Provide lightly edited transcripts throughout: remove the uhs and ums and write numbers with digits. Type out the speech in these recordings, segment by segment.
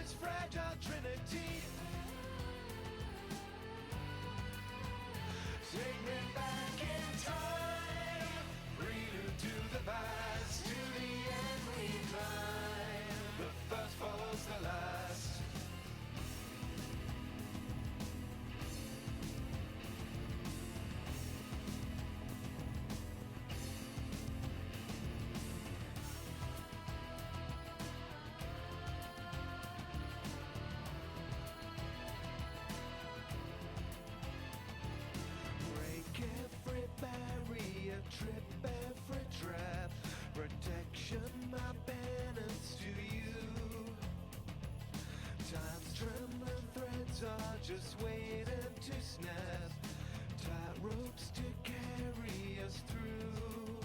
this fragile trinity. Take me back in time, prelude to the past, to the end we climb. The first follows the last. Every barrier, trip every trap, protection my penance to you. Time's trembling threads are just waiting to snap, tight ropes to carry us through.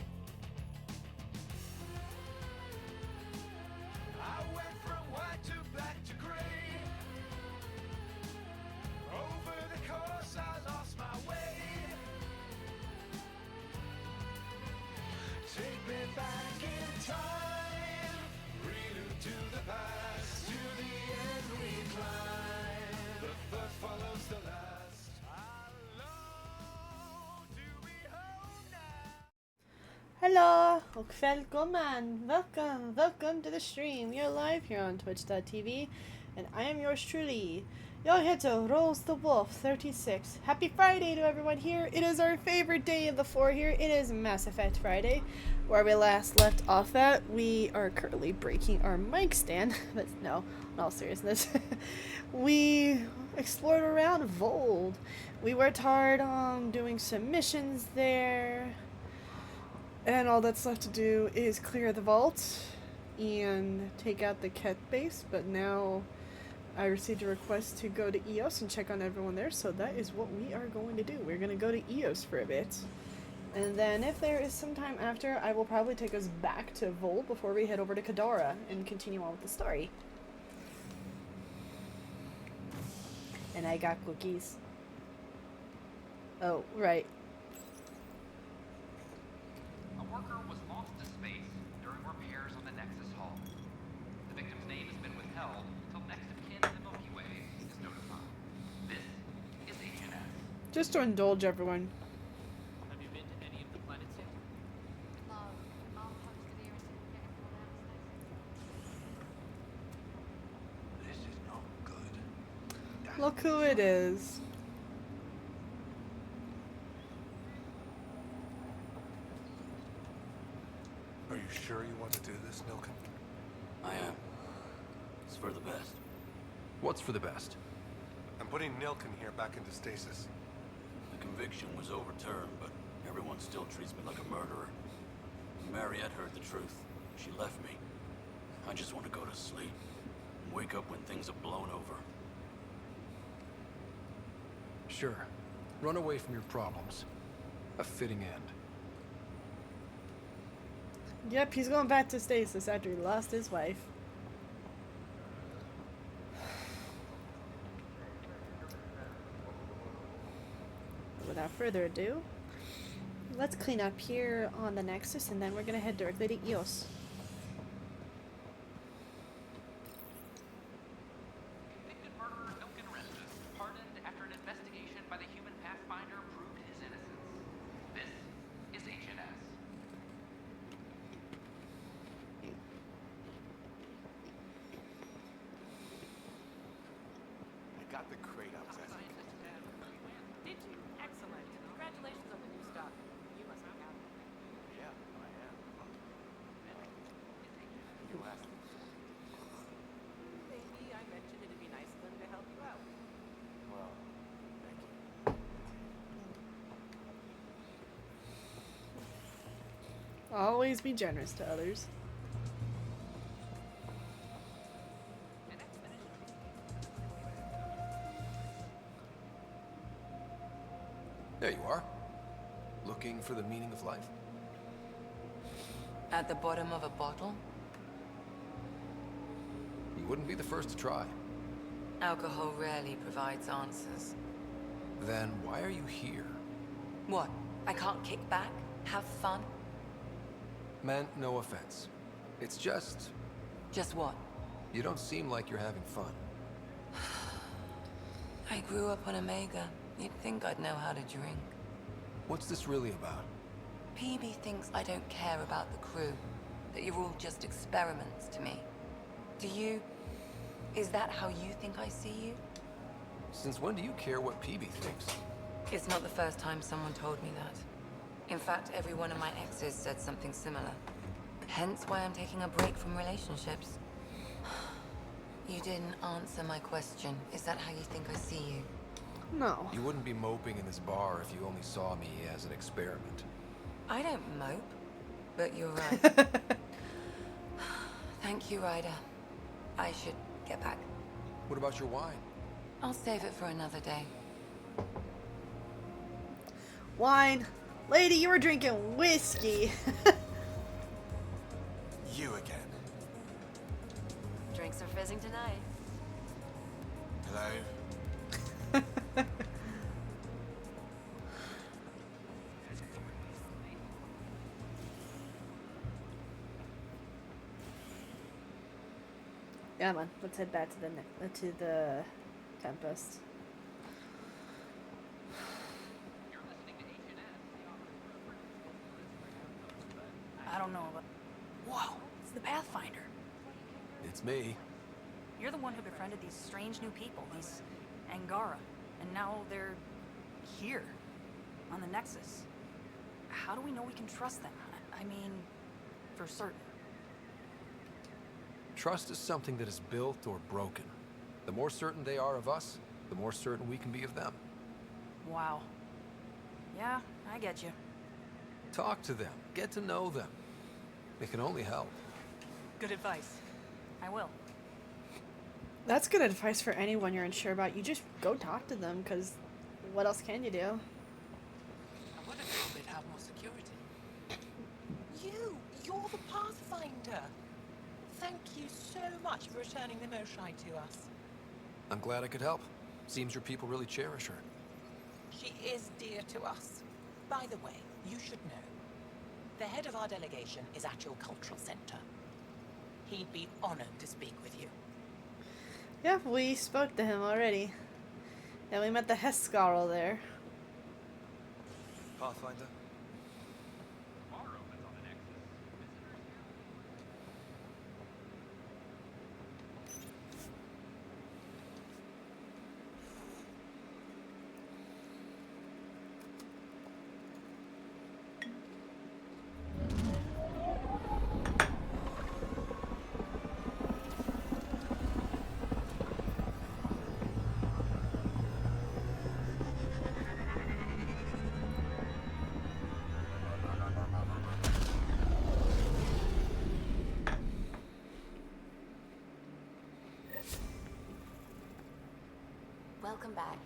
I went from white to black to gray. Over the course I lost my way. Take me back in time, prelude to the past, to the end we climb. The first follows the last. Hello, do we home now? Hello, och välkommen, welcome to the stream. You're live here on twitch.tv, and I am yours truly. Jag heter Rose the Wolf 36. Happy Friday to everyone here. It is our favorite day of the 4 here. It is Mass Effect Friday. Where we last left off at, we are currently breaking our mic stand. But no, in all seriousness. We explored around Vold. We worked hard on doing some missions there. And all that's left to do is clear the vault and take out the Ket base. But now I received a request to go to EOS and check on everyone there, so that is what we are going to do. We're going to go to EOS for a bit. And then if there is some time after, I will probably take us back to Vol before we head over to Kadara and continue on with the story. And I got cookies. Oh, right. A worker was lost to space during repairs on the Nexus hull. The victim's name has been withheld until next of kin in the Milky Way is notified. This is HNS. Just to indulge everyone. Have you been to any of the planets yet? No, I'll punch to the ears and get everyone out of This is not good. Look who it is. Are you sure you want to do this, Nilken? I am. It's for the best. What's for the best? I'm putting Nilken here back into stasis. The conviction was overturned, but everyone still treats me like a murderer. Mariette heard the truth. She left me. I just want to go to sleep. And wake up when things have blown over. Sure. Run away from your problems. A fitting end. Yep, he's going back to stasis after he lost his wife. Without further ado, let's clean up here on the Nexus, and then we're gonna head directly to EOS. Convicted murderer Nilken Restus pardoned after an investigation by the human Pathfinder proved his innocence. This is HNS. I got the crate I was asking. Did you? Excellent. Congratulations on the new stock. You must be happy. Yeah, I am. You asked. Maybe I mentioned it'd be nice of them to help you out. Well, thank you. Always be generous to others. An expedition. There you are. Looking for the meaning of life? At the bottom of a bottle? You wouldn't be the first to try. Alcohol rarely provides answers. Then why are you here? What? I can't kick back? Have fun? Meant no offense. It's just... Just what? You don't seem like you're having fun. I grew up on Omega. You'd think I'd know how to drink. What's this really about? PB thinks I don't care about the crew, that you're all just experiments to me. Do you? Is that how you think I see you? Since when do you care what PB thinks? It's not the first time someone told me that. In fact, every one of my exes said something similar. Hence why I'm taking a break from relationships. You didn't answer my question. Is that how you think I see you? No. You wouldn't be moping in this bar if you only saw me as an experiment. I don't mope, but you're right. Thank you, Ryder. I should get back. What about your wine? I'll save it for another day. Wine. Lady, you were drinking whiskey. You again. Drinks are fizzing tonight. Hello? Yeah, man. Let's head back to the Tempest. You're listening to H&S, I don't know about... Whoa, it's the Pathfinder. It's me. You're the one who befriended these strange new people, these Angara. And now they're... here. On the Nexus. How do we know we can trust them? I mean, for certain. Trust is something that is built or broken. The more certain they are of us, the more certain we can be of them. Wow. Yeah, I get you. Talk to them. Get to know them. It can only help. Good advice. I will. That's good advice for anyone you're unsure about. You just go talk to them, because what else can you do? I would have thought they'd have more security. You're the Pathfinder. Thank you so much for returning the Moshai to us. I'm glad I could help. Seems your people really cherish her. She is dear to us. By the way, you should know. The head of our delegation is at your cultural center. He'd be honored to speak with you. Yeah, we spoke to him already. And we met the Hescarl there. Pathfinder? bar opens on the Nexus. Visitors here? Welcome back.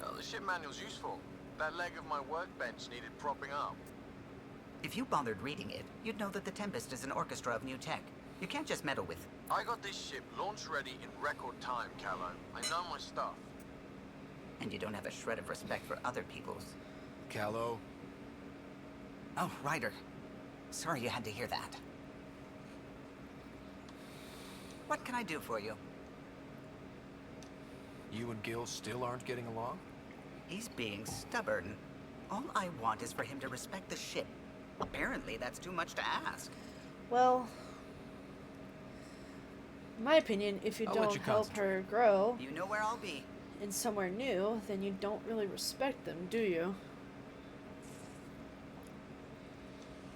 Oh, the ship manual's useful. That leg of my workbench needed propping up. If you bothered reading it, you'd know that the Tempest is an orchestra of new tech. You can't just meddle with... I got this ship launch ready in record time, Callow. I know my stuff. And you don't have a shred of respect for other people's. Callow. Oh, Ryder. Sorry you had to hear that. What can I do for you? You and Gil still aren't getting along? He's being stubborn. All I want is for him to respect the ship. Apparently, that's too much to ask. Well, in my opinion, if you I'll let don't you help her grow You know where I'll be. in somewhere new, then you don't really respect them, do you?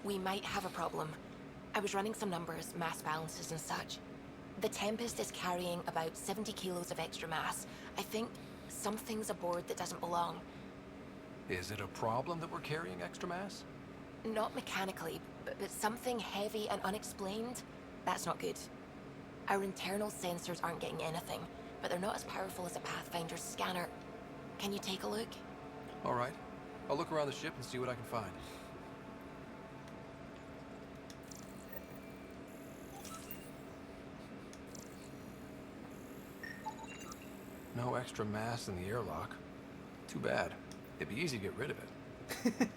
We might have a problem. I was running some numbers, mass balances and such. The Tempest is carrying about 70 kilos of extra mass. I think something's aboard that doesn't belong. Is it a problem that we're carrying extra mass? Not mechanically, but something heavy and unexplained. That's not good. Our internal sensors aren't getting anything, but they're not as powerful as a Pathfinder's scanner. Can you take a look? All right. I'll look around the ship and see what I can find. No extra mass in the airlock. Too bad. It'd be easy to get rid of it.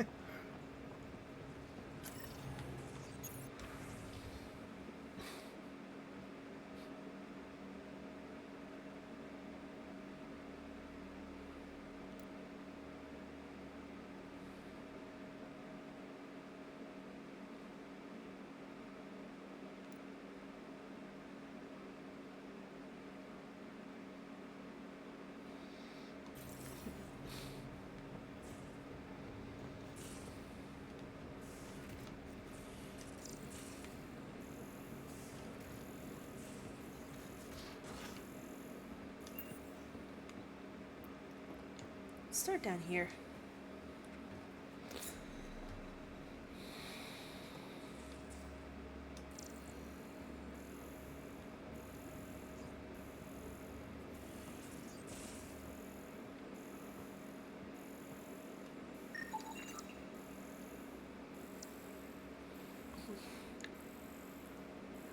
Let's start down here.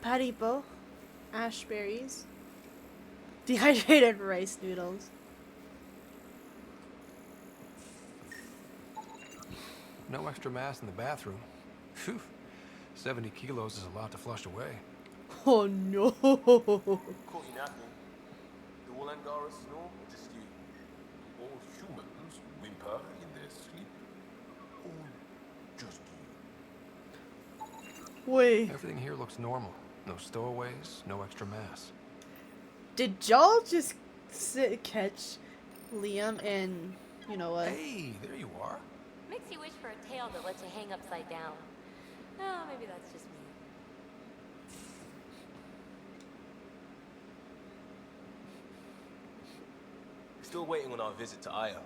Paripo, ashberries, dehydrated rice noodles. No extra mass in the bathroom. Phew. 70 kilos is a lot to flush away. Oh no! Cause you napping. Do all Angara snore, or just you? All humans whimper in their sleep. Or just you? Wait. Everything here looks normal. No stowaways, no extra mass. Did y'all just catch Liam and you know what? Hey, there you are. Makes you wish for a tail that lets you hang upside down. Oh, maybe that's just me. Still waiting on our visit to Aya.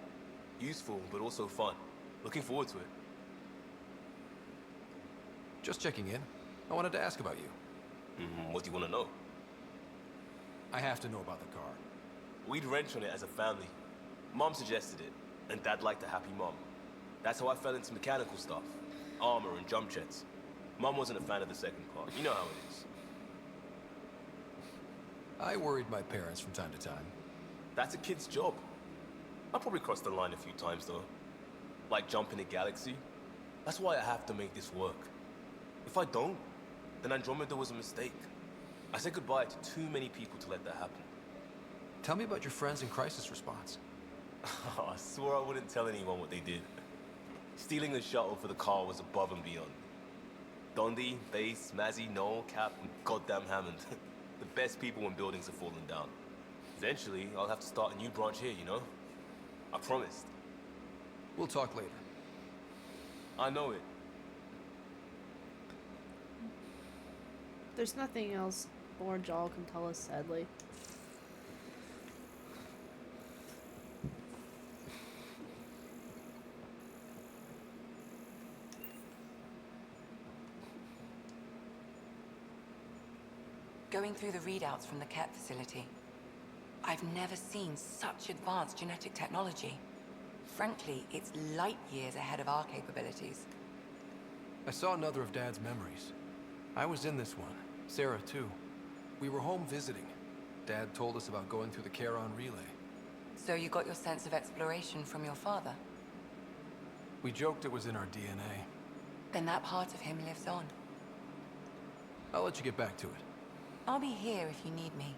Useful, but also fun. Looking forward to it. Just checking in. I wanted to ask about you. What do you want to know? I have to know about the car. We'd wrench on it as a family. Mom suggested it, and Dad liked a happy mom. That's how I fell into mechanical stuff. Armor and jump jets. Mom wasn't a fan of the second part. You know how it is. I worried my parents from time to time. That's a kid's job. I probably crossed the line a few times, though. Like jumping a galaxy. That's why I have to make this work. If I don't, then Andromeda was a mistake. I said goodbye to too many people to let that happen. Tell me about your friends in crisis response. I swore I wouldn't tell anyone what they did. Stealing the shuttle for the car was above and beyond. Dondi, Base, Mazzy, Noel, Cap, and goddamn Hammond. The best people when buildings have fallen down. Eventually, I'll have to start a new branch here, you know? I promised. We'll talk later. I know it. There's nothing else more Jal can tell us, sadly. Going through the readouts from the Ket facility, I've never seen such advanced genetic technology. Frankly, it's light years ahead of our capabilities. I saw another of Dad's memories. I was in this one. Sarah, too. We were home visiting. Dad told us about going through the Charon relay. So you got your sense of exploration from your father? We joked it was in our DNA. Then that part of him lives on. I'll let you get back to it. I'll be here if you need me.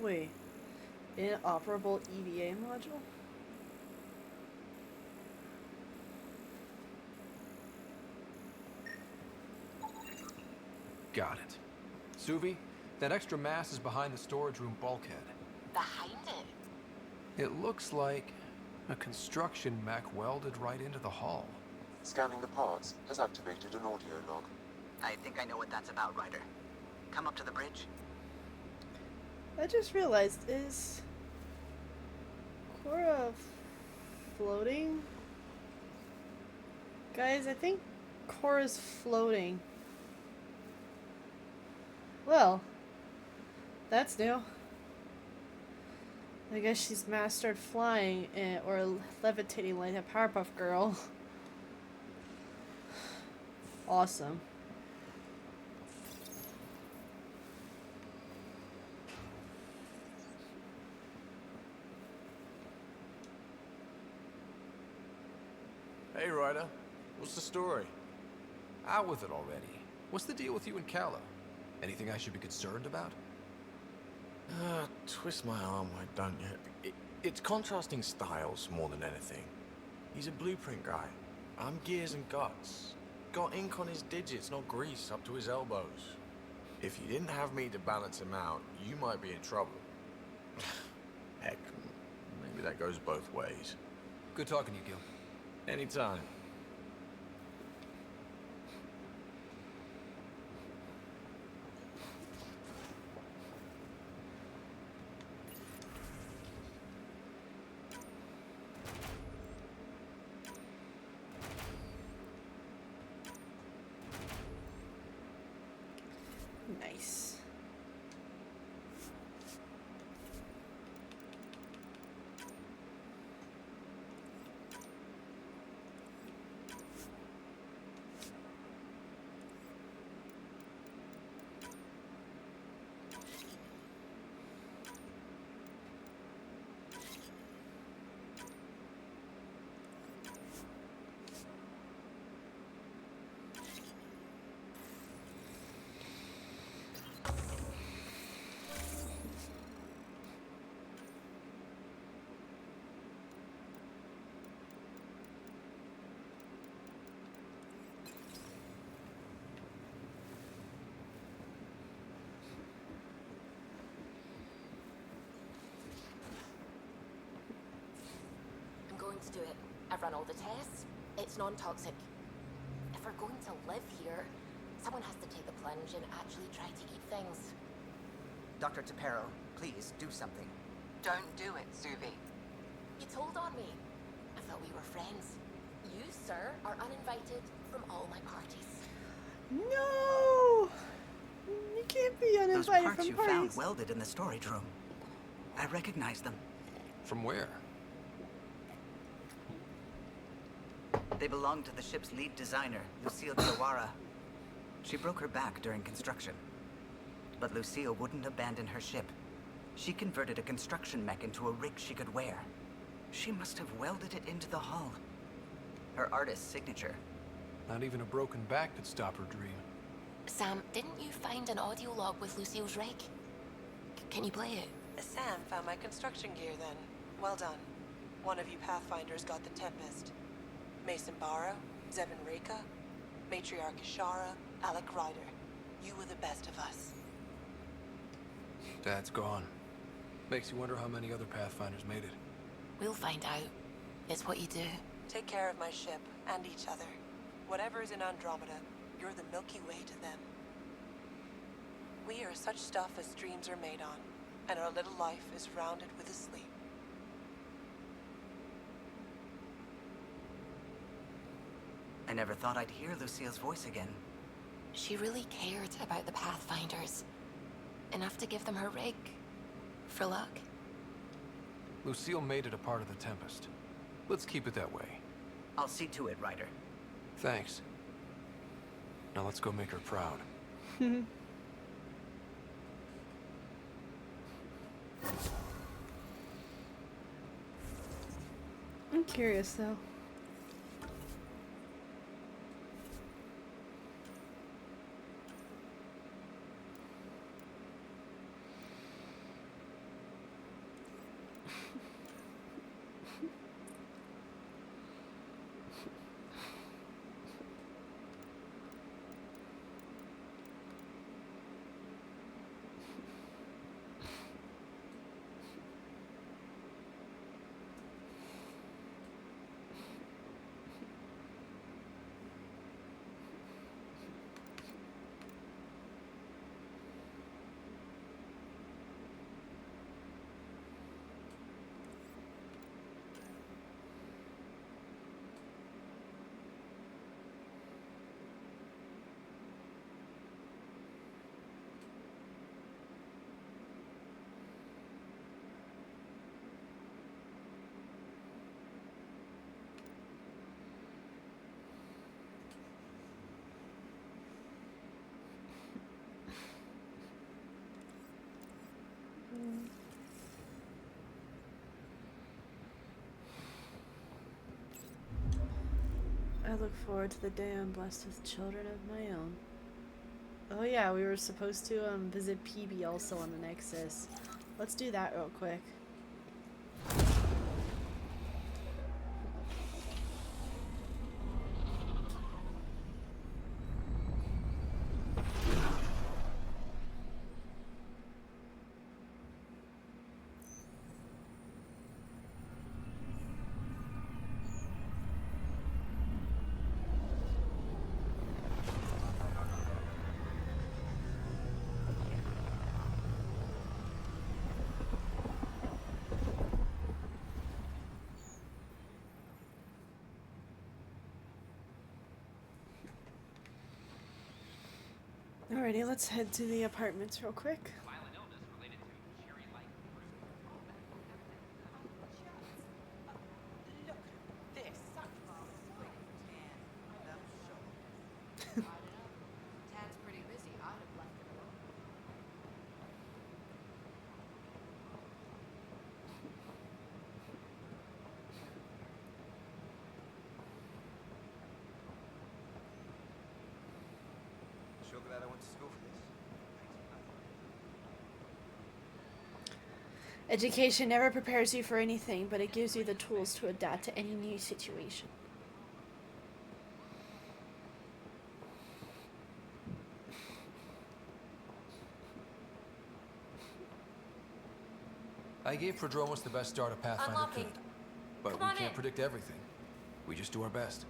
Wait, inoperable EVA module? Got it. Suvi, that extra mass is behind the storage room bulkhead. Behind it? It looks like a construction mech welded right into the hull. Scanning the parts has activated an audio log. I think I know what that's about, Ryder. Come up to the bridge. I just realized, is Cora floating? Guys, I think Cora's floating. Well, that's new. I guess she's mastered flying or levitating like a Powerpuff Girl. Awesome. Hey, Ryder. What's the story? Out with it already. What's the deal with you and Calla? Anything I should be concerned about? Twist my arm, why don't you? It's contrasting styles more than anything. He's a blueprint guy. I'm gears and guts. Got ink on his digits, not grease, up to his elbows. If you didn't have me to balance him out, you might be in trouble. Heck, Maybe that goes both ways. Good talking to you, Gil. Anytime. Nice. I'm going to do it. I've run all the tests. It's non-toxic. If we're going to live here, someone has to take the plunge and actually try to eat things. Dr. Tapero, please do something. Don't do it, Suvi. You told on me. I thought we were friends. You, sir, are uninvited from all my parties. No! You can't be Those uninvited parts from you parties. found welded in the storage room. I recognize them. From where? They belong to the ship's lead designer, Lucille Chiawara. She broke her back during construction. But Lucille wouldn't abandon her ship. She converted a construction mech into a rig she could wear. She must have welded it into the hull. Her artist's signature. Not even a broken back could stop her dream. Sam, didn't you find an audio log with Lucille's rig? Can you play it? Sam found my construction gear then. Well done. One of you Pathfinders got the Tempest. Mason Barrow, Zevin Reka, Matriarch Ishara, Alec Ryder. You were the best of us. Dad's gone. Makes you wonder how many other Pathfinders made it. We'll find out. It's what you do. Take care of my ship and each other. Whatever is in Andromeda, you're the Milky Way to them. We are such stuff as dreams are made on, and our little life is rounded with a sleep. I never thought I'd hear Lucille's voice again. She really cared about the Pathfinders. Enough to give them her rig. For luck. Lucille made it a part of the Tempest. Let's keep it that way. I'll see to it, Ryder. Thanks. Now let's go make her proud. I'm curious though. I look forward to the day I'm blessed with children of my own. Oh yeah, we were supposed to visit PB also on the Nexus. Let's do that real quick. Alrighty, let's head to the apartments real quick. Violent illness related to cherry-like fruit. Look at this. Tad's pretty busy. I'd have left it alone. Sure glad I went to school for this. Education never prepares you for anything, but it gives you the tools to adapt to any new situation. I gave Prodromos the best start a Pathfinder Unlocking. could. But Come we on can't in. predict everything. We just do our best.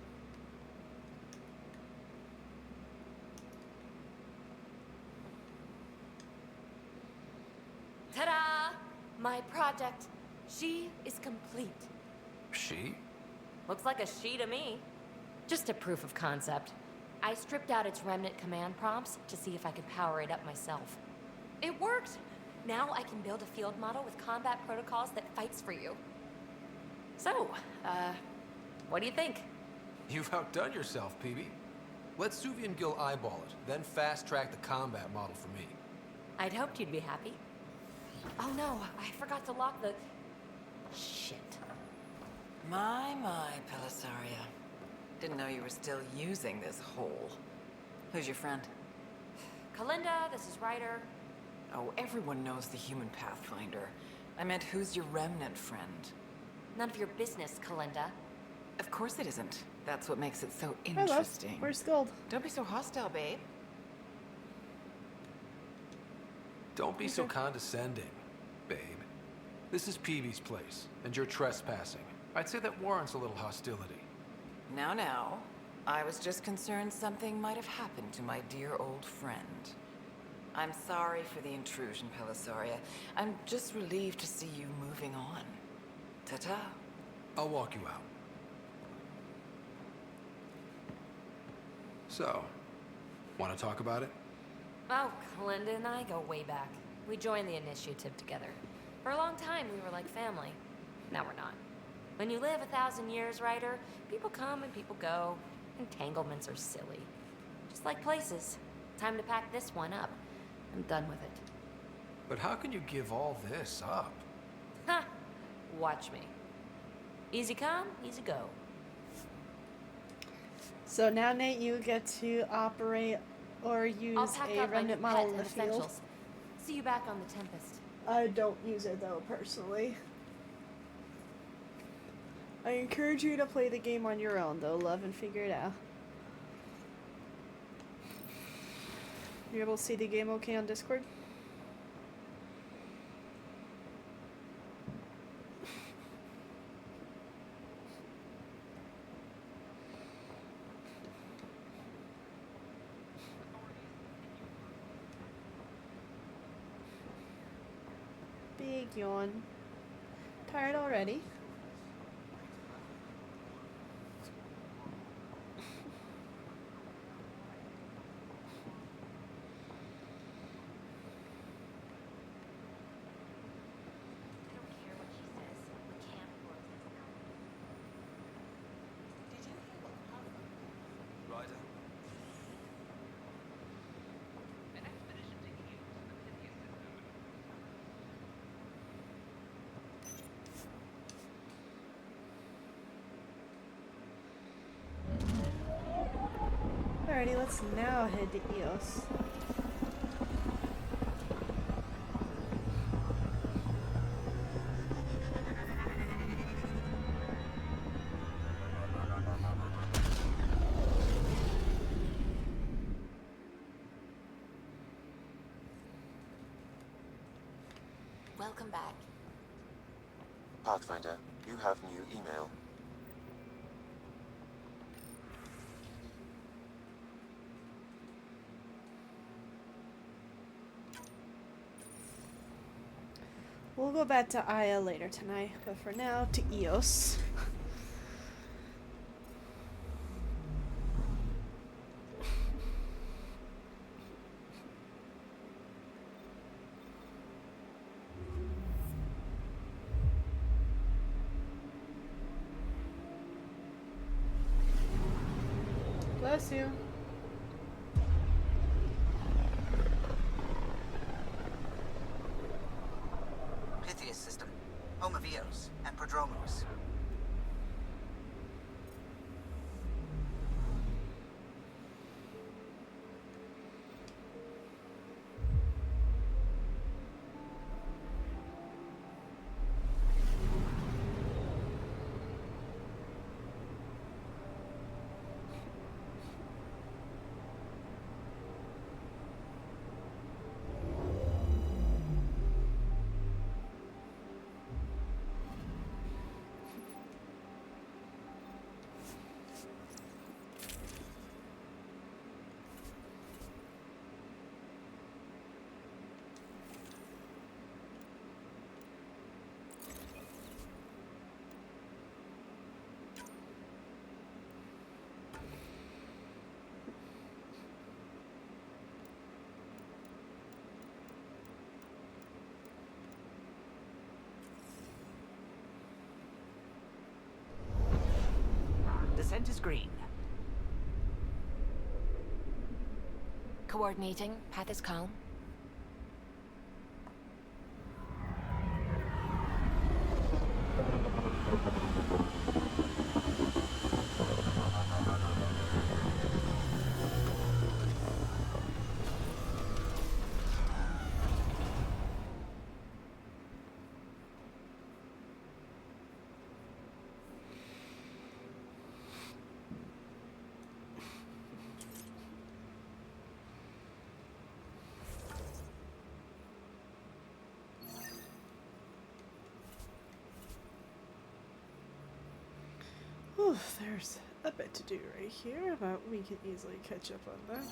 Ta-da! My project. She is complete. She? Looks like a she to me. Just a proof of concept. I stripped out its remnant command prompts to see if I could power it up myself. It worked! Now I can build a field model with combat protocols that fights for you. So, what do you think? You've outdone yourself, PB. Let Suvi and Gil eyeball it, then fast-track the combat model for me. I'd hoped you'd be happy. Oh no, I forgot to lock the... Shit. My, Pelisaria. Didn't know you were still using this hole. Who's your friend? Kalinda, this is Ryder. Oh, everyone knows the human Pathfinder. I meant, who's your remnant friend? None of your business, Kalinda. Of course it isn't. That's what makes it so Hello. interesting. Where's Gold? Don't be so hostile, babe. Don't be so condescending, babe. This is PB's place, and you're trespassing. I'd say that warrants a little hostility. Now. I was just concerned something might have happened to my dear old friend. I'm sorry for the intrusion, Pelisaria. I'm just relieved to see you moving on. Ta-ta. I'll walk you out. So, want to talk about it? Oh, Kalinda and I go way back. We joined the initiative together. For a long time, we were like family. Now we're not. When you live 1,000 years, Ryder, people come and people go. Entanglements are silly. Just like places. Time to pack this one up. I'm done with it. But how can you give all this up? Ha! Watch me. Easy come, easy go. So now, Nate, you get to operate or I'll use pack a up my new remnant pet model in and the field. essentials. See you back on the Tempest. I don't use it though, personally. I encourage you to play the game on your own though, love, and figure it out. You able to see the game okay on Discord? Big yawn. Tired already? Ryder? An expedition to Eos, the Pythias system. Alrighty, let's now head to Eos. Welcome back. Pathfinder, you have new email. We'll go back to Aya later tonight, but for now, to Eos. Bless you. Pythias system, home of Eos and Prodromos. Descent is green. Coordinating. Path is calm. Whew, there's a bit to do right here, but we can easily catch up on that.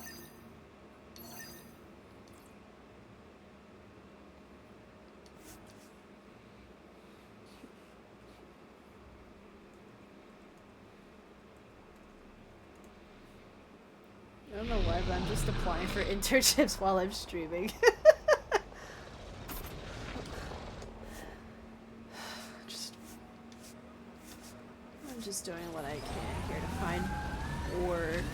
I don't know why, but I'm just applying for internships while I'm streaming. I'm just doing what I can here to find work.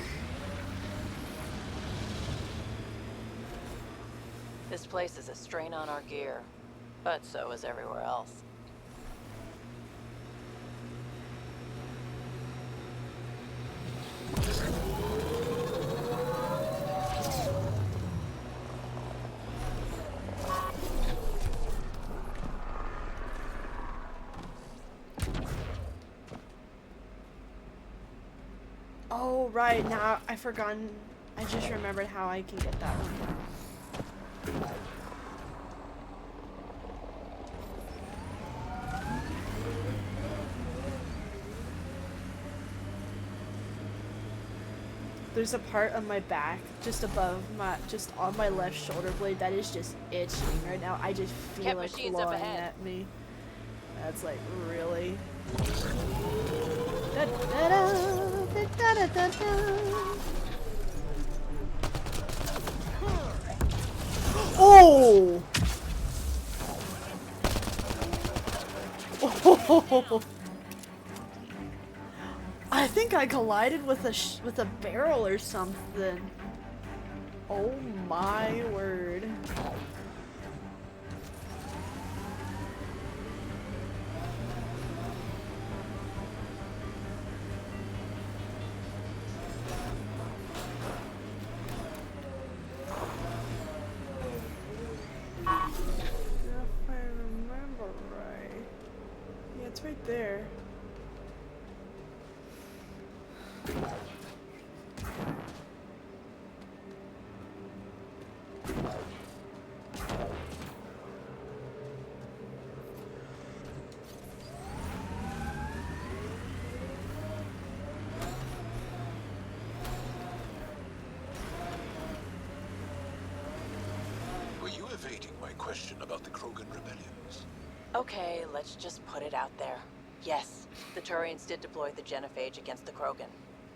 This place is a strain on our gear, but so is everywhere else. Oh, right, now I've forgotten. I just remembered how I can get that one. There's a part of my back, just above my, just on my left shoulder blade that is just itching right now. I just feel Kept it machines up clawing ahead. at me. That's like, really? Da, da, da, da, da, da, da. Oh! Oh! I think I collided with a barrel or something. Oh my word. If I remember right. Yeah, it's right there. Were you evading my question about the Krogan rebellions? Okay, let's just put it out there. Yes, the Turians did deploy the Genophage against the Krogan.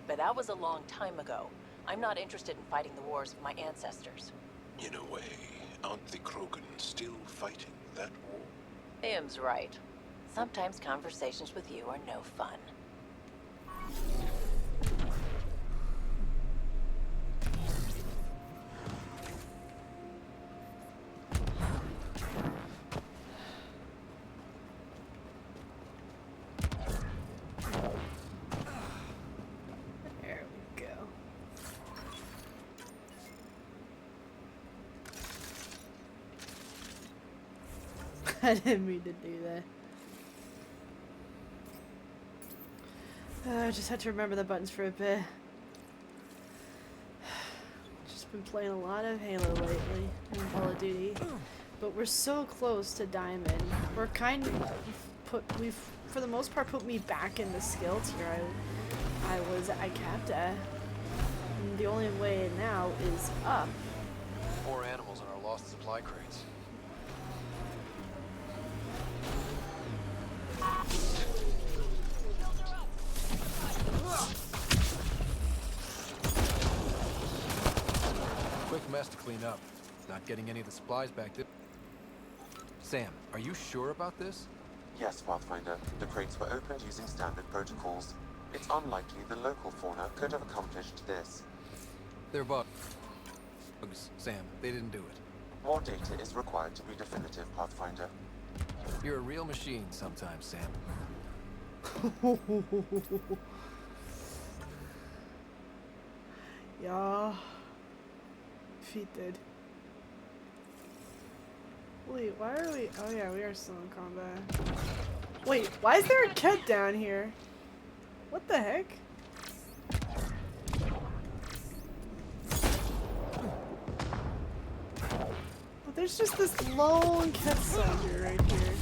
But that was a long time ago. I'm not interested in fighting the wars of my ancestors. In a way, aren't the Krogan still fighting that war? Im's right. Sometimes conversations with you are no fun. I didn't mean to do that. I just had to remember the buttons for a bit. Just been playing a lot of Halo lately and Call of Duty. But we're so close to Diamond. We're kind of we've for the most part put me back in the skill tier I capped at. And the only way now is up. More animals in our lost supply crates. Quick mess to clean up. Not getting any of the supplies back. Sam, are you sure about this? Yes, Pathfinder. The crates were opened using standard protocols. It's unlikely the local fauna could have accomplished this. They're bugs, Sam. They didn't do it. More data is required to be definitive, Pathfinder. You're a real machine sometimes, Sam. Yeah. Defeated. Wait, why are we... Oh yeah, we are still in combat. Wait, why is there a kid down here? What the heck? Oh, there's just this lone cat soldier right here.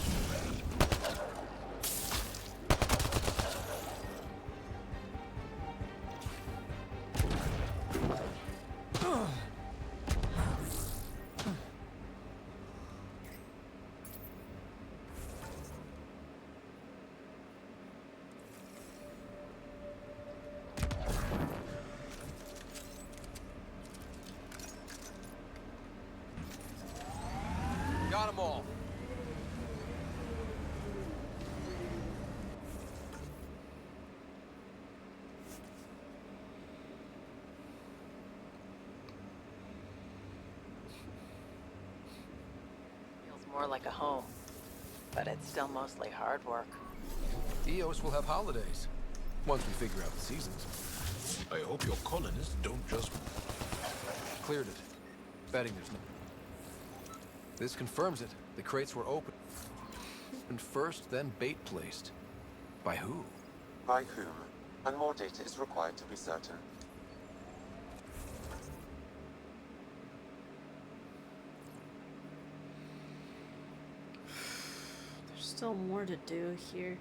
Got them all. Feels more like a home, but it's still mostly hard work. Eos will have holidays once we figure out the seasons. I hope your colonists don't just... Cleared it. Betting there's no... This confirms it. The crates were open. And first, then bait placed. By who? By whom? And more data is required to be certain. There's still more to do here.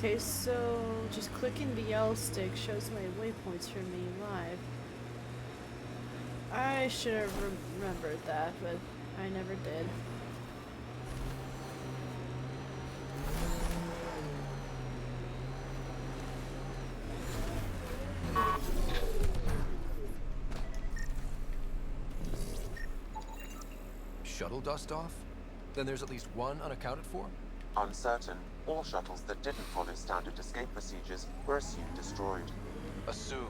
Okay, so just clicking the L stick shows my waypoints for me live. I should have remembered that, but I never did. Shuttle dust off? Then there's at least one unaccounted for? Uncertain. All shuttles that didn't follow standard escape procedures were assumed destroyed. Assumed.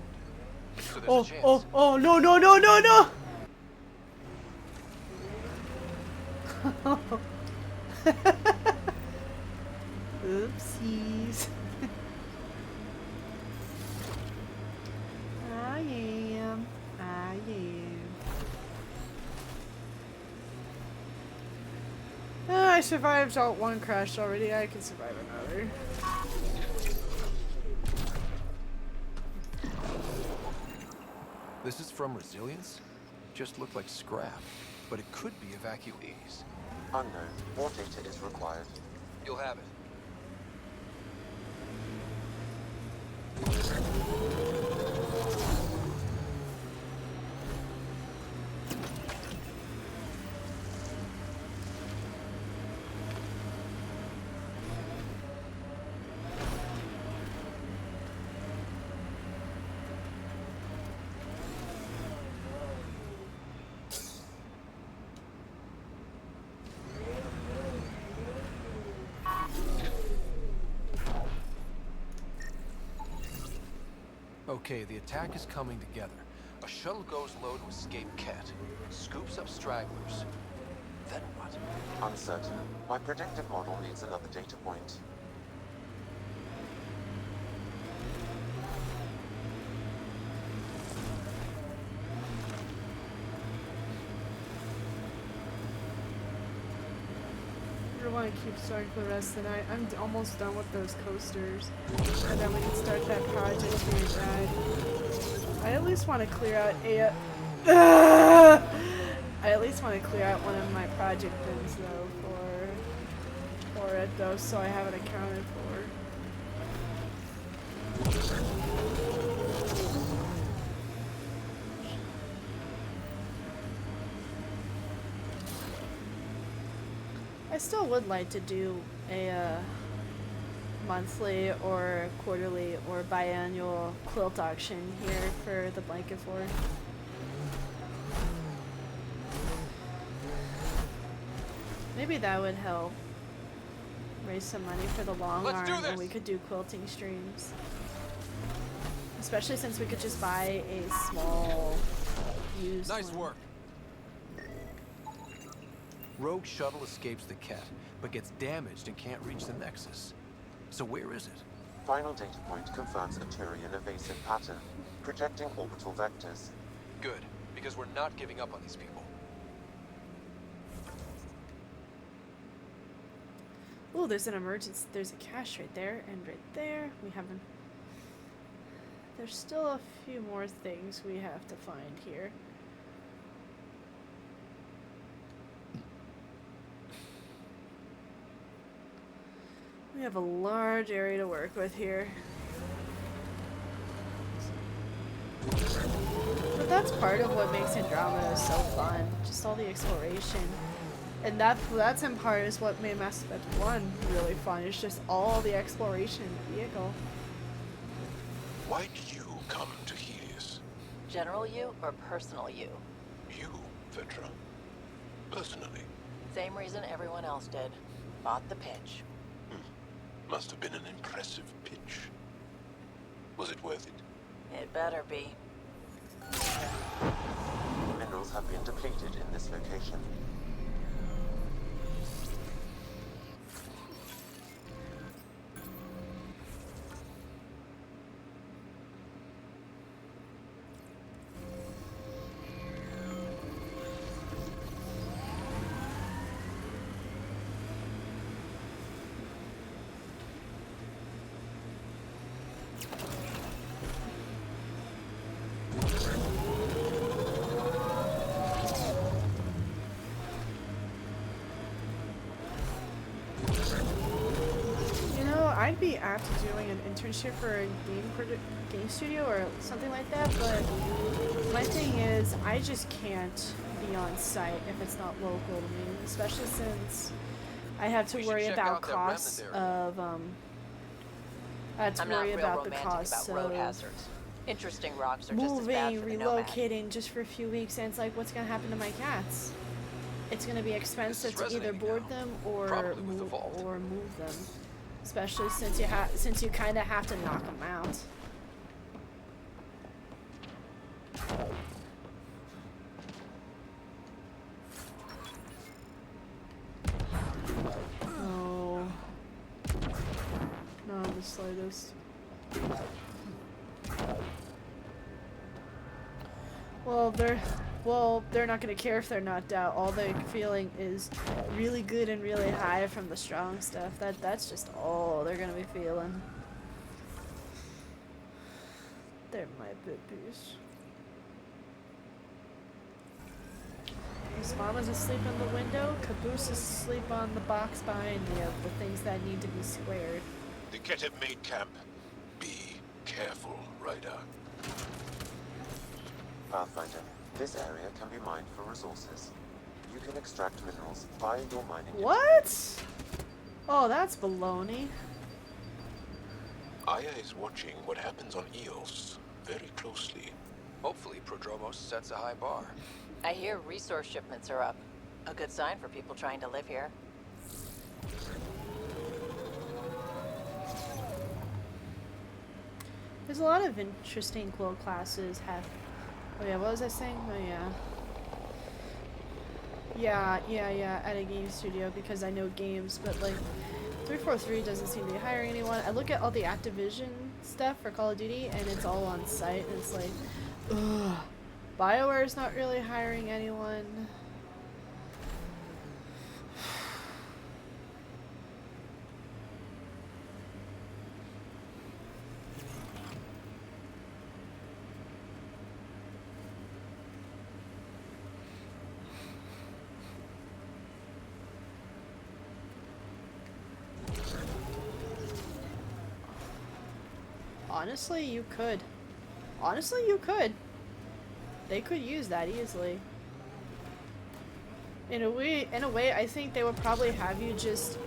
So there's Oh, a chance. oh, no, no, no, no, no! Oopsies. I am. I survived out one crash already. I can survive another. This is from Resilience? Just looked like scrap, but it could be evacuees. Unknown. More data is required. You'll have it. Okay, the attack is coming together. A shuttle goes low to escape Ket, scoops up stragglers. Then what? Uncertain. My predictive model needs another data point. I don't want to keep starting for the rest of the night. I'm almost done with those coasters. And then we can start that project for your dad. I at least want to clear out a... I at least want to clear out one of my project bins though for it though, so I have it accounted for. I still would like to do a monthly or quarterly or biannual quilt auction here for the blanket fort. Maybe that would help raise some money for the long run, and we could do quilting streams. Especially since we could just buy a small used Nice one. work. Rogue shuttle escapes the Ket, but gets damaged and can't reach the Nexus. So where is it? Final data point confirms a Turian evasive pattern, projecting orbital vectors. Good, because we're not giving up on these people. Oh, there's an emergency. There's a cache right there, and right there. We haven't. There's still a few more things we have to find here. We have a large area to work with here. But that's part of what makes Andromeda so fun. Just all the exploration. And that's in part is what made Mass Effect 1 really fun. It's just all the exploration in the vehicle. Why did you come to Helios? General you or personal you? You, Vetra. Personally. Same reason everyone else did. Bought the pitch. Must have been an impressive pitch. Was it worth it? It better be. Minerals have been depleted in this location. I'd be apt to doing an internship for a game studio or something like that, but my thing is I just can't be on site if it's not local to me, especially since I have to worry about costs of I have to worry about the costs of road hazards. Interesting rocks are just as bad for the nomad. Relocating just for a few weeks, and it's like, what's gonna happen to my cats? It's gonna be expensive to either board them or move them. Especially since you kind of have to knock them out. Oh, not the slightest. Well, they're not gonna care if they're knocked out. All they're feeling is really good and really high from the strong stuff. That's just all they're gonna be feeling. They're my babies. His mama's asleep in the window. Caboose is asleep on the box behind me of the things that need to be squared. The Ket have made camp. Be careful, Ryder. Pathfinder, this area can be mined for resources. You can extract minerals via your mining. What? Oh, that's baloney. Aya is watching what happens on Eos very closely. Hopefully Prodromos sets a high bar. I hear resource shipments are up. A good sign for people trying to live here. There's a lot of interesting quill classes have Oh yeah, what was I saying? Oh yeah. Yeah, at a game studio because I know games, but like 343 doesn't seem to be hiring anyone. I look at all the Activision stuff for Call of Duty and it's all on site and it's like, ugh. BioWare's not really hiring anyone. Honestly, you could. Honestly, you could. They could use that easily. In a way, I think they would probably have you just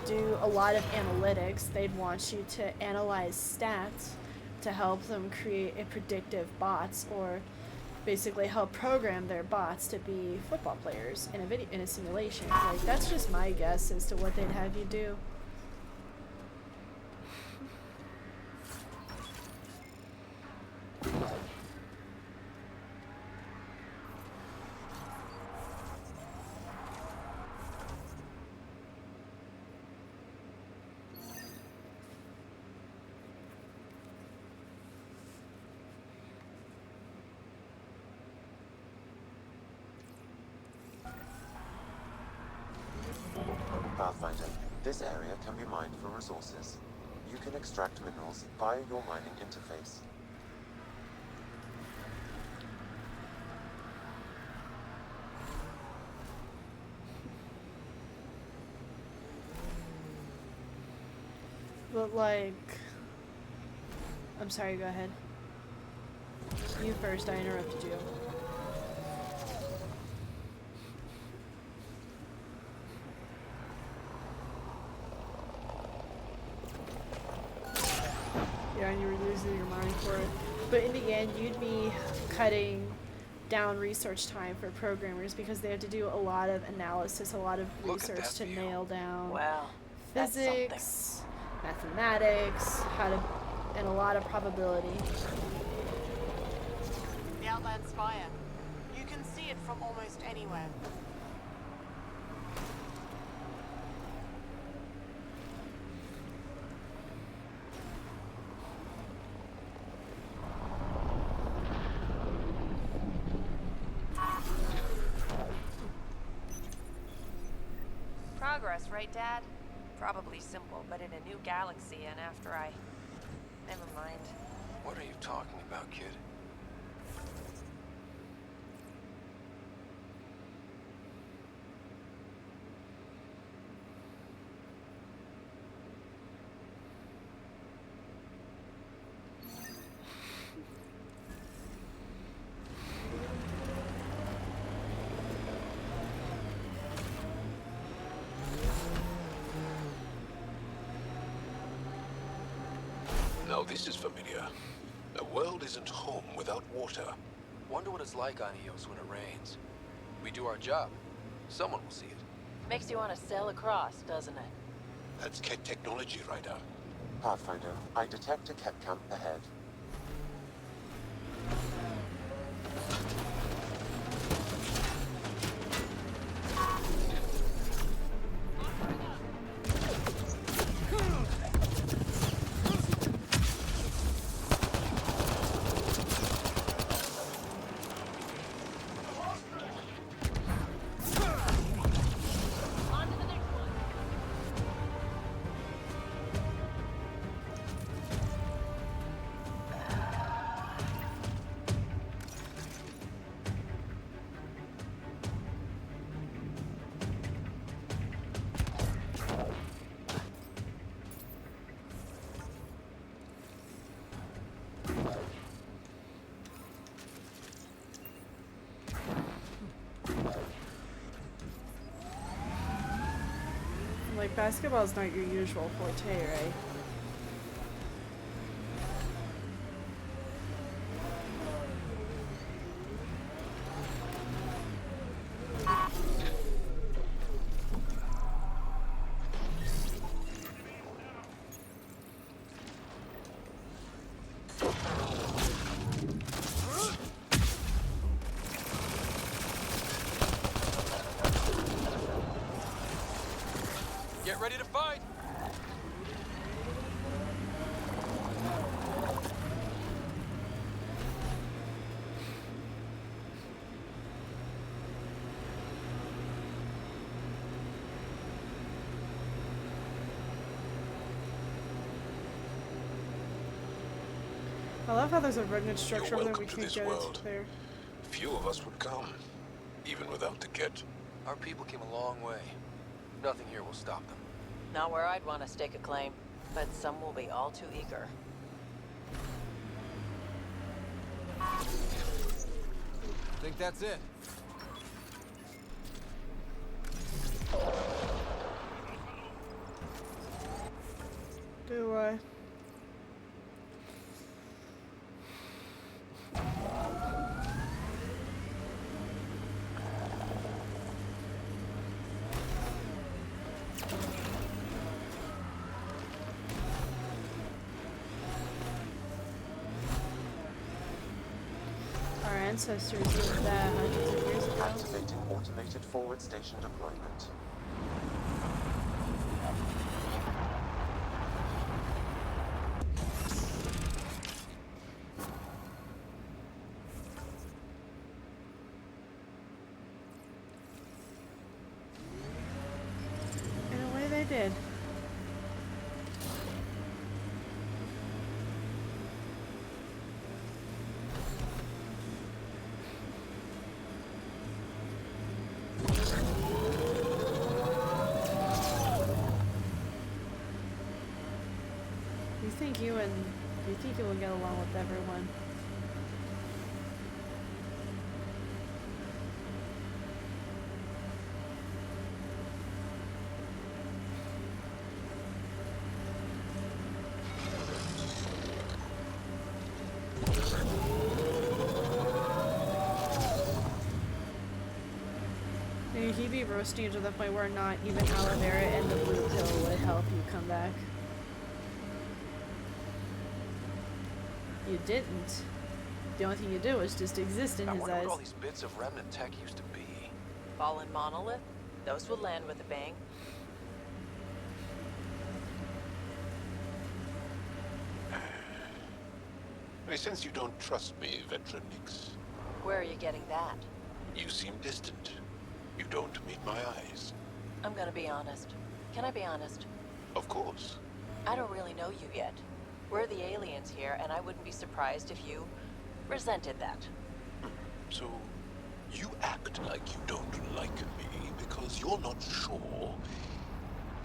do a lot of analytics. They'd want you to analyze stats to help them create a predictive bots, or basically help program their bots to be football players in a simulation. Like, that's just my guess as to what they'd have you do. Pathfinder, this area can be mined for resources. You can extract minerals via your mining interface. But like, I'm sorry, go ahead. You first, I interrupted you. Yeah, and you were losing your mind for it. But in the end, you'd be cutting down research time for programmers because they have to do a lot of analysis, a lot of research to nail down physics, mathematics, and a lot of probability. The Outland Spire. You can see it from almost anywhere. Progress, right, Dad? Probably simple, but in a new galaxy, and after I... Never mind. What are you talking about, kid? Now this is familiar. A world isn't home without water. Wonder what it's like on Eos when it rains. We do our job. Someone will see it. Makes you want to sail across, doesn't it? That's Ket technology, Ryder. Pathfinder, I detect a Ket camp ahead. Like, basketball's not your usual forte, right? Get ready to fight! I love how there's a redneck structure You're over there welcome we to can't this get world. it there. Few of us would come, even without the kit. Our people came a long way. Nothing here will stop them. Not where I'd want to stake a claim, but some will be all too eager. Think that's it? Do I? Our ancestors did that hundreds of years ago. Activating automated forward station deployment. In a way they did. You think you will get along with everyone. You keep be roasting you to the point where not even aloe vera and the blue pill would help you come back. You didn't. The only thing you do is just exist in I his wonder eyes. what all these bits of remnant tech used to be. Fallen monolith? Those would land with a bang. I sense you don't trust me, Veteran Nix. Where are you getting that? You seem distant. You don't meet my eyes. I'm gonna be honest. Can I be honest? Of course. I don't really know you yet. We're the aliens here, and I wouldn't be surprised if you resented that. So, you act like you don't like me because you're not sure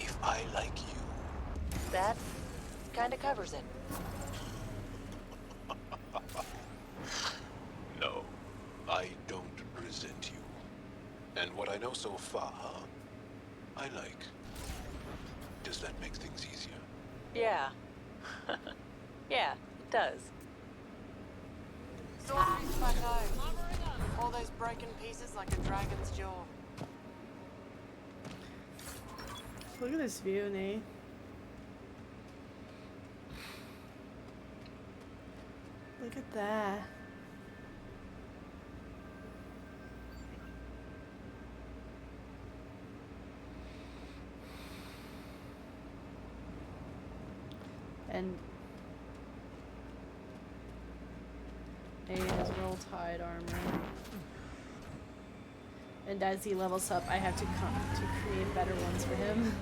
if I like you. That kinda covers it. No, I don't resent you. And what I know so far, I like. Does that make things easier? Yeah. Yeah, it does. Sorcery's plateau. All those broken pieces like a dragon's jaw. Look at this view, Nate. Look at that. And A has roll tide armor. And as he levels up, I have to come to create better ones for him.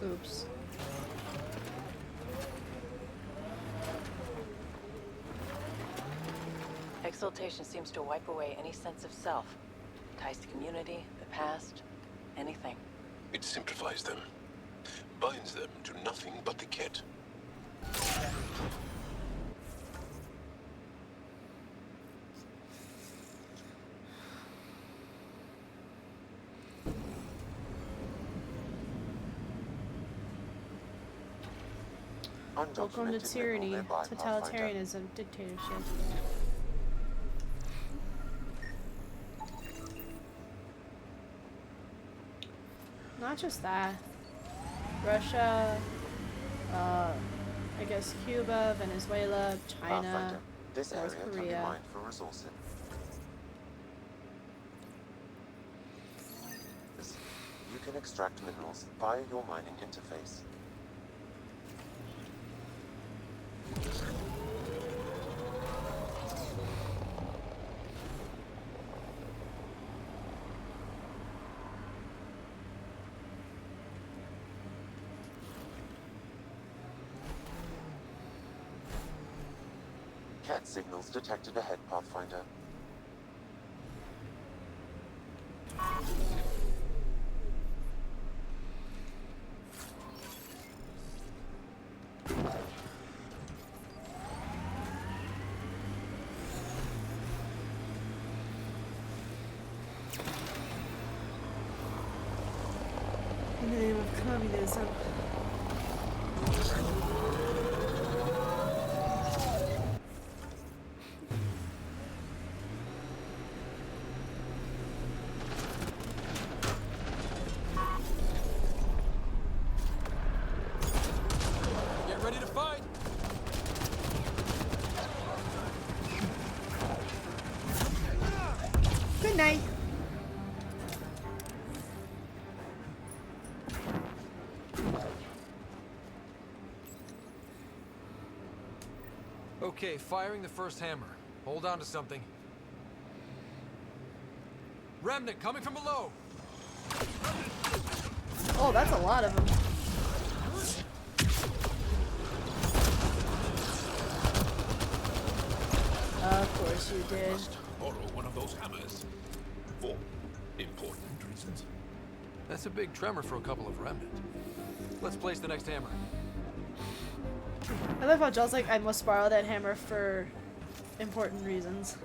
Oops. Exaltation seems to wipe away any sense of self. Ties to community, the past, anything. It simplifies them, binds them to nothing but the kit. Welcome to undocumented tyranny, liberal nearby, Pathfinder. totalitarianism, dictatorship. Not just that. Russia, I guess Cuba, Venezuela, China, Pathfinder, this North area can be Korea. mined for resources. You can extract minerals via your mining interface. Cat signals detected ahead, Pathfinder. In the name of communism. Get ready to fight! Good night. Okay, firing the first hammer. Hold on to something. Remnant coming from below! Oh, that's a lot of them. Of course you did. Must borrow one of those hammers. For important reasons. That's a big tremor for a couple of Remnant. Let's place the next hammer. I love how Joel's like, I must borrow that hammer for important reasons.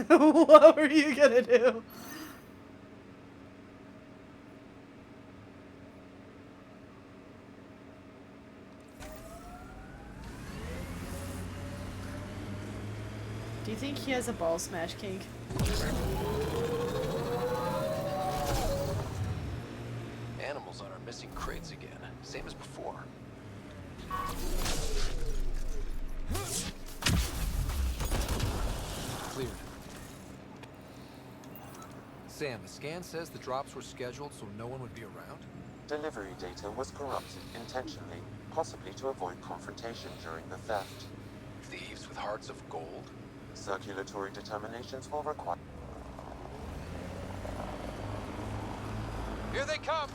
What were you gonna do? Do you think he has a ball smash kink? Animals on our missing crates again. Same as before. Cleared. Sam, the scan says the drops were scheduled so no one would be around? Delivery data was corrupted intentionally, possibly to avoid confrontation during the theft. Thieves with hearts of gold? Circulatory determinations will require... Here they come!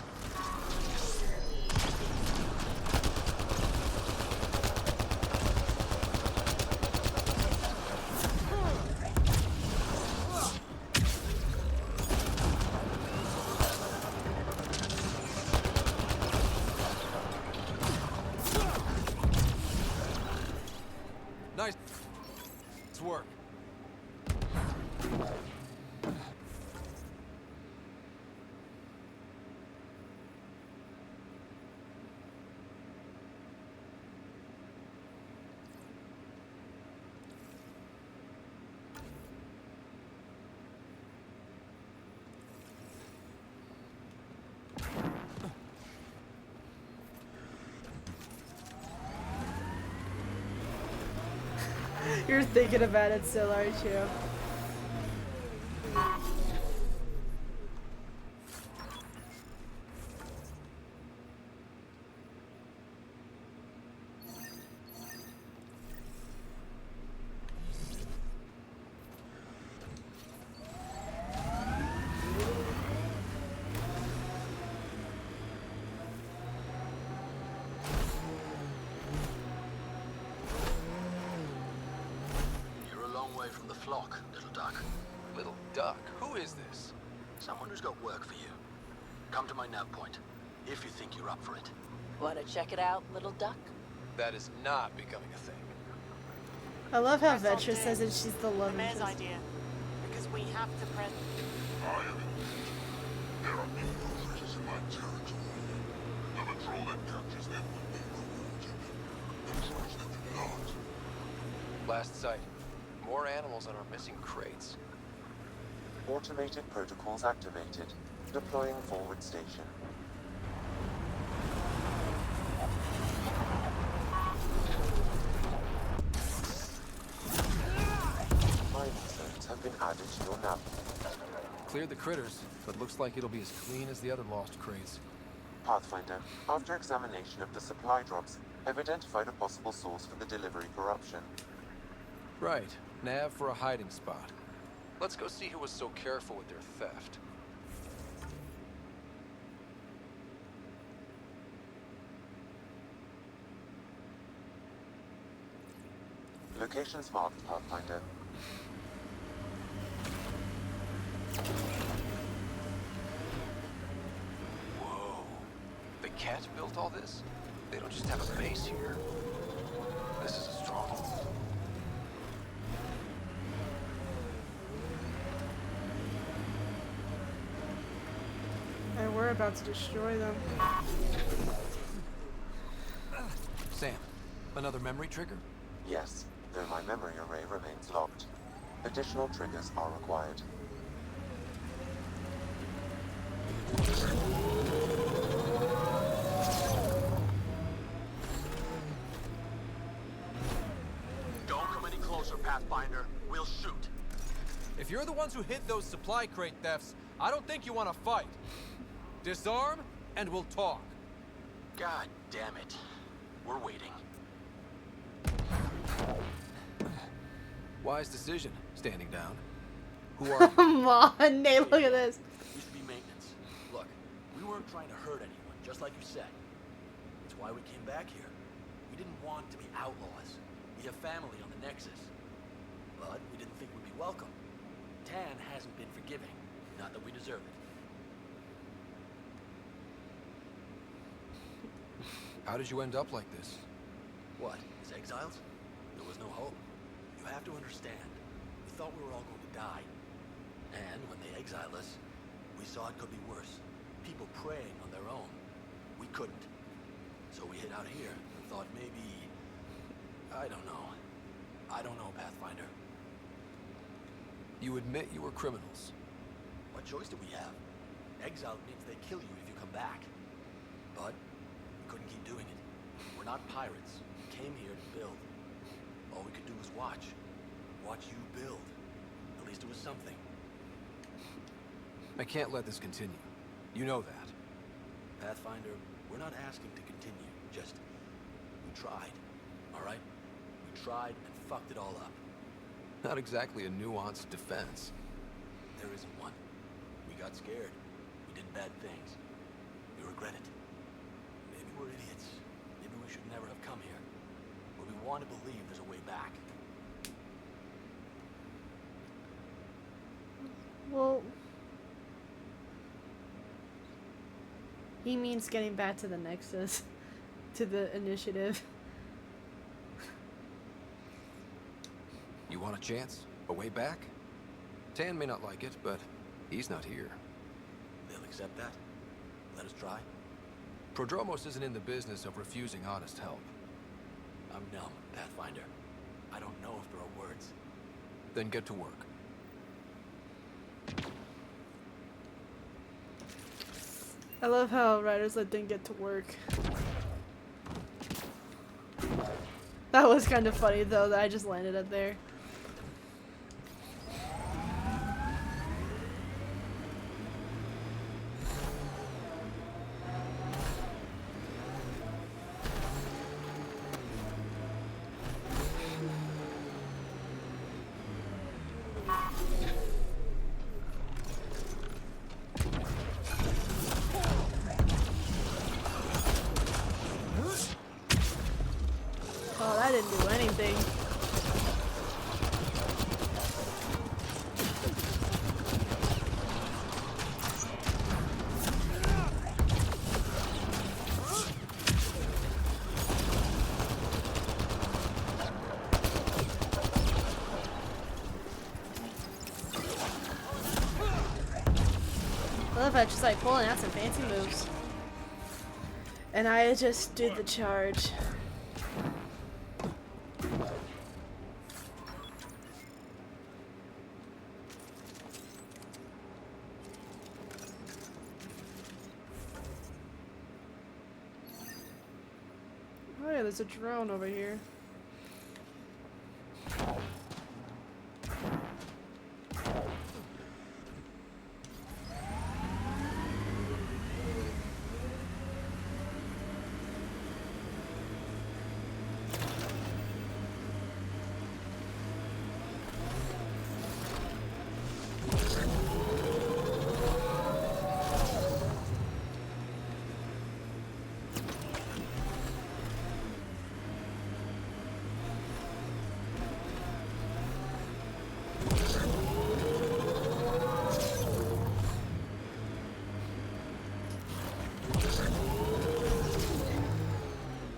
Nice work. You're thinking about it still, aren't you? From the flock, little duck. Little duck? Who is this? Someone who's got work for you. Come to my nav point, if you think you're up for it. Wanna check it out, little duck? That is not becoming a thing. I love how Vetra says that she's the love The mayor's interest. idea. Because we have to press... There are many creatures in my territory. The patrol that captures them will be removed. Last sight. More animals on our missing crates. Automated protocols activated. Deploying forward station. Mining zones have been added to your nav. Cleared the critters, but looks like it'll be as clean as the other lost crates. Pathfinder, after examination of the supply drops, I've identified a possible source for the delivery corruption. Right. Nav for a hiding spot. Let's go see who was so careful with their theft. Locations marked, Pathfinder. Whoa. The cat built all this? They don't just have a base here. This is a stronghold. And we're about to destroy them. Sam, another memory trigger? Yes, though my memory array remains locked. Additional triggers are required. Don't come any closer, Pathfinder. We'll shoot. If you're the ones who hid those supply crate thefts, I don't think you want to fight. Disarm, and we'll talk. God damn it. We're waiting. Wise decision, standing down. Who are you? Come on, Nate, look at this. Used to be maintenance. Look, we weren't trying to hurt anyone, just like you said. That's why we came back here. We didn't want to be outlaws. We have family on the Nexus. But we didn't think we'd be welcome. Tan hasn't been forgiving. Not that we deserve it. How did you end up like this? What, as exiles? There was no hope. You have to understand. We thought we were all going to die. And when they exiled us, we saw it could be worse. People preying on their own. We couldn't. So we hid out here and thought maybe... I don't know. I don't know, Pathfinder. You admit you were criminals. What choice do we have? Exile means they kill you if you come back. But we couldn't keep doing it. We're not pirates. We came here to build. All we could do was watch. Watch you build. At least it was something. I can't let this continue. You know that. Pathfinder, we're not asking to continue. Just, we tried. All right? We tried and fucked it all up. Not exactly a nuanced defense. There isn't one. We got scared. We did bad things. We regret it. Maybe we're idiots. Maybe we should never have come here. But we want to believe there's a way back. Well, he means getting back to the Nexus, to the initiative. You want a chance? A way back? Tan may not like it, but he's not here. They'll accept that? Let us try? Prodromos isn't in the business of refusing honest help. I'm numb, Pathfinder. I don't know if there are words. Then get to work. I love how writers let them get to work. That was kind of funny though that I just landed up there. Oh, that didn't do anything. I love how just like pulling out some fancy moves. And I just did the charge. Oh yeah, there's a drone over here.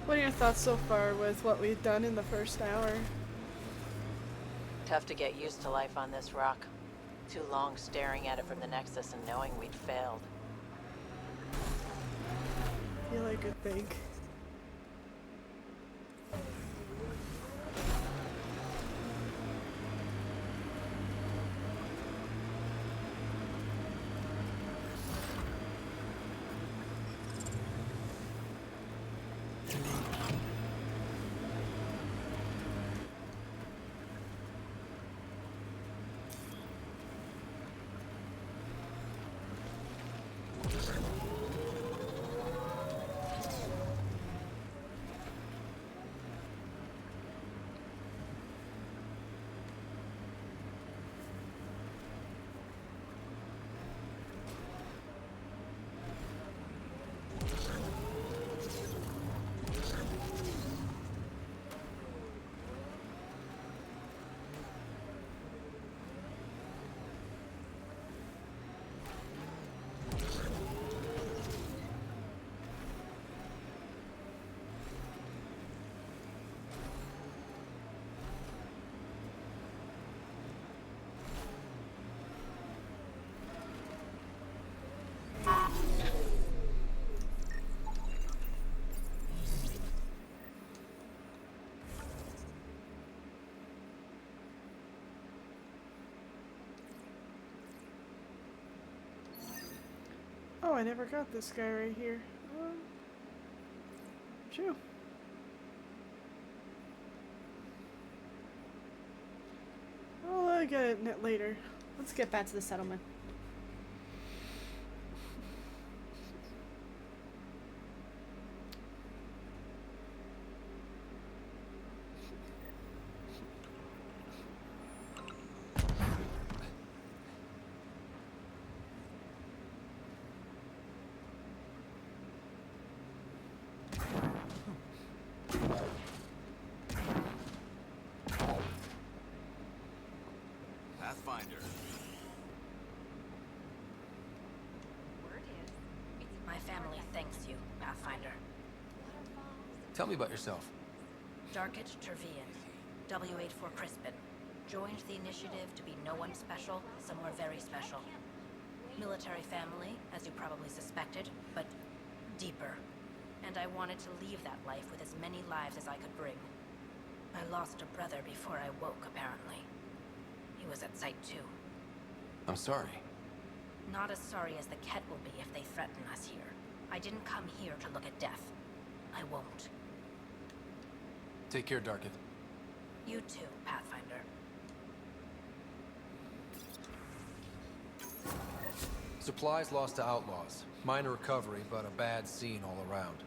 What are your thoughts so far with what we've done in the first hour? Tough to get used to life on this rock. Too long staring at it from the Nexus and knowing we'd failed. I feel like a think. Oh, I never got this guy right here. True. I'll get it later. Let's get back to the settlement. Pathfinder. My family thanks you, Pathfinder. Tell me about yourself. Darkit Tervian, W84 Crispin. Joined the initiative to be no one special, somewhere very special. Military family, as you probably suspected, but deeper. And I wanted to leave that life with as many lives as I could bring. I lost a brother before I woke, apparently. He was at site too. I'm sorry. Not as sorry as the Ket will be if they threaten us here. I didn't come here to look at death. I won't. Take care, Darkit. You too, Pathfinder. Supplies lost to outlaws. Minor recovery, but a bad scene all around.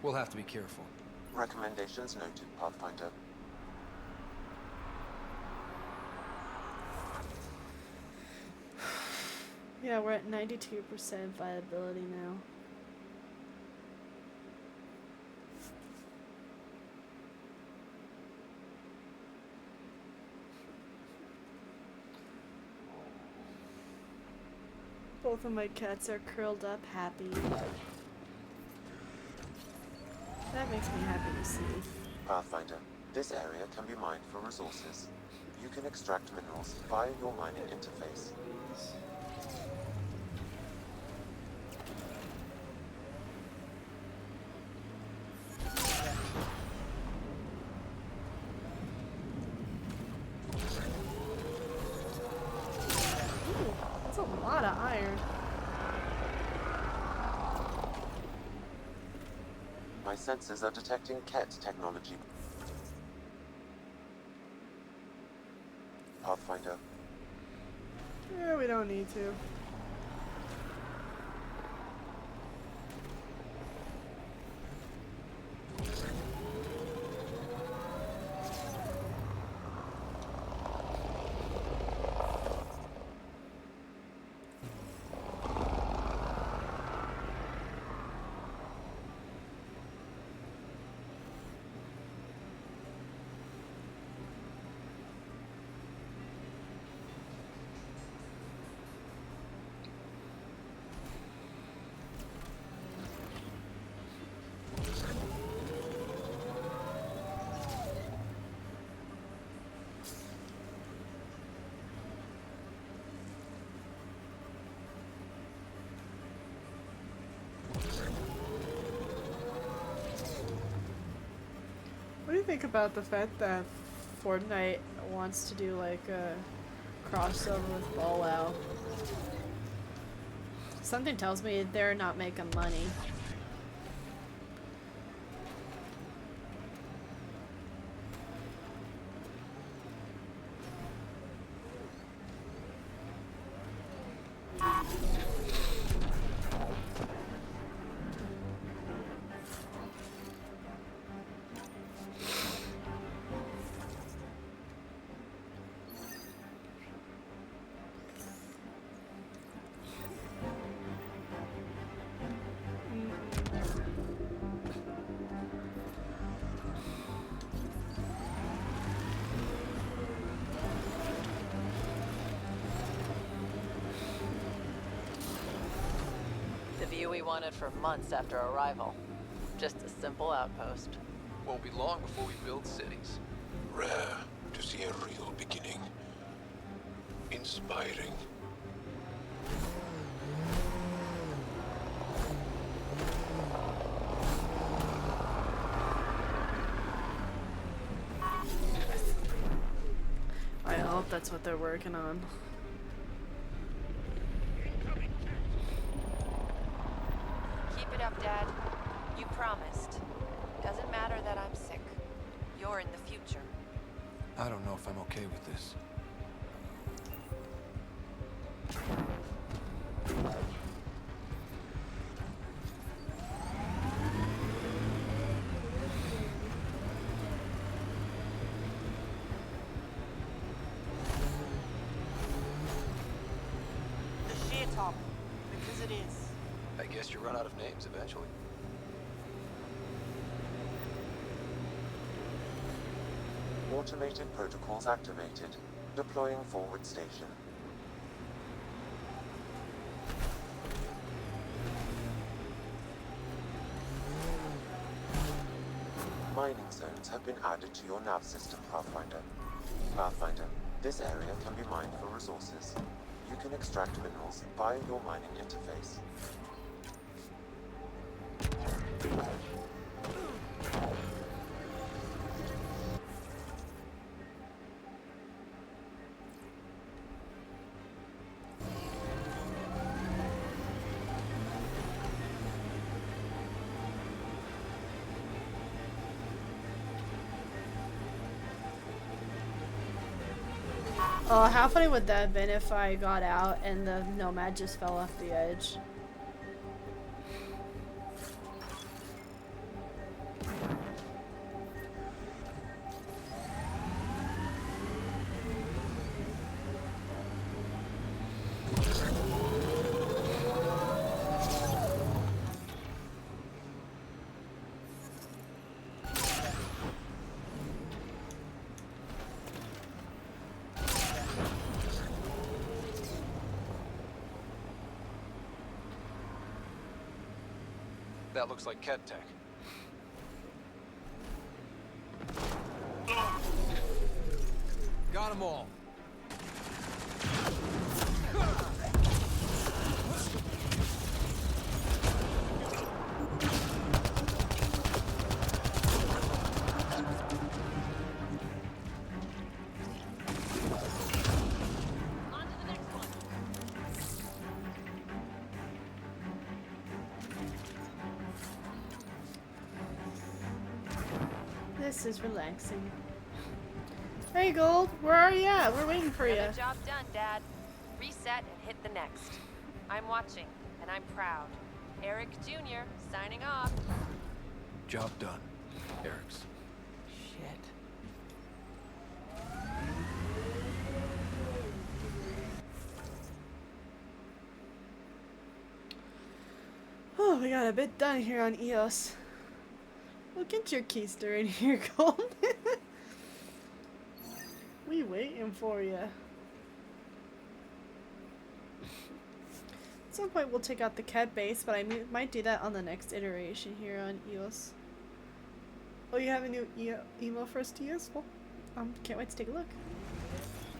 We'll have to be careful. Recommendations noted, Pathfinder. Yeah, we're at 92% viability now. Both of my cats are curled up happy. That makes me happy to see. Pathfinder, this area can be mined for resources. You can extract minerals via your mining interface. That's a lot of iron. My sensors are detecting Ket technology. Pathfinder. Yeah, we don't need to. What do you think about the fact that Fortnite wants to do like a crossover with Fallout? Something tells me they're not making money. The view we wanted for months after arrival. Just a simple outpost. Won't be long before we build cities. Rare to see a real beginning. Inspiring. I hope that's what they're working on. Keep it up, Dad. You promised. Doesn't matter that I'm sick. You're in the future. I don't know if I'm okay with this. The sheer top, because it is. I guess you run out of names eventually. Automated protocols activated. Deploying forward station. Mining zones have been added to your nav system, Pathfinder. Pathfinder, this area can be mined for resources. You can extract minerals via your mining interface. Oh, how funny would that have been if I got out and the nomad just fell off the edge? That looks like Ket tech. Got them all. This is relaxing. Hey, Gold, where are you at? We're waiting for you. Another job done, Dad. Reset and hit the next. I'm watching, and I'm proud. Eric Jr. signing off. Job done. Eric's. Shit. Oh, we got a bit done here on EOS. Well, get your keister in here, Gold. We waiting for you. At some point we'll take out the cat base, but I might do that on the next iteration here on EOS. Oh, you have a new emo first EOS? Well, can't wait to take a look.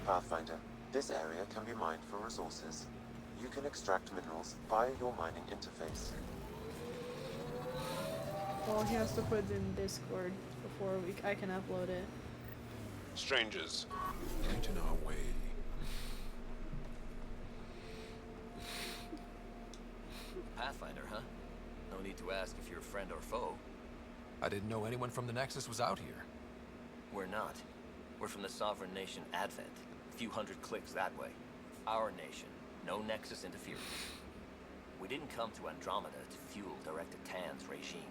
Pathfinder, this area can be mined for resources. You can extract minerals via your mining interface. Well, he has to put it in Discord before I can upload it. Strangers. Right in our way. Pathfinder, huh? No need to ask if you're friend or foe. I didn't know anyone from the Nexus was out here. We're not. We're from the sovereign nation Advent. A few hundred clicks that way. Our nation. No Nexus interference. We didn't come to Andromeda to fuel Director Tan's regime.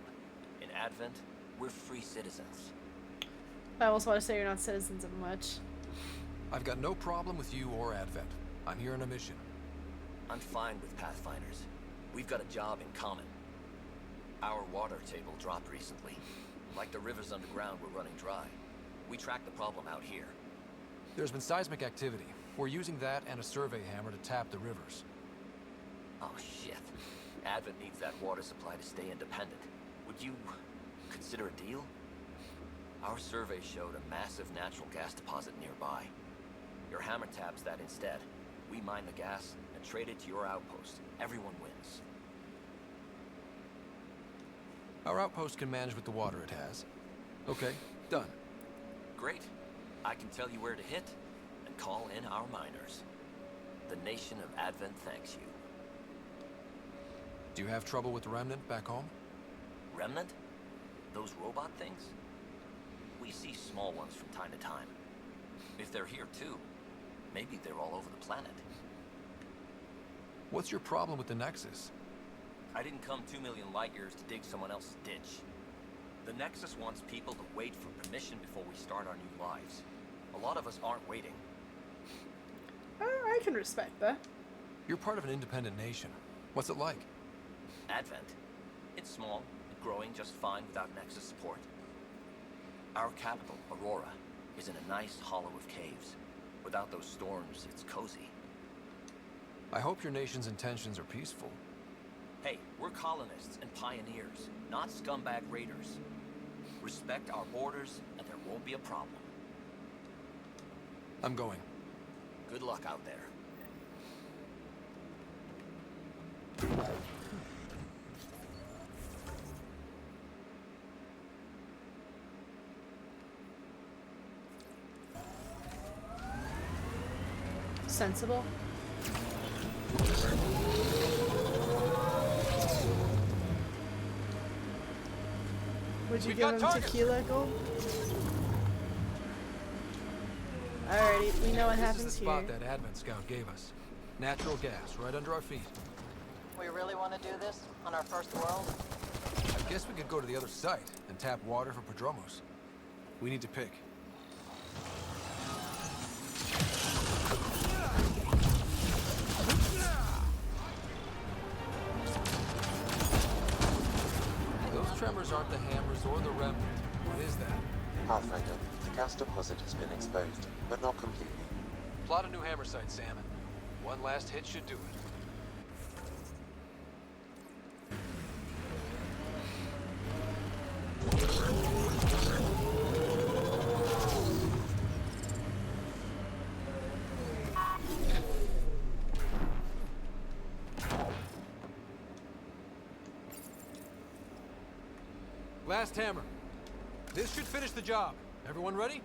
In Advent, we're free citizens. I also want to say you're not citizens of much. I've got no problem with you or Advent. I'm here on a mission. I'm fine with Pathfinders. We've got a job in common. Our water table dropped recently. Like the rivers underground were running dry. We tracked the problem out here. There's been seismic activity. We're using that and a survey hammer to tap the rivers. Oh shit. Advent needs that water supply to stay independent. Would you consider a deal? Our survey showed a massive natural gas deposit nearby. Your hammer taps that instead. We mine the gas and trade it to your outpost. Everyone wins. Our outpost can manage with the water it has. Okay, done. Great. I can tell you where to hit and call in our miners. The nation of Advent thanks you. Do you have trouble with the Remnant back home? Remnant? Those robot things? We see small ones from time to time. If they're here too, maybe they're all over the planet. What's your problem with the Nexus? I didn't come 2 million light years to dig someone else's ditch. The Nexus wants people to wait for permission before we start our new lives. A lot of us aren't waiting. I can respect that. You're part of an independent nation. What's it like? Advent. It's small, and growing just fine without Nexus support. Our capital, Aurora, is in a nice hollow of caves. Without those storms, it's cozy. I hope your nation's intentions are peaceful. Hey, we're colonists and pioneers, not scumbag raiders. Respect our borders, and there won't be a problem. I'm going. Good luck out there. Sensible. Would you give him tequila, Gold? Alrighty, we know what happens here. This is the spot that Advent Scout gave us. Natural gas, right under our feet. We really want to do this on our first world? I guess we could go to the other site and tap water for Prodromos. We need to pick. Those tremors aren't the hammers or the remnant. What is that? Pathfinder, the gas deposit has been exposed, but not completely. Plot a new hammer site, Salmon. One last hit should do it. Last hammer. This should finish the job. Everyone ready?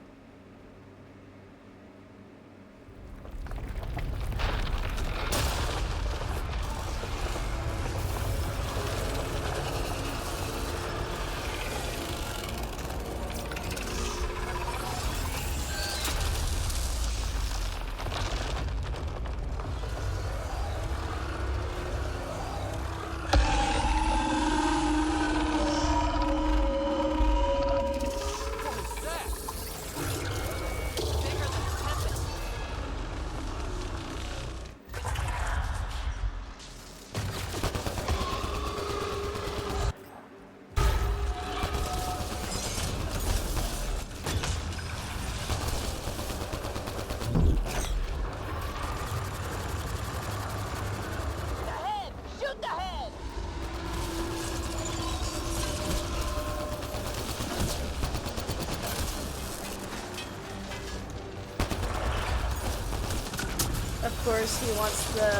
Of course, he wants the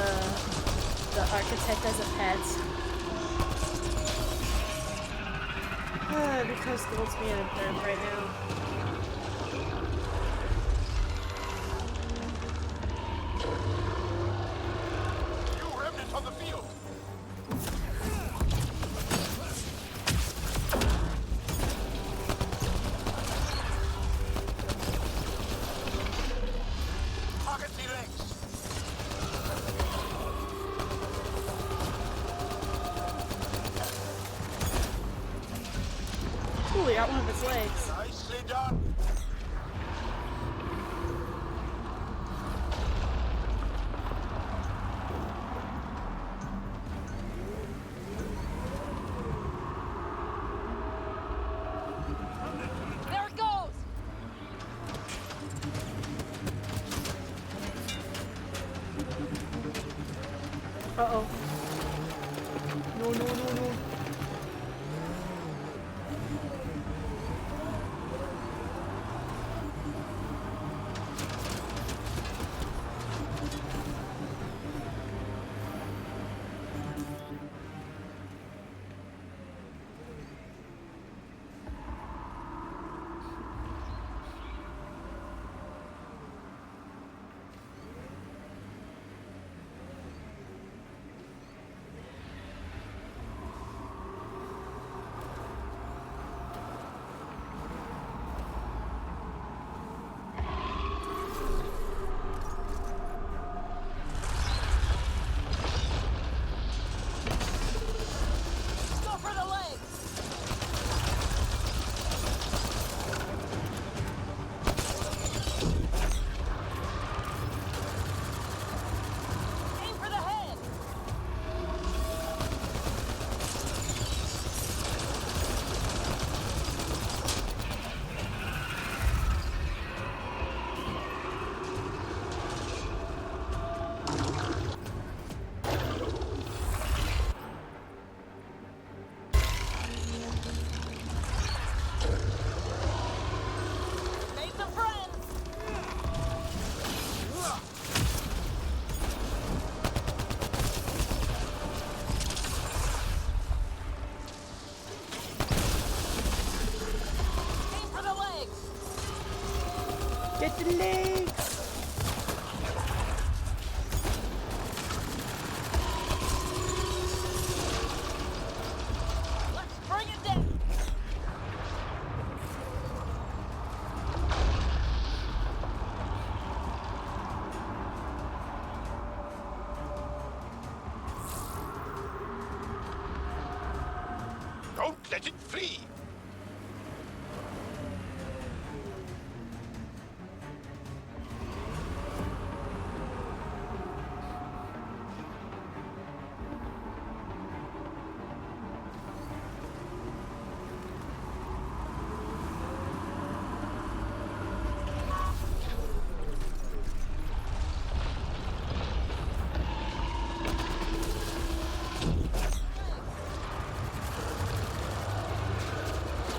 architect as a pet. Because Gold's being a perp right now. You remnants on the field! Target the legs! Ooh, we got one of its legs. Nicely done! There it goes! Uh-oh. No, no, no, no. Go for the legs! Aim for the head! Made some friends! Aim for the legs! Get the legs! Let's bring it down! Don't let it flee!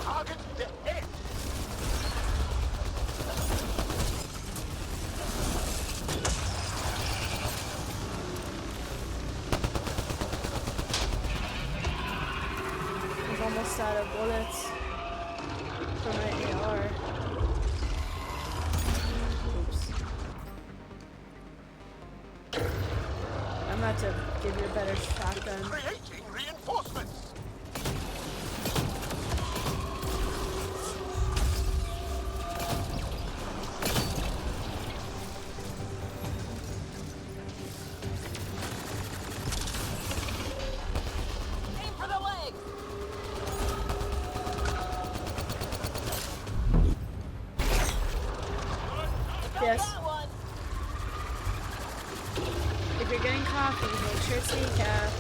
Target the head! I'm almost out of bullets for my AR. Oops. I'm about to give you a better shotgun. Creating reinforcements! Aim for the legs! Got Yes. that one! If you're getting coffee, make sure it's decaf.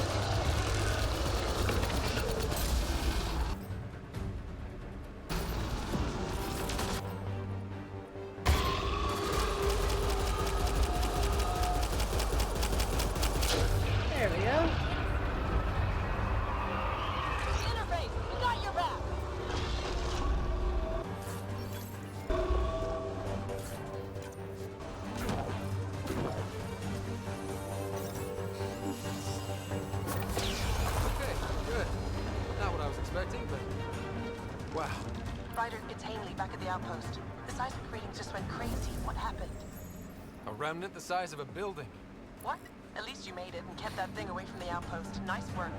There we go. Interface, we got your back! Wow. Ryder, it's Hanley back at the outpost. The seismic readings just went crazy. What happened? A remnant the size of a building. What? At least you made it and kept that thing away from the outpost. Nice work.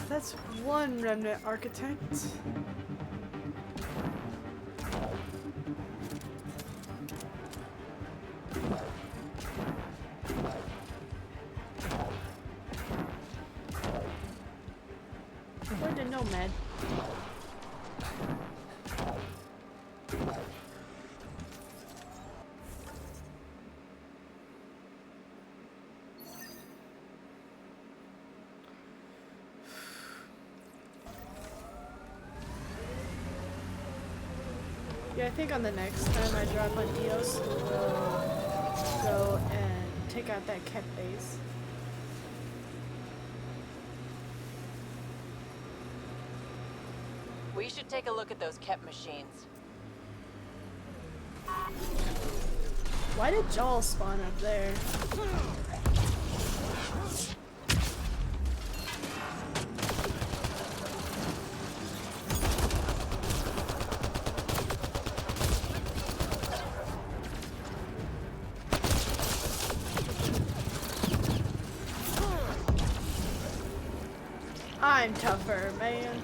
That's one remnant architect. Where'd the nomad? Yeah, I think on the next time I drop on Eos, we'll go and take out that Kep base. We should take a look at those Kep machines. Why did Jawl spawn up there? I'm tougher, man.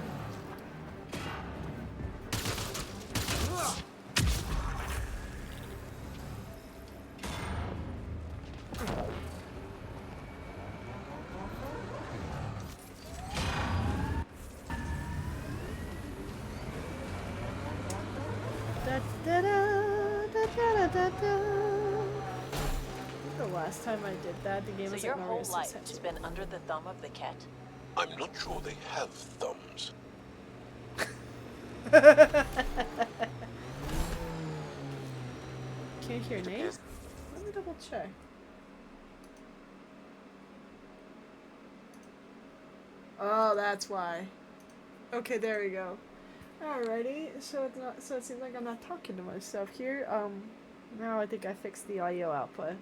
The last time I did that, the game So was your like whole Mario life 6 has been under the thumb of the Ket? I'm not sure they have thumbs. Can't hear names? Let me double check. Oh, that's why. Okay, there we go. Alrighty, so it's not. So it seems like I'm not talking to myself here. Now I think I fixed the audio output.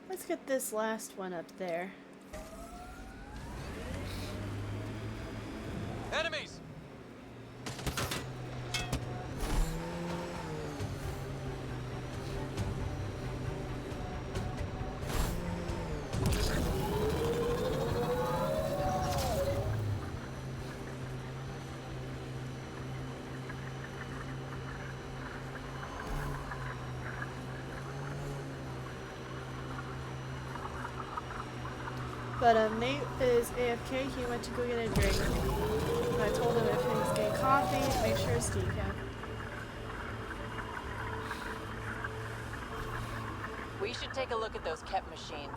Let's get this last one up there. Enemies! But Nate is AFK. He went to go get a drink. And I told him if he's getting coffee, make sure it's decaf. We should take a look at those Kep machines.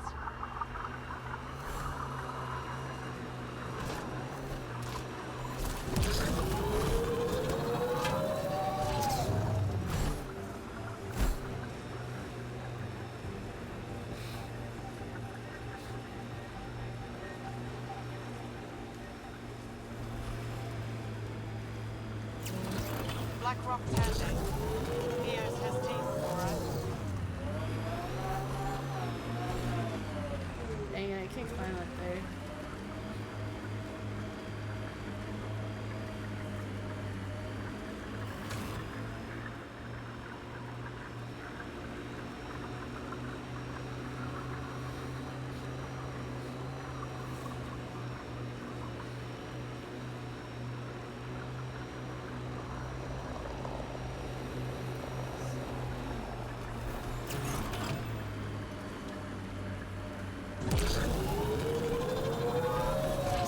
Blackrock Tangent. Eos has teeth for us. Dang it, I can't climb up there.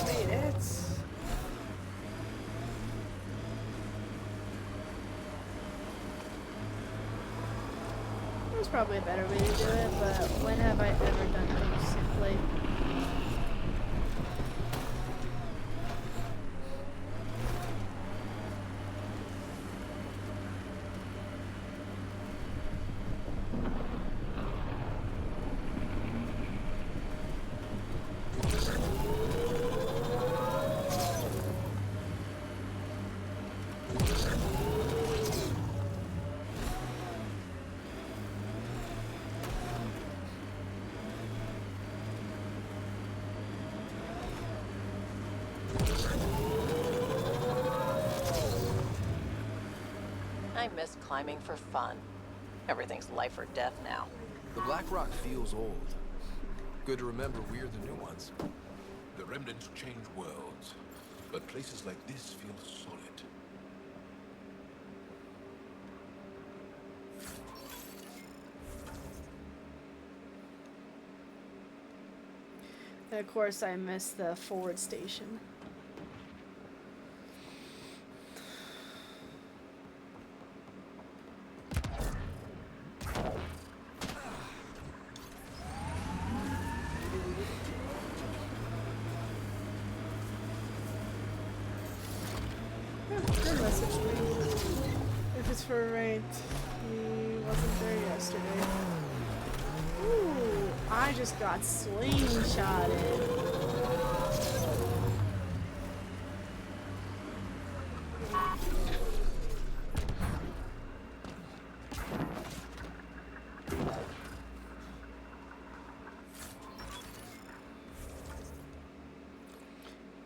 Made it. There's probably a better way to do it, but when have I ever done things simply? I miss climbing for fun. Everything's life or death now. The Black Rock feels old. Good to remember we're the new ones. The remnants change worlds, but places like this feel solid. And of course, I missed the forward station. Good message to me. If it's for raid, he wasn't there yesterday. Ooh, I just got slingshotted.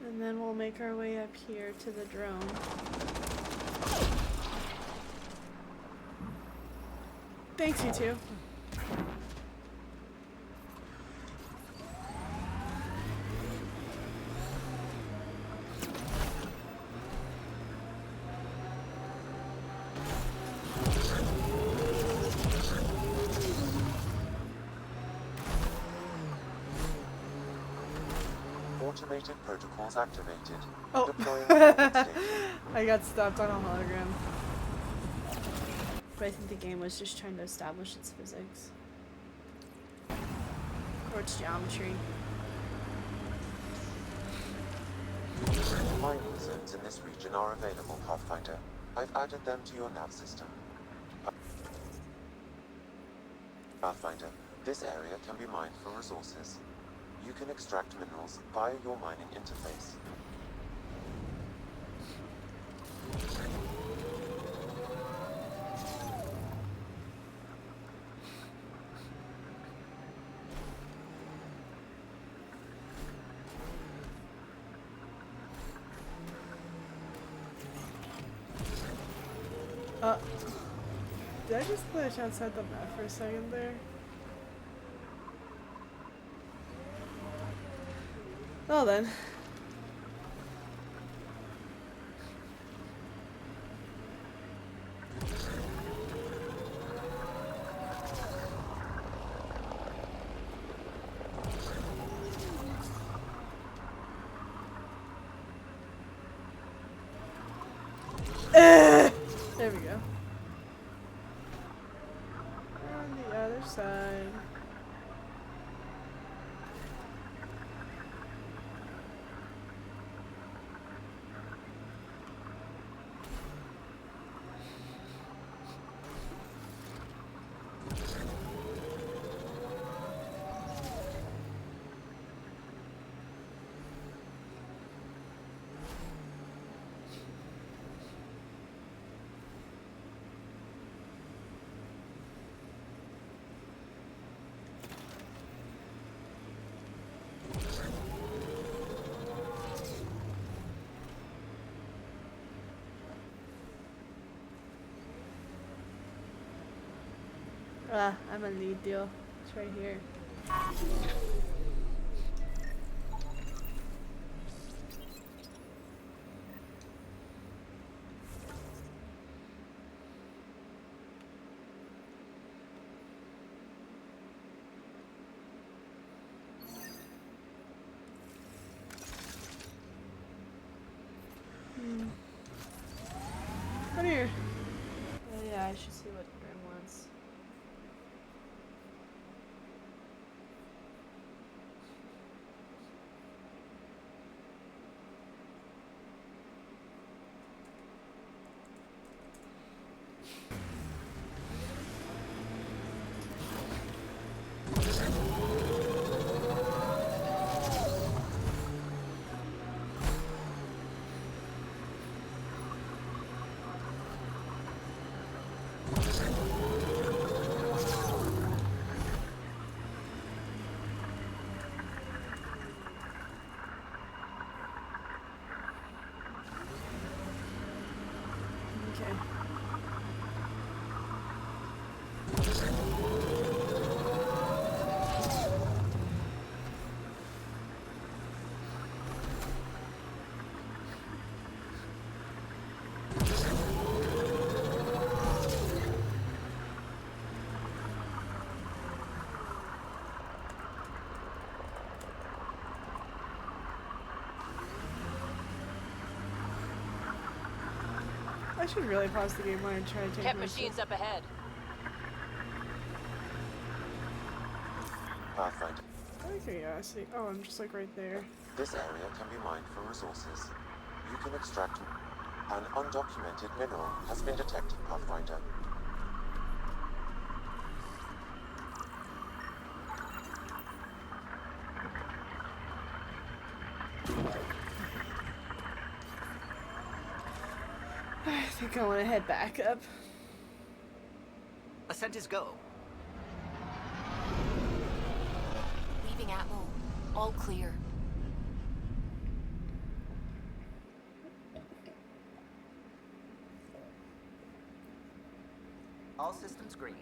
And then we'll make our way up here to the drone. Thanks, you two. Automated protocols activated. Oh, Deploying forward station. I got stopped on a hologram. But I think the game was just trying to establish its physics. Or its geometry. Mining zones in this region are available, Pathfinder. I've added them to your nav system. Pathfinder, this area can be mined for resources. You can extract minerals via your mining interface. Did I just glitch outside the map for a second there? Well then. There we go. On the other side. I'm a lead deal. It's right here. Come here. Oh yeah, I should see what Grim wants. should really pause the game while I try to take Ket my machines up ahead. Pathfinder. Out of curiosity. Oh, I'm just like right there. This area can be mined for resources. You can extract an undocumented mineral has been detected, Pathfinder. I think I want to head back up. Ascent is go. Leaving Atmo. All clear. All systems green.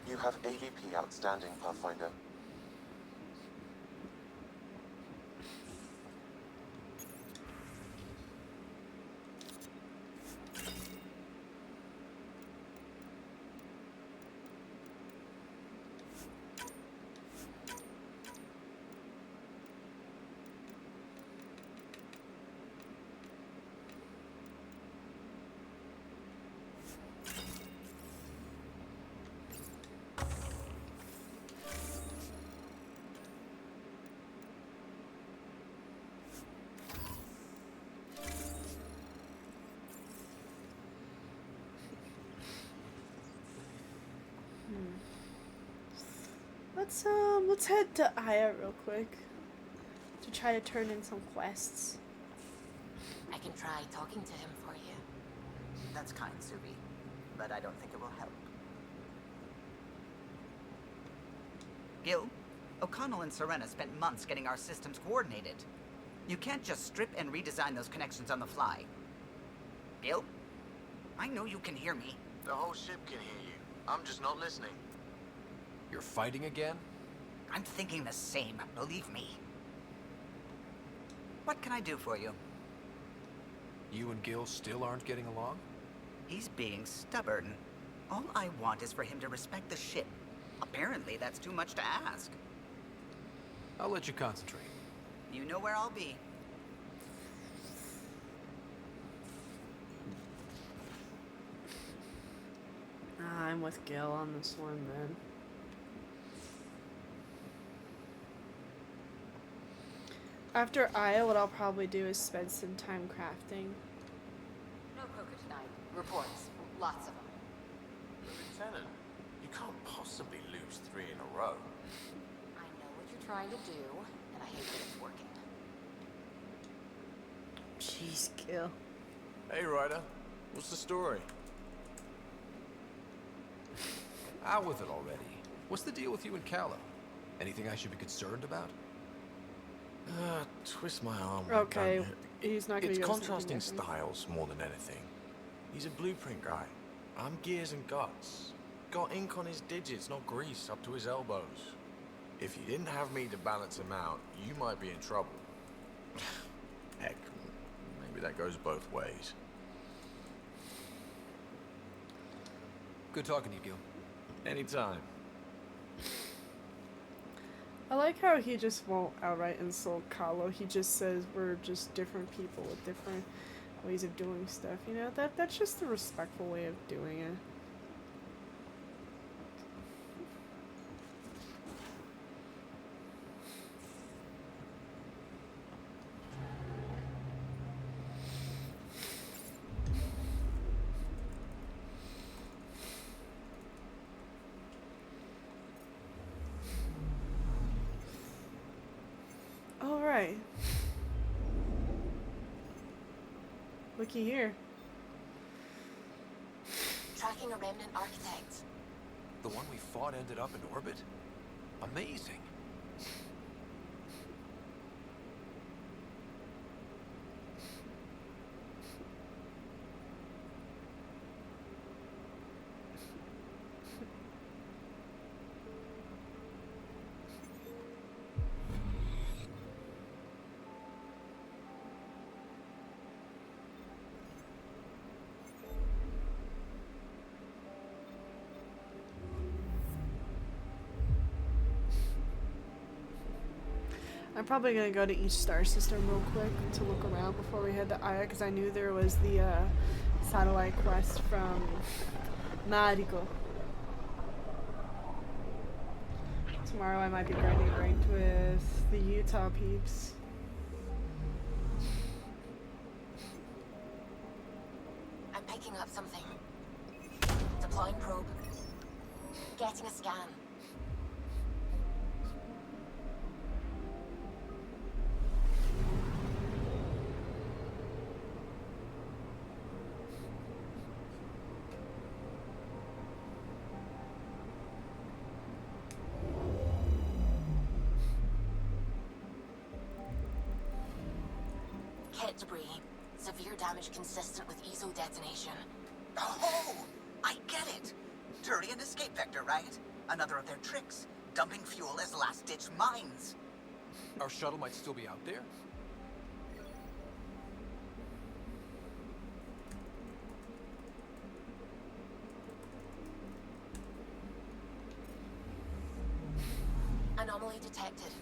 You have AVP outstanding, Pathfinder. Let's head to Aya real quick to try to turn in some quests. I can try talking to him for you. That's kind, Subi, but I don't think it will help. Gil, O'Connell and Serena spent months getting our systems coordinated. You can't just strip and redesign those connections on the fly. Gil? I know you can hear me. The whole ship can hear you. I'm just not listening. You're fighting again? I'm thinking the same, believe me. What can I do for you? You and Gil still aren't getting along? He's being stubborn. All I want is for him to respect the ship. Apparently, that's too much to ask. I'll let you concentrate. You know where I'll be. I'm with Gil on this one then. After Aya, what I'll probably do is spend some time crafting. No poker tonight. Reports. Lots of them. Lieutenant, you can't possibly lose 3 in a row. I know what you're trying to do, and I hate that it's working. Jeez, Gil. Hey, Ryder. What's the story? Out with it already. What's the deal with you and Callow? Anything I should be concerned about? Twist my arm. Okay, don't it? he's not gonna It's go contrasting something styles more than anything. He's a blueprint guy. I'm gears and guts. Got ink on his digits, not grease, up to his elbows. If you didn't have me to balance him out, you might be in trouble. Heck, maybe that goes both ways. Good talking to you, Gil. Anytime. I like how he just won't outright insult Kahlo. He just says we're just different people with different ways of doing stuff. You know, that's just the respectful way of doing it. Alright. Looky here. Tracking a remnant architect. The one we fought ended up in orbit? Amazing. I'm probably gonna go to each star system real quick to look around before we head to Aya, because I knew there was the satellite quest from Mariko. Tomorrow I might be grinding ranked with the Utah peeps. I'm picking up something. Deploying probe. Getting a scan. Kit debris. Severe damage consistent with ESO detonation. Oh, I get it. Turian escape vector, right? Another of their tricks. Dumping fuel as last-ditch mines. Our shuttle might still be out there? Anomaly detected.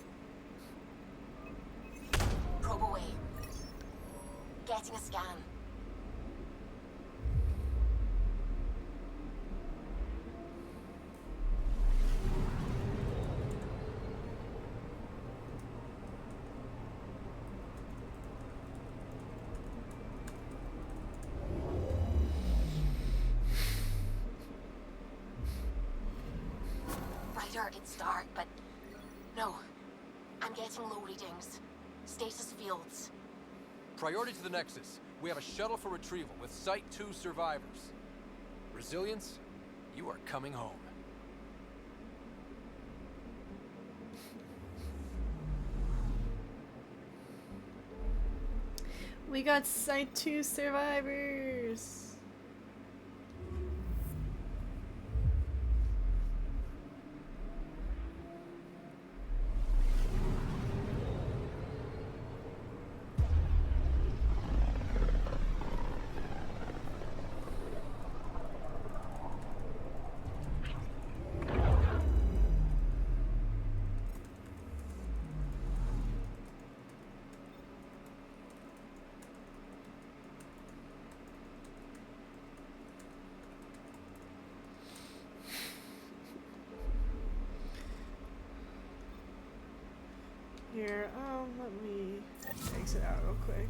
Probe away. Getting a scan. Ryder, it's dark, but no. I'm getting low readings. Stasis fields. Priority to the Nexus. We have a shuttle for retrieval with Site 2 survivors. Resilience, you are coming home. We got Site 2 survivors. Here, let me exit out real quick.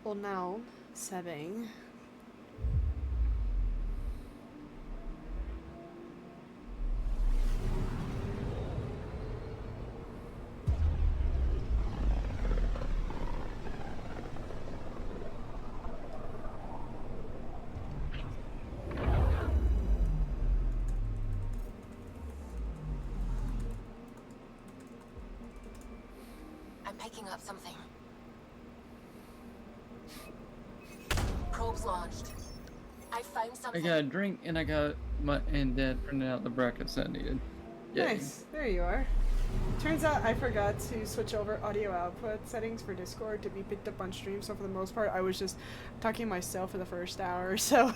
Well, now, Sebing. I'm picking up something. Probes launched. I found I something. got a drink and I got my Dad printed out the brackets I needed. Yay. Nice. There you are. Turns out I forgot to switch over audio output settings for Discord to be picked up on stream, so for the most part I was just talking to myself for the first hour or so.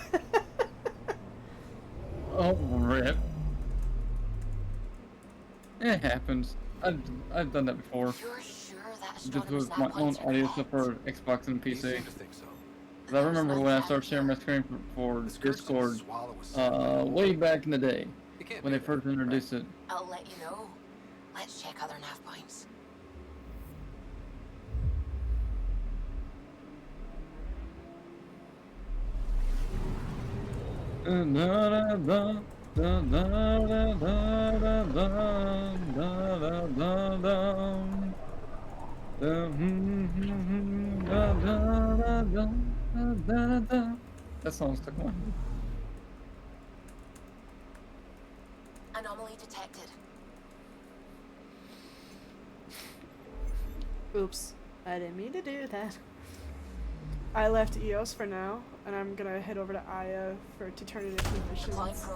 Oh, rip. It happens. I've done that before. You're sure that Just astronomer's with my map own points are audio correct? stuff for Xbox and PC. Seem to think so. 'Cause I remember when I started sharing my screen for Discord, way back in the day, when they first introduced it. I'll let you know. Let's check other nav points. That song stuck in my head. Anomaly detected. Oops. I didn't mean to do that. I left EOS for now, and I'm gonna head over to Aya to turn in a few missions.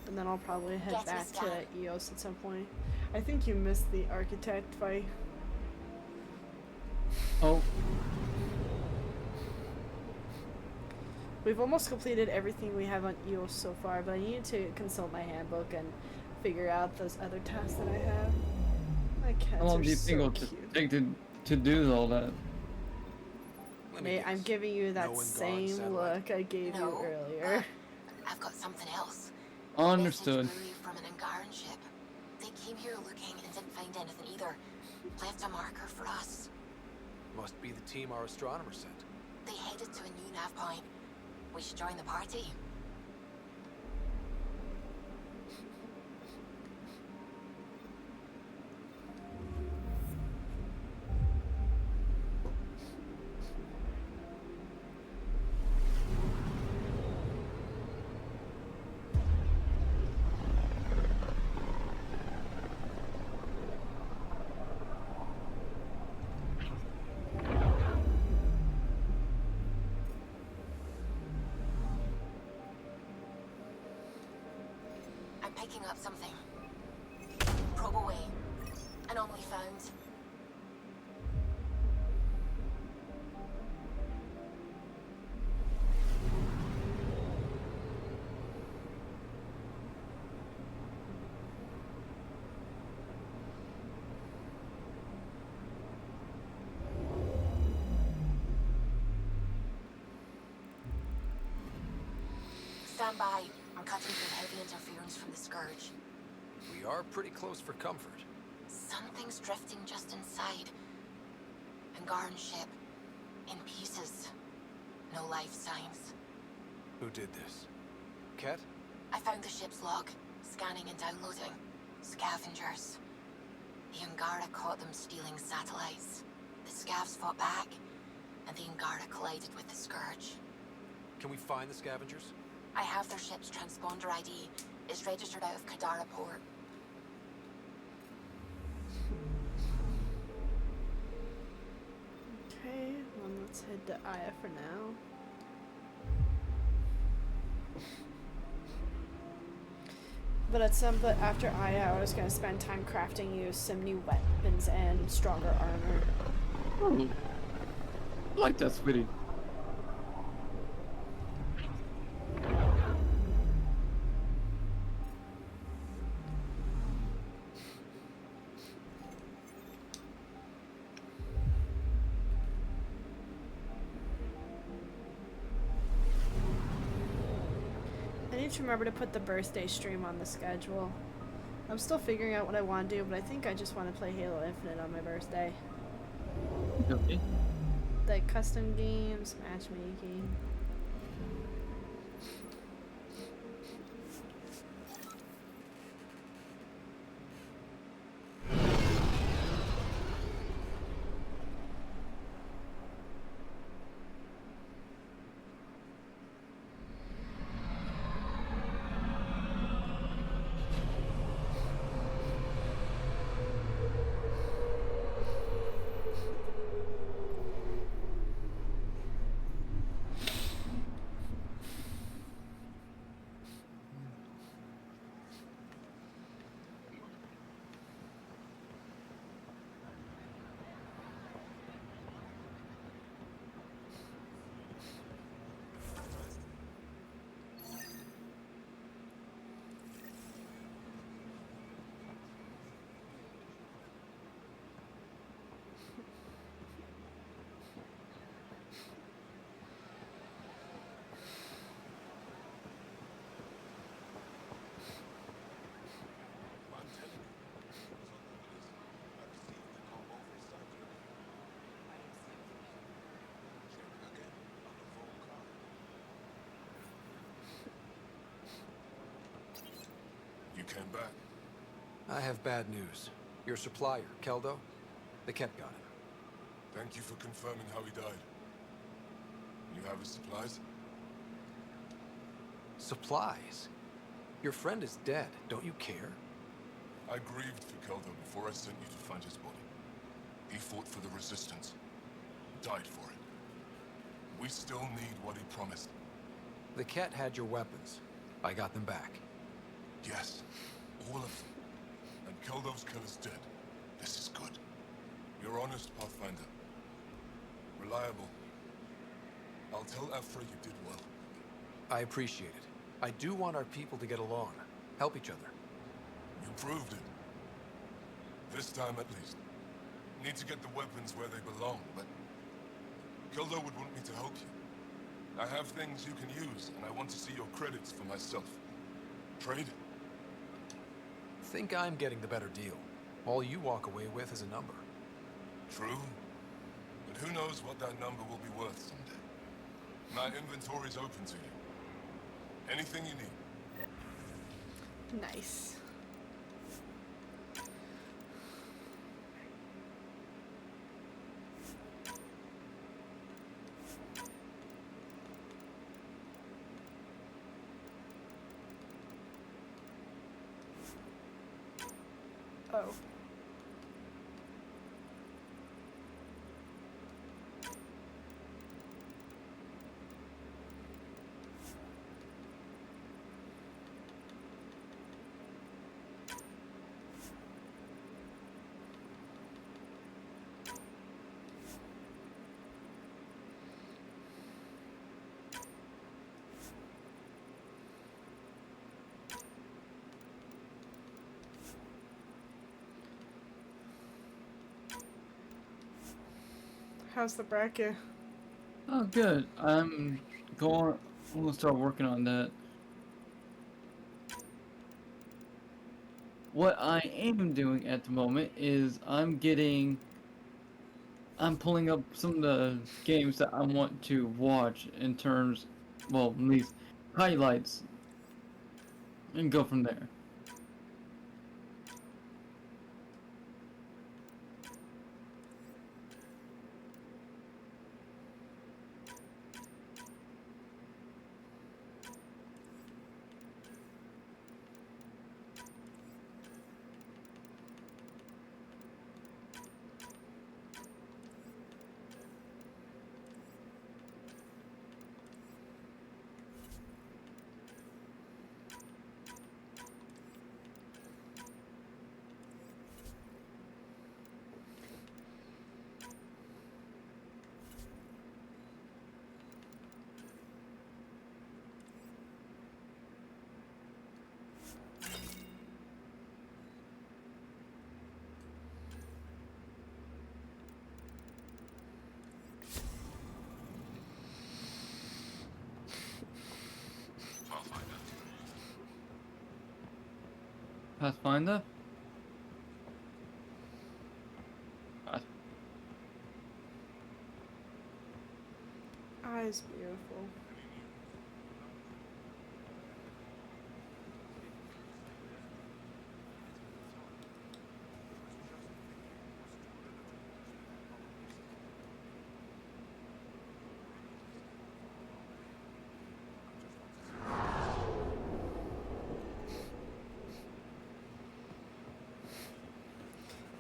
And then I'll probably head back to EOS at some point. I think you missed the architect fight. Oh. We've almost completed everything we have on EOS so far, but I need to consult my handbook and figure out those other tasks that I have. My cats How long are do you think so it'll cute. take to do all that? Mate, I'm giving you that same look I gave you earlier. I've got something else. Understood. Message buoy from an Angaran ship. They came here looking and didn't find anything either. Left a marker for us. Must be the team our astronomer sent. They headed to a new nav point. We should join the party. Picking up something. Probe away. Anomaly found. Stand by. I'm cutting through heavy interference from the Scourge. We are pretty close for comfort. Something's drifting just inside. Angaran ship. In pieces. No life signs. Who did this? Ket? I found the ship's log. Scanning and downloading. Scavengers. The Angara caught them stealing satellites. The Scavs fought back, and the Angara collided with the Scourge. Can we find the scavengers? I have their ship's transponder ID. It's registered out of Kadara port. Okay, well, let's head to Aya for now. But after Aya, I was gonna spend time crafting you some new weapons and stronger armor. Oh, I like that, sweetie. I need to remember to put the birthday stream on the schedule. I'm still figuring out what I want to do, but I think I just want to play Halo Infinite on my birthday. Okay. Like custom games, matchmaking. Came back. I have bad news. Your supplier, Keldo, the Ket got him. Thank you for confirming how he died. You have his supplies? Supplies? Your friend is dead. Don't you care? I grieved for Keldo before I sent you to find his body. He fought for the Resistance. Died for it. We still need what he promised. The cat had your weapons. I got them back. Yes, all of them. And Keldo's killer's dead. This is good. You're honest, Pathfinder. Reliable. I'll tell Ephra you did well. I appreciate it. I do want our people to get along. Help each other. You proved it. This time at least. Need to get the weapons where they belong, but Keldo would want me to help you. I have things you can use, and I want to see your credits for myself. Trade? Think I'm getting the better deal. All you walk away with is a number. True. But who knows what that number will be worth someday. My inventory's open to you. Anything you need. Nice. Oh. How's the bracket? Oh, good. I'm gonna start working on that. What I am doing at the moment is I'm pulling up some of the games that I want to watch in terms, well, at least highlights, and go from there. Pathfinder? Ah, it's beautiful.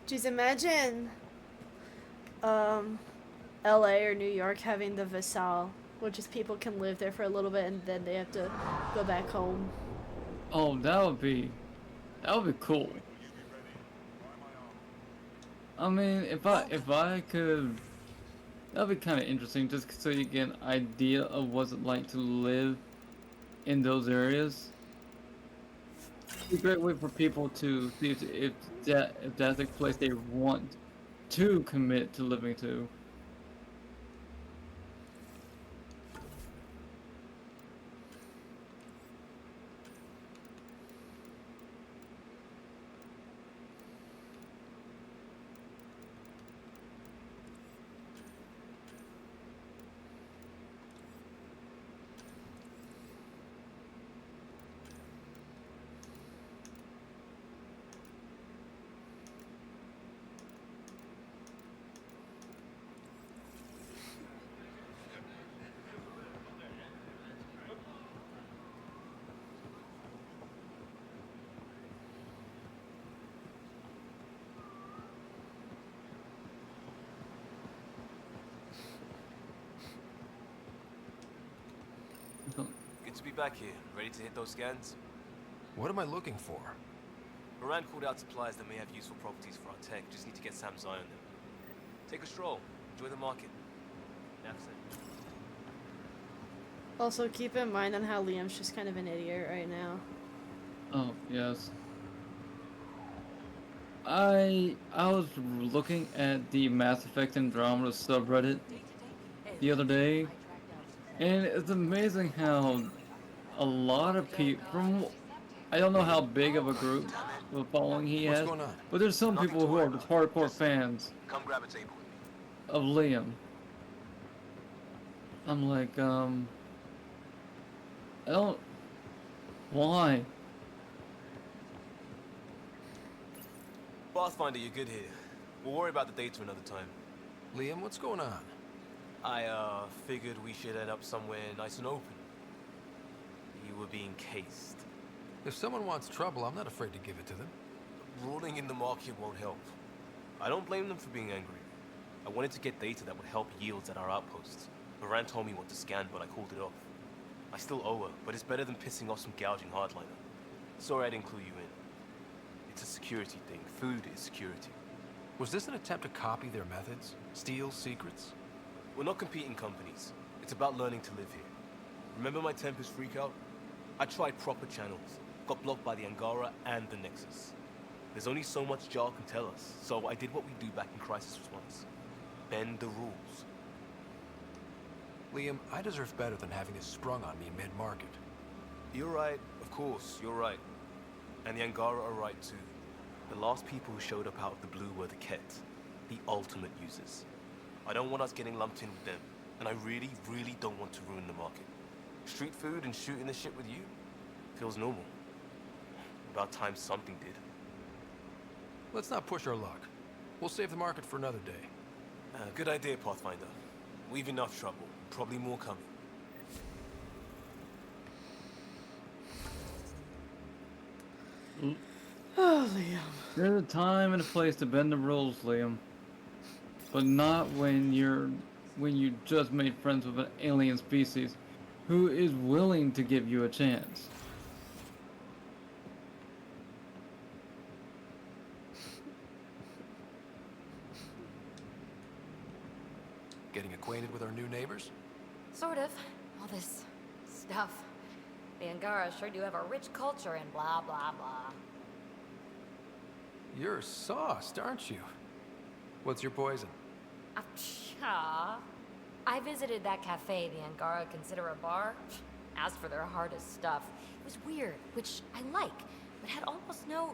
Just imagine LA or New York having the Vassal, which is people can live there for a little bit and then they have to go back home. Oh, that would be cool. I mean, if I could, that'd be kind of interesting, just so you get an idea of what it's like to live in those areas. It's a great way for people to see if that's a place they want to commit to living to. be back here, ready to hit those scans. What am I looking for? Moran called out supplies that may have useful properties for our tech. Just need to get Sam's eye on them. Take a stroll. Enjoy the market. That's it. Also, keep in mind on how Liam's just kind of an idiot right now. Oh, yes. I was looking at the Mass Effect Andromeda subreddit the other day, and it's amazing how a lot of people from, I don't know how big of a group of following he What's has, going on? but there's some people who are just hardcore fans Come grab a table. of Liam. I'm like, I don't, why? Pathfinder, you're good here. We'll worry about the data another time. Liam, what's going on? I, figured we should end up somewhere nice and open. You were being cased. If someone wants trouble, I'm not afraid to give it to them. Ruling in the market won't help. I don't blame them for being angry. I wanted to get data that would help yields at our outposts. Moran told me what to scan, but I called it off. I still owe her, but it's better than pissing off some gouging hardliner. Sorry I didn't clue you in. It's a security thing. Food is security. Was this an attempt to copy their methods? Steal secrets? We're not competing companies. It's about learning to live here. Remember my Tempest freakout? I tried proper channels. Got blocked by the Angara and the Nexus. There's only so much Jar can tell us, so I did what we do back in crisis response. Bend the rules. Liam, I deserve better than having this sprung on me mid-market. You're right, of course, you're right. And the Angara are right too. The last people who showed up out of the blue were the Ket, the ultimate users. I don't want us getting lumped in with them, and I really, really don't want to ruin the market. Street food and shooting the shit with you feels normal. About time something did. Let's not push our luck. We'll save the market for another day. Good idea, Pathfinder. We've enough trouble. Probably more coming. Oh, Liam. There's a time and a place to bend the rules, Liam. But not when you just made friends with an alien species who is willing to give you a chance. Getting acquainted with our new neighbors? Sort of. All this stuff. The Angara sure do have a rich culture and blah, blah, blah. You're sauced, aren't you? What's your poison? Aw. I visited that cafe the Angara consider a bar. Asked for their hardest stuff. It was weird, which I like, but had almost no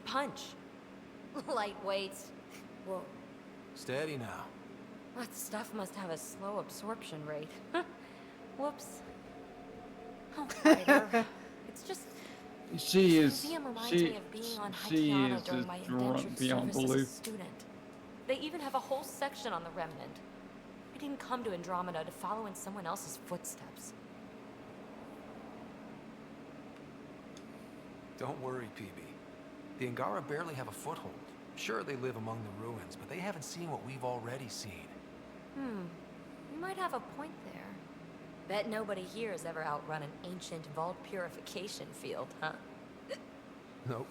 punch. Lightweight. Whoa. Steady now. That stuff must have a slow absorption rate. Whoops. Oh, Ryder. It's just... She is. Museum reminds She me of being on is Hykiana during just my drunk indentured beyond service as a belief. student. They even have a whole section on the Remnant. I didn't come to Andromeda to follow in someone else's footsteps. Don't worry, PB. The Angara barely have a foothold. Sure, they live among the ruins, but they haven't seen what we've already seen. You might have a point there. Bet nobody here has ever outrun an ancient vault purification field, huh? Nope.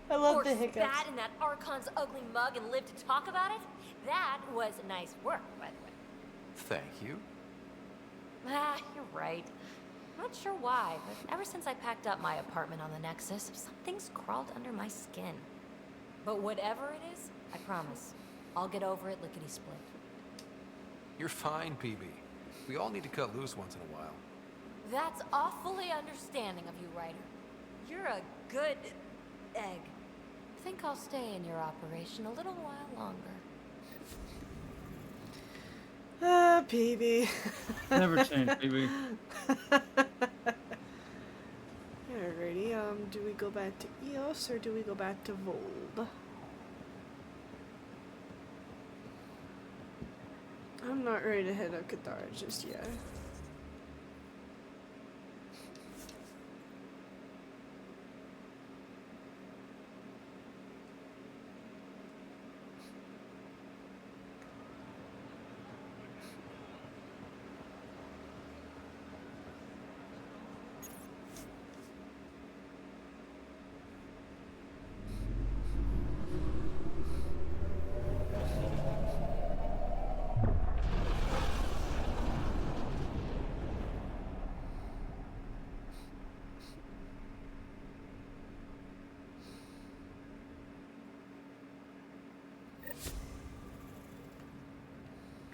I love or the hiccups. spat in that Archon's ugly mug and lived to talk about it? That was nice work, by the way. Thank you. Ah, you're right. Not sure why, but ever since I packed up my apartment on the Nexus, something's crawled under my skin. But whatever it is, I promise, I'll get over it lickety-split. You're fine, PB. We all need to cut loose once in a while. That's awfully understanding of you, Ryder. You're a good egg. I think I'll stay in your operation a little while longer. PB. Never change, baby. Alrighty, do we go back to EOS or do we go back to Vold? I'm not ready to head up Qatar just yet.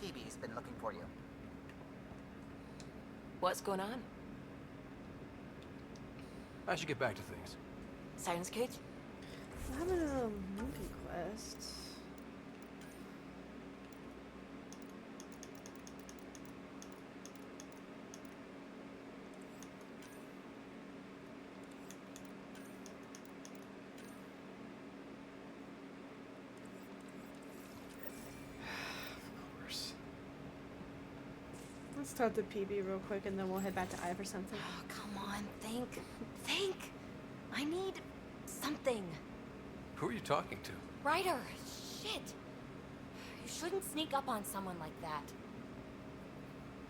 Phoebe's been looking for you. What's going on? I should get back to things. Sounds good. I'm having a movie quest. Of course. Let's talk to PB real quick and then we'll head back to I for something. Oh, come on, think. I need something. Who are you talking to? Ryder, shit. You shouldn't sneak up on someone like that.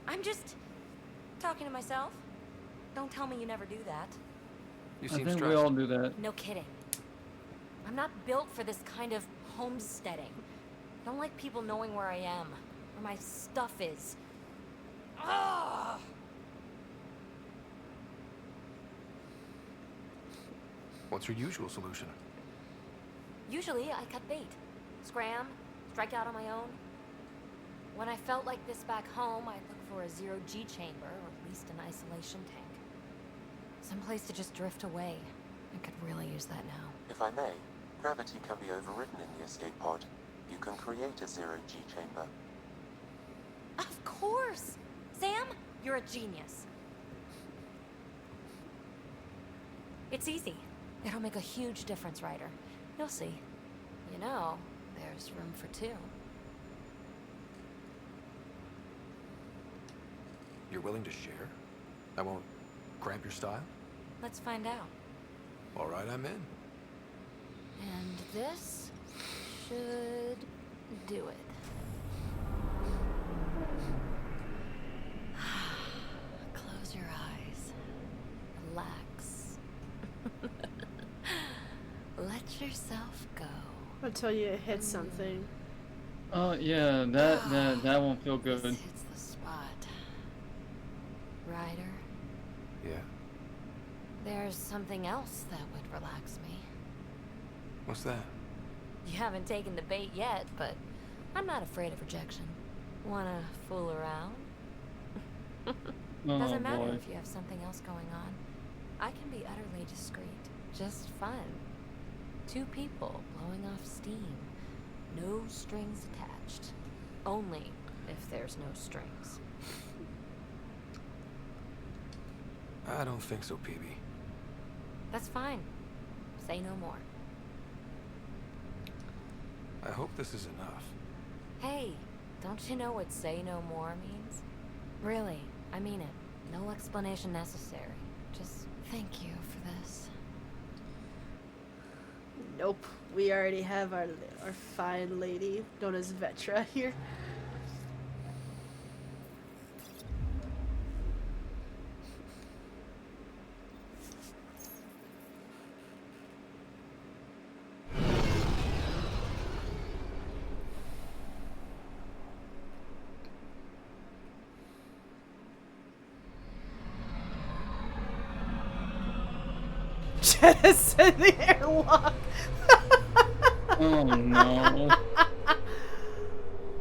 I'm just talking to myself. Don't tell me you never do that. You I seem think stressed. we all do that. No kidding. I'm not built for this kind of homesteading. I don't like people knowing where I am, where my stuff is. Ugh! What's your usual solution? Usually, I cut bait. Scram, strike out on my own. When I felt like this back home, I'd look for a zero-G chamber, or at least an isolation tank. Someplace to just drift away. I could really use that now. If I may, gravity can be overridden in the escape pod. You can create a zero-G chamber. Of course! Sam, you're a genius. It's easy. It'll make a huge difference, Ryder. You'll see. You know, there's room for two. You're willing to share? I won't cramp your style? Let's find out. All right, I'm in. And this should do it. Close your eyes. Relax. Let yourself go. Until you hit something. Oh yeah, that won't feel good. This hits the spot. Ryder, Yeah. there's something else that would relax me. What's that? You haven't taken the bait yet, but I'm not afraid of rejection. Wanna fool around? Oh, Doesn't matter boy. if you have something else going on. I can be utterly discreet. Just fun. Two people blowing off steam. No strings attached. Only if there's no strings. I don't think so, PB. That's fine. Say no more. I hope this is enough. Hey, don't you know what say no more means? Really, I mean it. No explanation necessary. Just thank you for this. Nope. We already have our fine lady, known as Vetra, here. Just in the airlock. Oh no.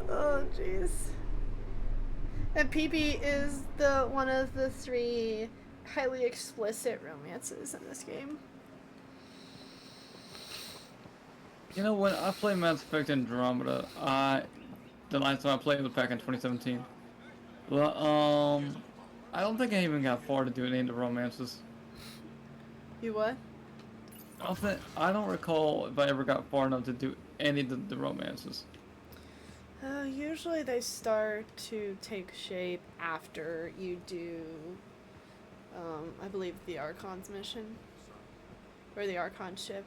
Oh jeez. And PB is the one of the 3 highly explicit romances in this game. You know, when I played Mass Effect Andromeda, the last time I played was back in 2017. But I don't think I even got far to do any of the romances. You what? I don't recall if I ever got far enough to do any of the romances. Usually they start to take shape after you do, I believe, the Archon's mission. Or the Archon ship.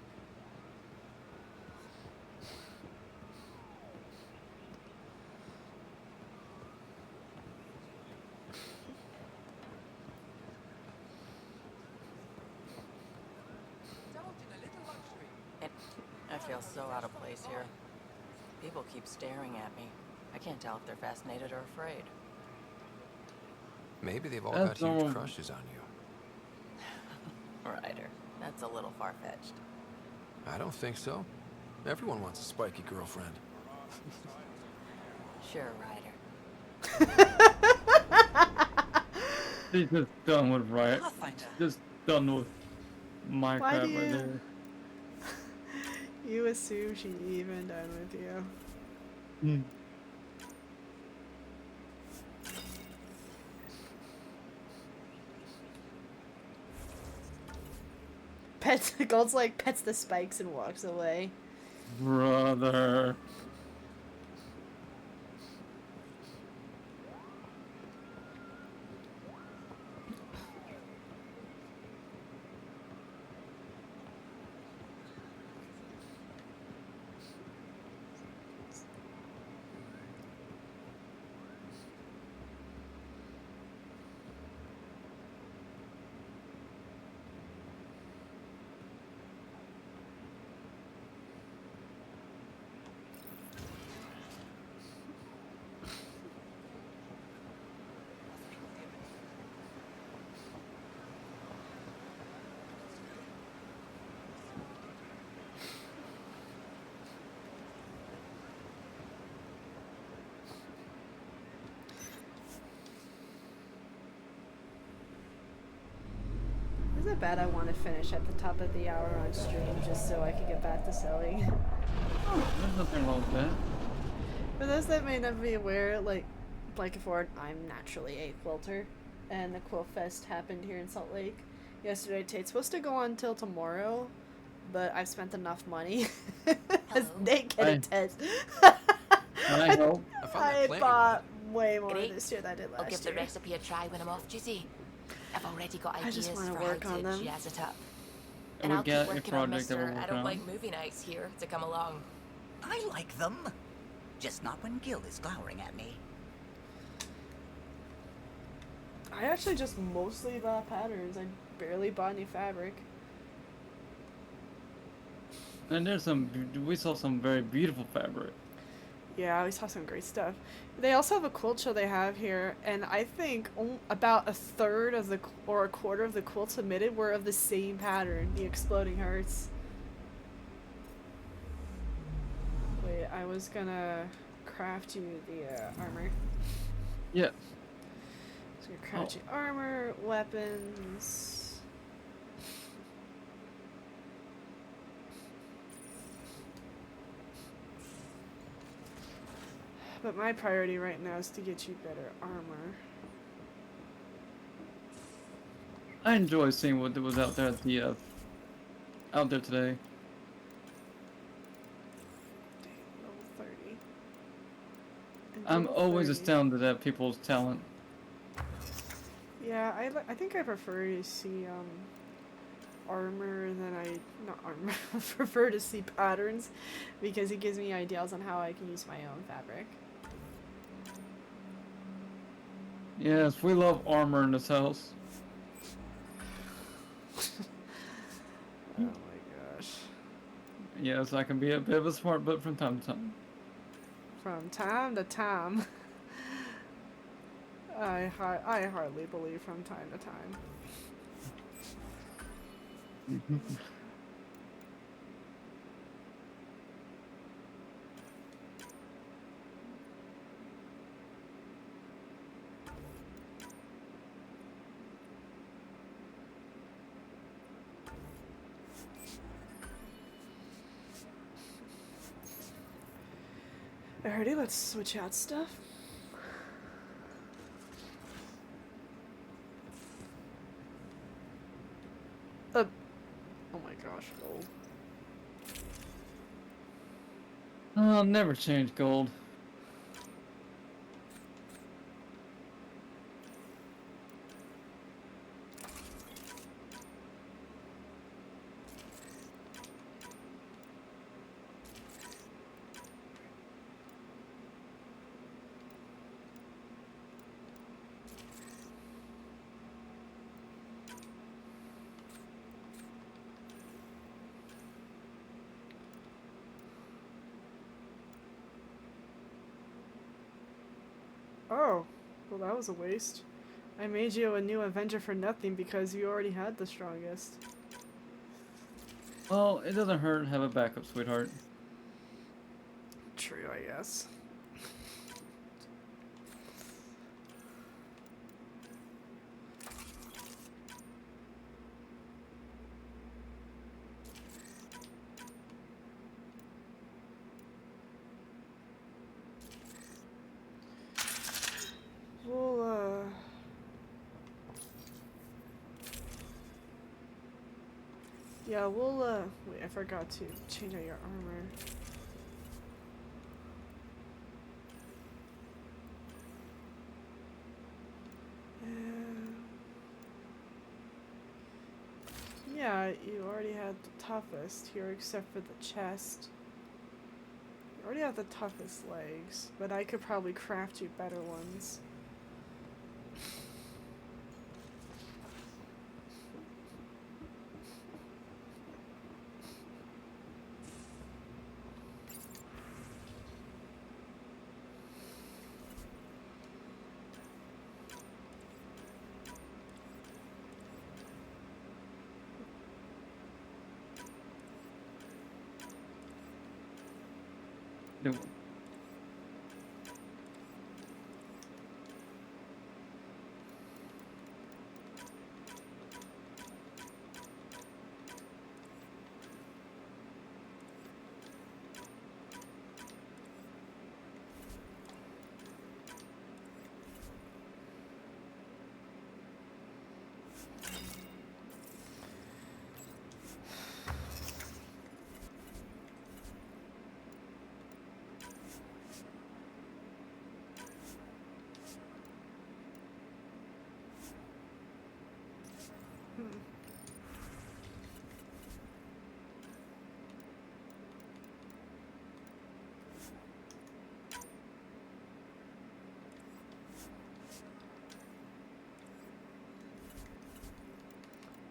I feel so out of place here. People keep staring at me. I can't tell if they're fascinated or afraid. Maybe they've all That's got huge all. crushes on you. Ryder, that's a little far-fetched. I don't think so. Everyone wants a spiky girlfriend. Sure, Ryder. She's just done with Riot. Pathfinder. Just done with Why do Minecraft right you... there. You assume she's even done with you. Hmm. Pets... Gold's like, pets the spikes and walks away. Brother. Isn't it bad I want to finish at the top of the hour on stream just so I can get back to selling? There's nothing wrong with that. For those that may not be aware, like before, I'm naturally a quilter, and the Quilt Fest happened here in Salt Lake yesterday. It's supposed to go on till tomorrow, but I've spent enough money. As they can attest. I hope. I bought way more Great. this year than I did last I'll give year. the recipe a try when I'm off duty. I've already got I ideas just wanna for work how on to them. jazz it up. I And would I'll keep get a working on project that we're Mr. I working don't on. like movie nights here to come along. I like them. Just not when Gil is glowering at me. I actually just mostly bought patterns. I barely bought any fabric. And there's we saw some very beautiful fabric. Yeah, we saw some great stuff. They also have a quilt show they have here, and I think about a third of the, or a quarter of the quilts submitted were of the same pattern, the Exploding Hearts. Wait, I was gonna craft you the armor. Yeah. So you're craft you armor, weapons. But my priority right now is to get you better armor. I enjoy seeing what was out there at the out there today. Level 30. And I'm level always 30. astounded at people's talent. Yeah, I think I prefer to see armor than not armor. I prefer to see patterns because it gives me ideas on how I can use my own fabric. Yes, we love armor in this house. Oh my gosh. Yes, I can be a bit of a smart butt from time to time. From time to time. I hardly believe from time to time. Alrighty, let's switch out stuff. Oh my gosh, gold. I'll never change gold. Oh, well that was a waste. I made you a new Avenger for nothing because you already had the strongest. Well, it doesn't hurt to have a backup, sweetheart. True, I guess. Yeah, we'll, wait, I forgot to change out your armor. Yeah, you already had the toughest here, except for the chest. You already have the toughest legs, but I could probably craft you better ones. No.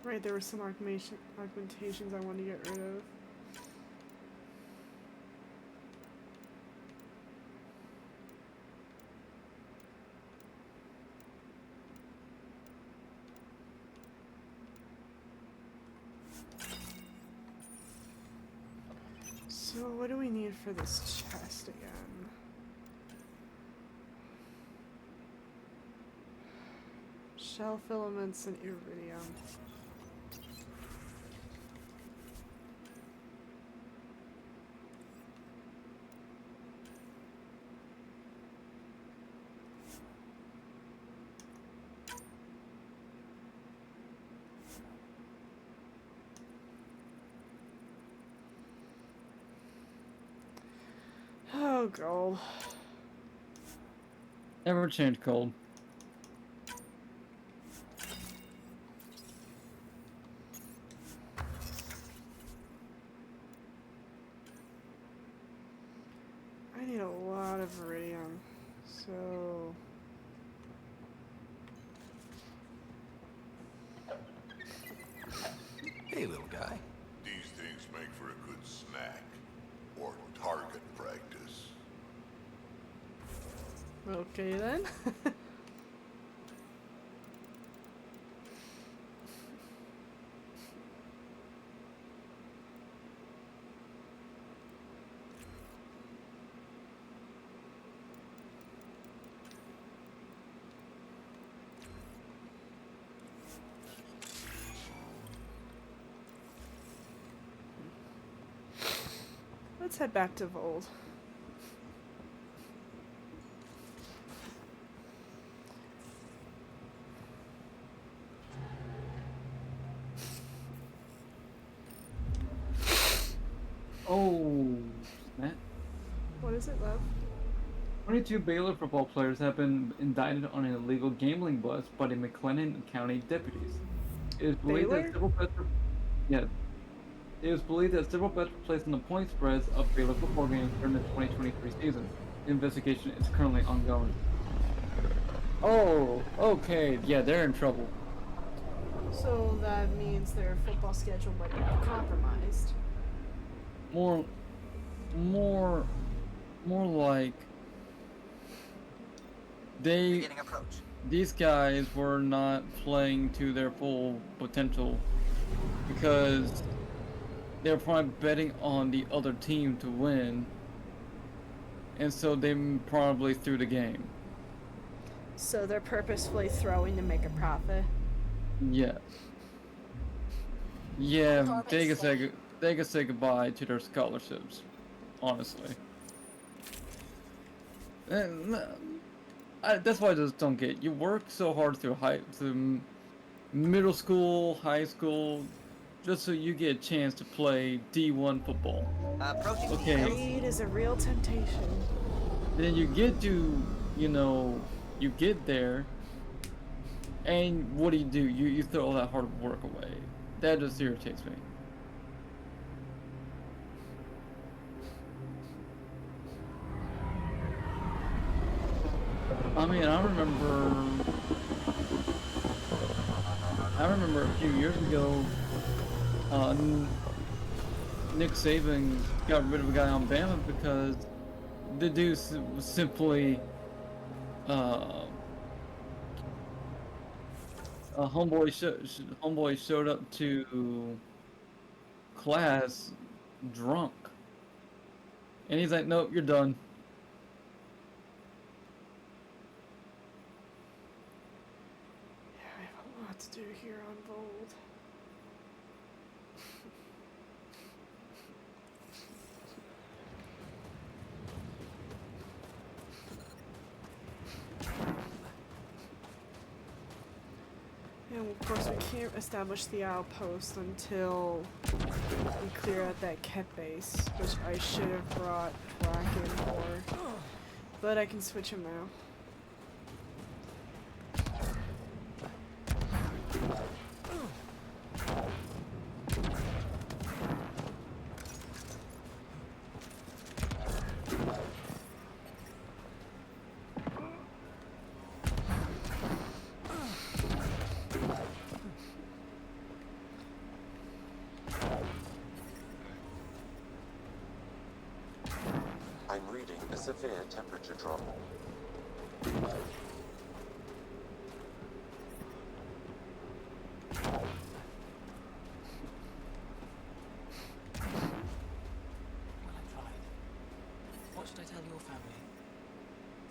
Right, there were some augmentations I wanted to get rid of. So what do we need for this chest again? Shell filaments and iridium. Oh, gold. Ever change gold. I need a lot of iridium, so... Hey, little guy. These things make for a good snack. Or target practice. Okay then. Let's head back to Vold. Oh, snap. What is it, love? 22 Baylor football players have been indicted on an illegal gambling bust by the McLennan County deputies. It is believed Baylor? that several bets were, yeah, it is believed that several bets were placed on the point spreads of Baylor football games during the 2023 season. The investigation is currently ongoing. Oh, okay, yeah, they're in trouble. So that means their football schedule might be compromised. More like these guys were not playing to their full potential because they were probably betting on the other team to win, and so they probably threw the game. So they're purposefully throwing to make a profit? Yes. Yeah, they can say goodbye to their scholarships, honestly. And that's why I just don't get. You work so hard through middle school, high school, just so you get a chance to play D1 football. Okay. Greed is a real temptation. Then you get to, you know, you get there, and what do? You throw all that hard work away. That just irritates me. I mean, I remember a few years ago, Nick Saban got rid of a guy on Bama because the dude was simply a homeboy showed up to class drunk, and he's like, "Nope, you're done." Yeah, I have a lot to do here on Bold. And of course we can't establish the outpost until we clear out that Ket base, which I should have brought Kraken for. But I can switch him now. I'm reading a severe temperature drop. What should I tell your family?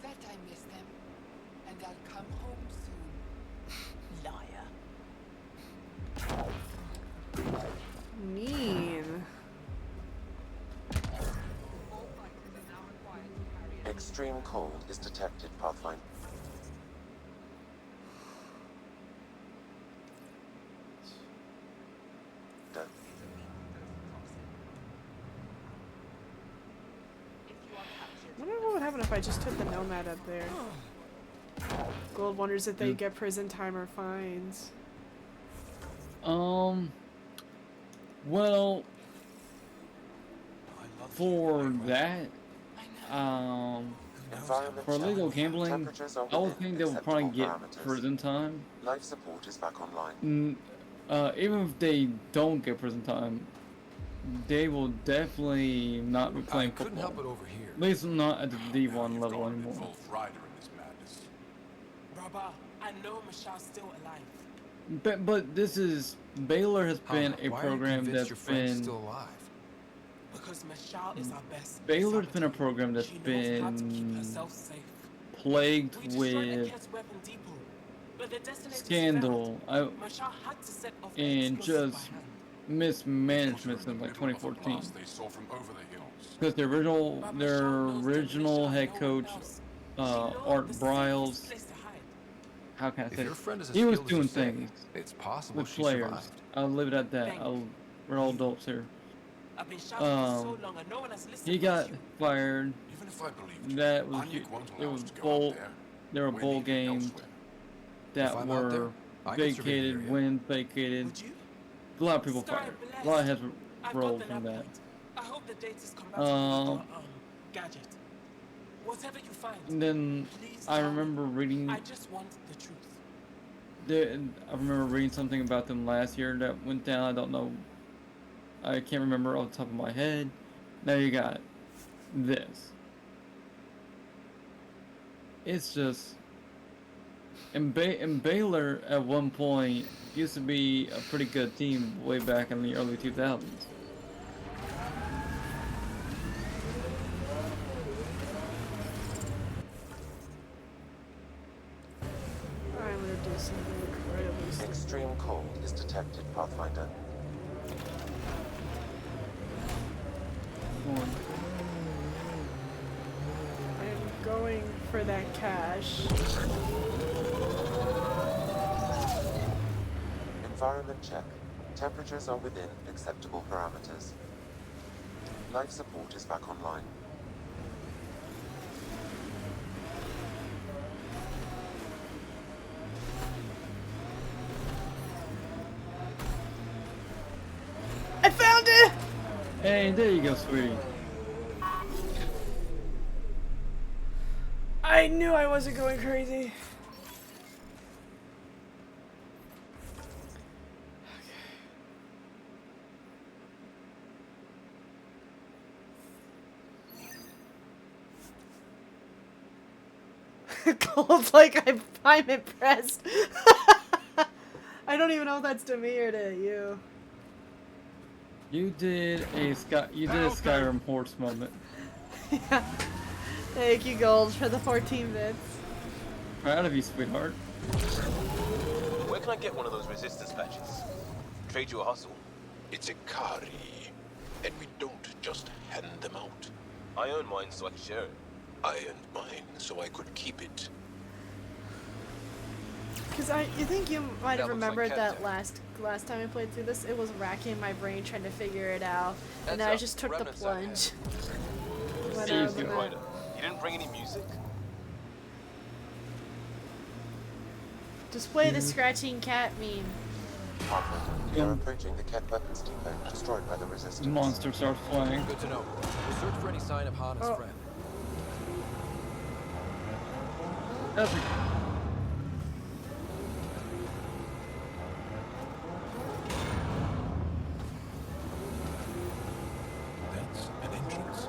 That I miss them, and I'll come home soon. Liar. Mean. Extreme cold is detected, Pathfinder. I wonder what would happen if I just took the Nomad up there. Gold wonders if they get prison time or fines. Well, for that, for illegal gambling, I would think they would probably get prison time. Life support is back online. Even if they don't get prison time, they will definitely not be playing football. Couldn't help it over here. At least not at the D1 level anymore. Ryder in this madness. Brother, I know Michelle's still alive. But this is Baylor has been a Why are you program convinced that's your friend's been still alive? Because Michelle is our best. Baylor's been a program that's She knows how to keep been herself safe. plagued We destroyed the with Ket's weapon depot, but the detonators scandal failed. Michelle had to set off the and explosive just by hand. mismanagement since like 2014. They saw from over the hills. Because their original head coach, Art Briles, how can I If say your it? friend is as He was skilled as you doing say, things it's possible with she players. survived. I'll leave it at that. We're all adults here. I've been shouting for so long and no one has listened. He got fired. Even if I believed you, That was Anya won't it allow was us to go bowl. out there. There were We're bowl needed games elsewhere. that If I'm out there, were I can survey the vacated, area. wins vacated. A lot of people fired. A lot of heads rolled from that. I hope the date is compatible with our gadget. Whatever you find. And then please I tell me. remember reading. I just want the truth. I remember reading something about them last year that went down. I don't know. I can't remember off the top of my head. Now you got this. It's just. And Baylor at one point used to be a pretty good team way back in the early 2000s. I'm gonna do something incredibly stupid. Extreme cold is detected, Pathfinder. I'm going for that cash. Environment check. Temperatures are within acceptable parameters. Life support is back online. I found it! Hey, there you go, sweetie. I knew I wasn't going crazy. Cold's like, I'm impressed. I don't even know if that's to me or to you. You did a Skyrim horse moment. Yeah. Thank you, Gold, for the 14 bits. Proud of you, sweetheart. Where can I get one of those resistance patches? Trade you a hustle. It's a Kari, and we don't just hand them out. I earned mine so I can share it. I earned mine so I could keep it. Because you think you might have That looks like remembered cat that last time I played through this, it was racking my brain trying to figure it out, and Heads then I up, just took the remnants plunge. Went See out you, of the Good map. Rider. You didn't bring any music? Just play the scratching cat meme. We are approaching the Ket weapons depot destroyed by the resistance. The monster starts flying. Good to know. We'll search for any sign of Hana's friend. Epic. That's an entrance.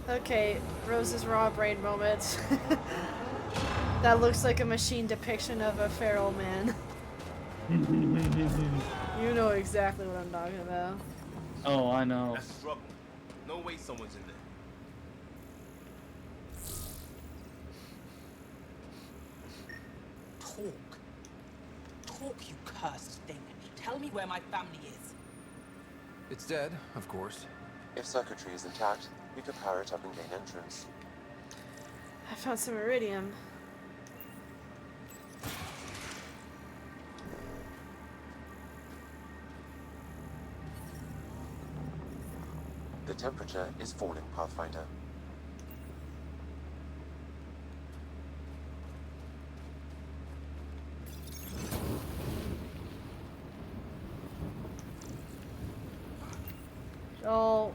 Okay, Rose's raw brain moment. That looks like a machine depiction of a feral man. You know exactly what I'm talking about. Oh, I know. That's the trouble. No way someone's in there. Talk. Talk, you cursed thing. Tell me where my family is. It's dead, of course. If circuitry is intact, we could power it up and gain entrance. I found some iridium. The temperature is falling, Pathfinder. Oh.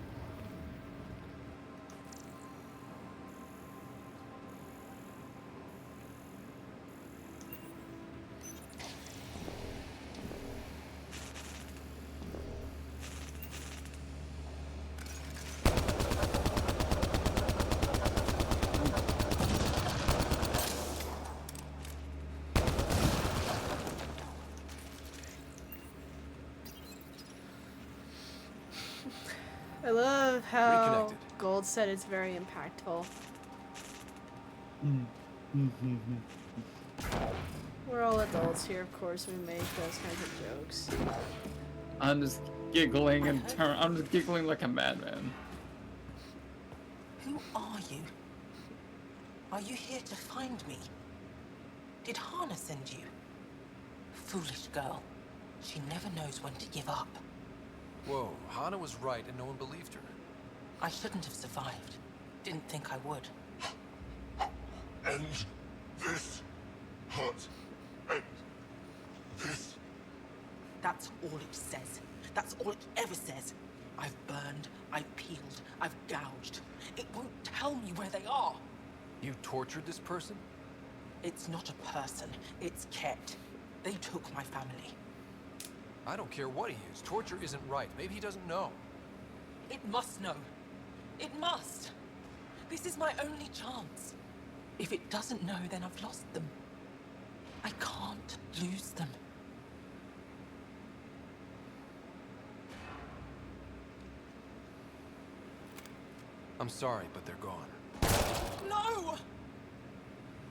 I love how Reconnected. Gold said it's very impactful. We're all adults here, of course we make those kinds of jokes. I'm just giggling and I'm just giggling like a madman. Who are you? Are you here to find me? Did Hana send you? Foolish girl. She never knows when to give up. Whoa, Hana was right and no one believed her. I shouldn't have survived. Didn't think I would. End this hunt. End this. That's all it says. That's all it ever says. I've burned, I've peeled, I've gouged. It won't tell me where they are. You tortured this person? It's not a person, it's Ket. They took my family. I don't care what he is. Torture isn't right. Maybe he doesn't know. It must know. It must. This is my only chance. If it doesn't know, then I've lost them. I can't lose them. I'm sorry, but they're gone. No!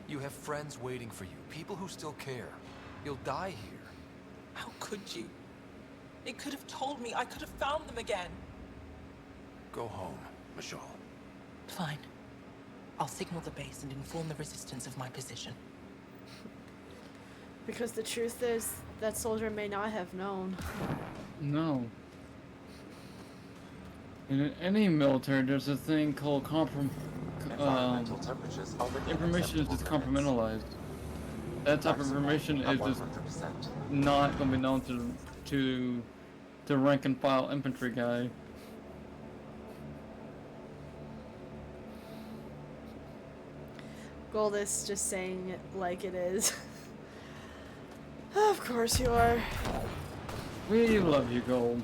You have friends waiting for you. People who still care. You'll die here. How could you? It could have told me. I could have found them again. Go home, Majol. Fine. I'll signal the base and inform the resistance of my position. Because the truth is, that soldier may not have known. No. In any military, there's a thing called Environmental temperatures are within information is just acceptable limits. compartmentalized. That type of Maximum information at is just 100%. not gonna be known to the rank and file infantry guy. Gold is just saying it like it is. Of course you are. We love you, Gold.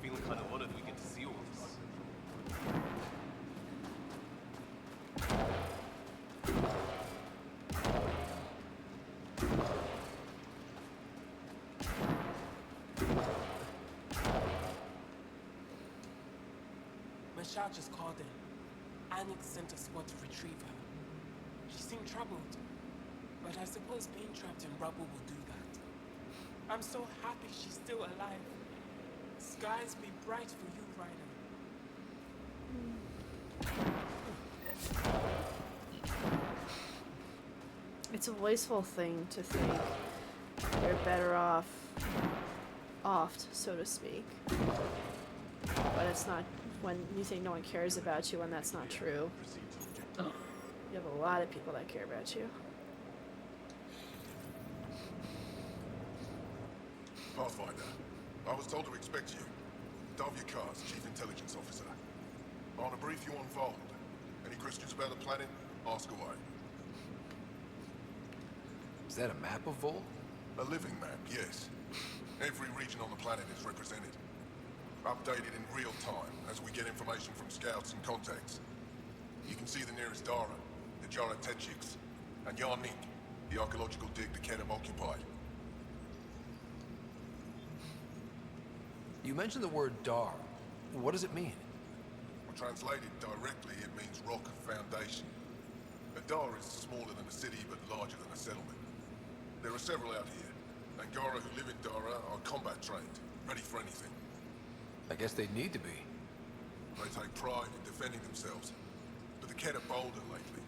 Feeling kind of honored we get to see all this. Michelle just called in. Annick sent a squad to retrieve her. She seemed troubled, but I suppose being trapped in rubble will do that. I'm so happy she's still alive. Skies be bright for you, Ryder. It's a wasteful thing to think you're better off, so to speak. But it's not when you think no one cares about you when that's not true. You have a lot of people that care about you. Pathfinder, I was told to expect you. Davykar's Chief Intelligence Officer. I want to brief you on Vold. Any questions about the planet? Ask away. Is that a map of Vol? A living map, yes. Every region on the planet is represented. Updated in real time as we get information from scouts and contacts. You can see the nearest Dara, the Jara Tetchiks, and Yarnik, the archaeological dig the Kenem occupied. You mentioned the word Dar. What does it mean? Well, translated directly, it means rock foundation. A Dar is smaller than a city, but larger than a settlement. There are several out here. Angara who live in Dara are combat trained, ready for anything. I guess they need to be. They take pride in defending themselves. But the Ked are bolder lately.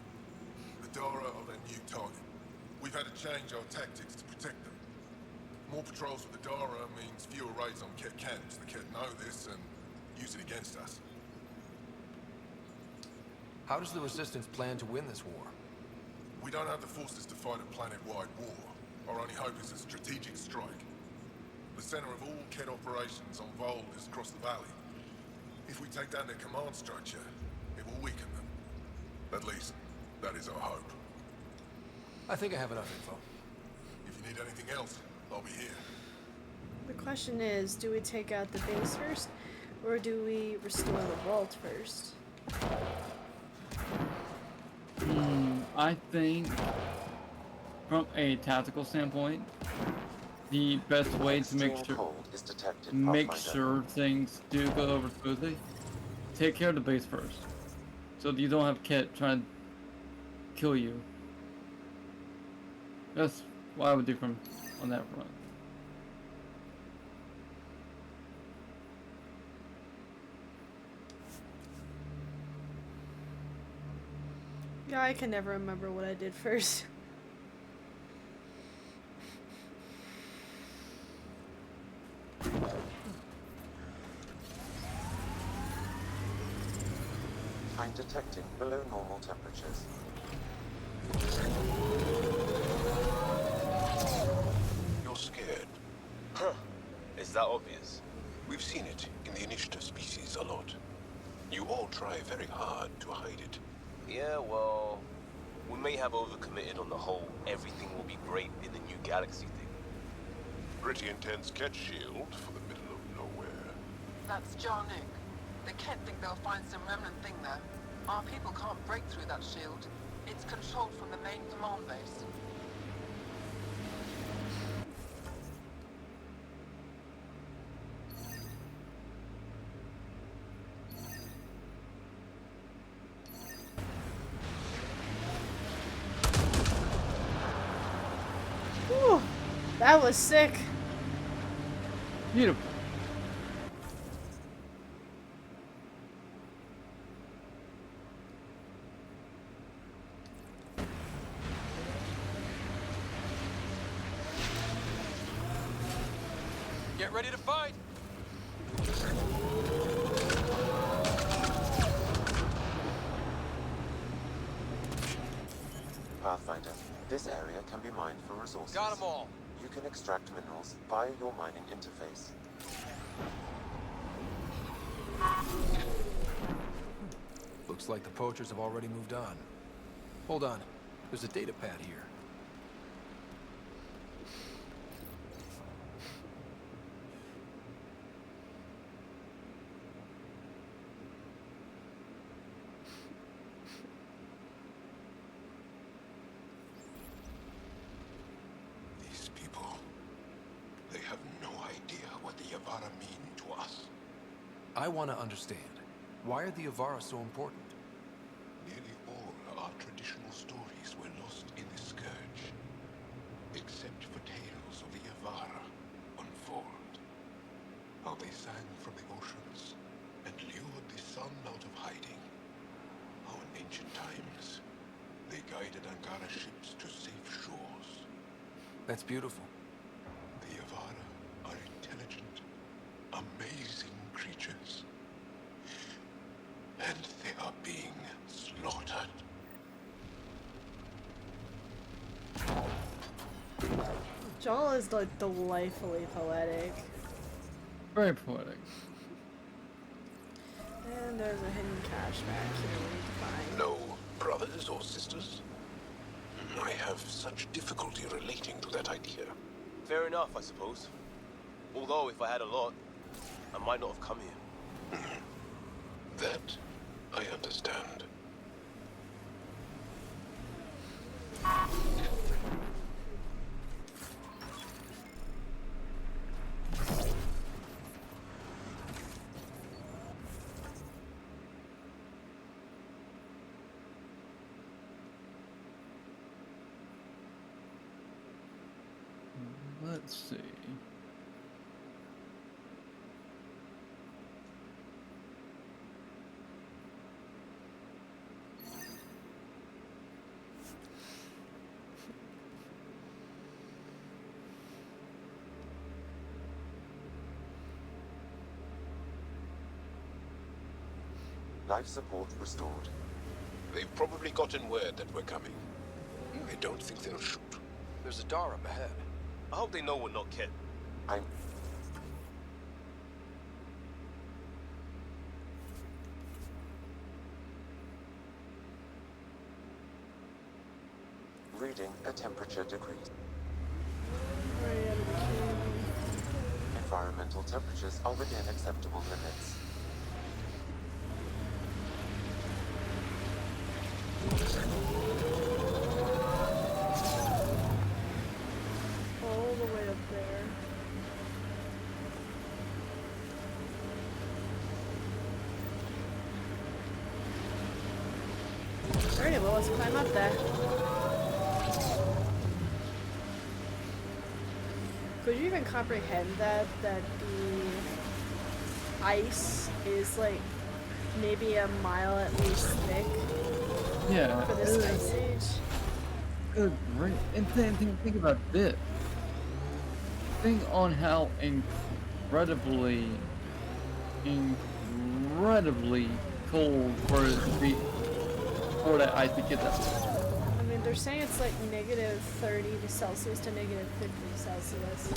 The Dara are their new target. We've had to change our tactics to protect them. More patrols with the Dara means fewer raids on Ket camps. The Ket know this and use it against us. How does the Resistance plan to win this war? We don't have the forces to fight a planet-wide war. Our only hope is a strategic strike. The center of all Ket operations on Vold is across the valley. If we take down their command structure, it will weaken them. At least, that is our hope. I think I have enough info. If you need anything else, I'll be here. The question is, do we take out the base first, or do we restore the vault first? I think, from a tactical standpoint, the best way to make sure things do go over smoothly, take care of the base first, so you don't have Ket trying to kill you. That's what I would do from on that front. Yeah, I can never remember what I did first. I'm detecting below normal temperatures. You're scared. Huh. Is that obvious? We've seen it in the initiative species a lot. You all try very hard to hide it. Yeah, well, we may have overcommitted on the whole everything will be great in the new galaxy thing. Pretty intense catch shield for the middle of nowhere. That's Jarnik. The Ket think they'll find some remnant thing there. Our people can't break through that shield. It's controlled from the main command base. Whew, that was sick. Beautiful. Get ready to fight! Pathfinder, this area can be mined for resources. Got 'em all. You can extract minerals via your mining interface. Looks like the poachers have already moved on. Hold on. There's a data pad here. These people, they have no idea what the Yavara mean to us. I want to understand. Why are the Avara so important? Nearly all our traditional stories were lost in the Scourge, except for tales of the Yavara unfold. How they sang from the oceans and lured the sun out of hiding. How in ancient times, they guided Angara ships to safe shores. That's beautiful. The Yavara are intelligent, amazing creatures. And they are being slaughtered. Joel is like delightfully poetic. Very poetic. And there's a hidden cache back here we need to find. No brothers or sisters? I have such difficulty relating to that idea. Fair enough, I suppose. Although, if I had a lot, I might not have come here. That I understand. Let's see. Life support restored. They've probably gotten word that we're coming. I don't think they'll shoot. There's a door up ahead. I hope they know we're not Kett. I'm... Reading a temperature degree. Environmental temperatures are within acceptable limits. All the way up there. Alrighty, well, let's climb up there. Could you even comprehend that the ice is like maybe a mile at least thick? Yeah. For this ice age? Good, great. And then think about this. Think on how incredibly cold for it to be for that ice to get that. I mean, they're saying it's like negative 30 Celsius to negative 50 Celsius.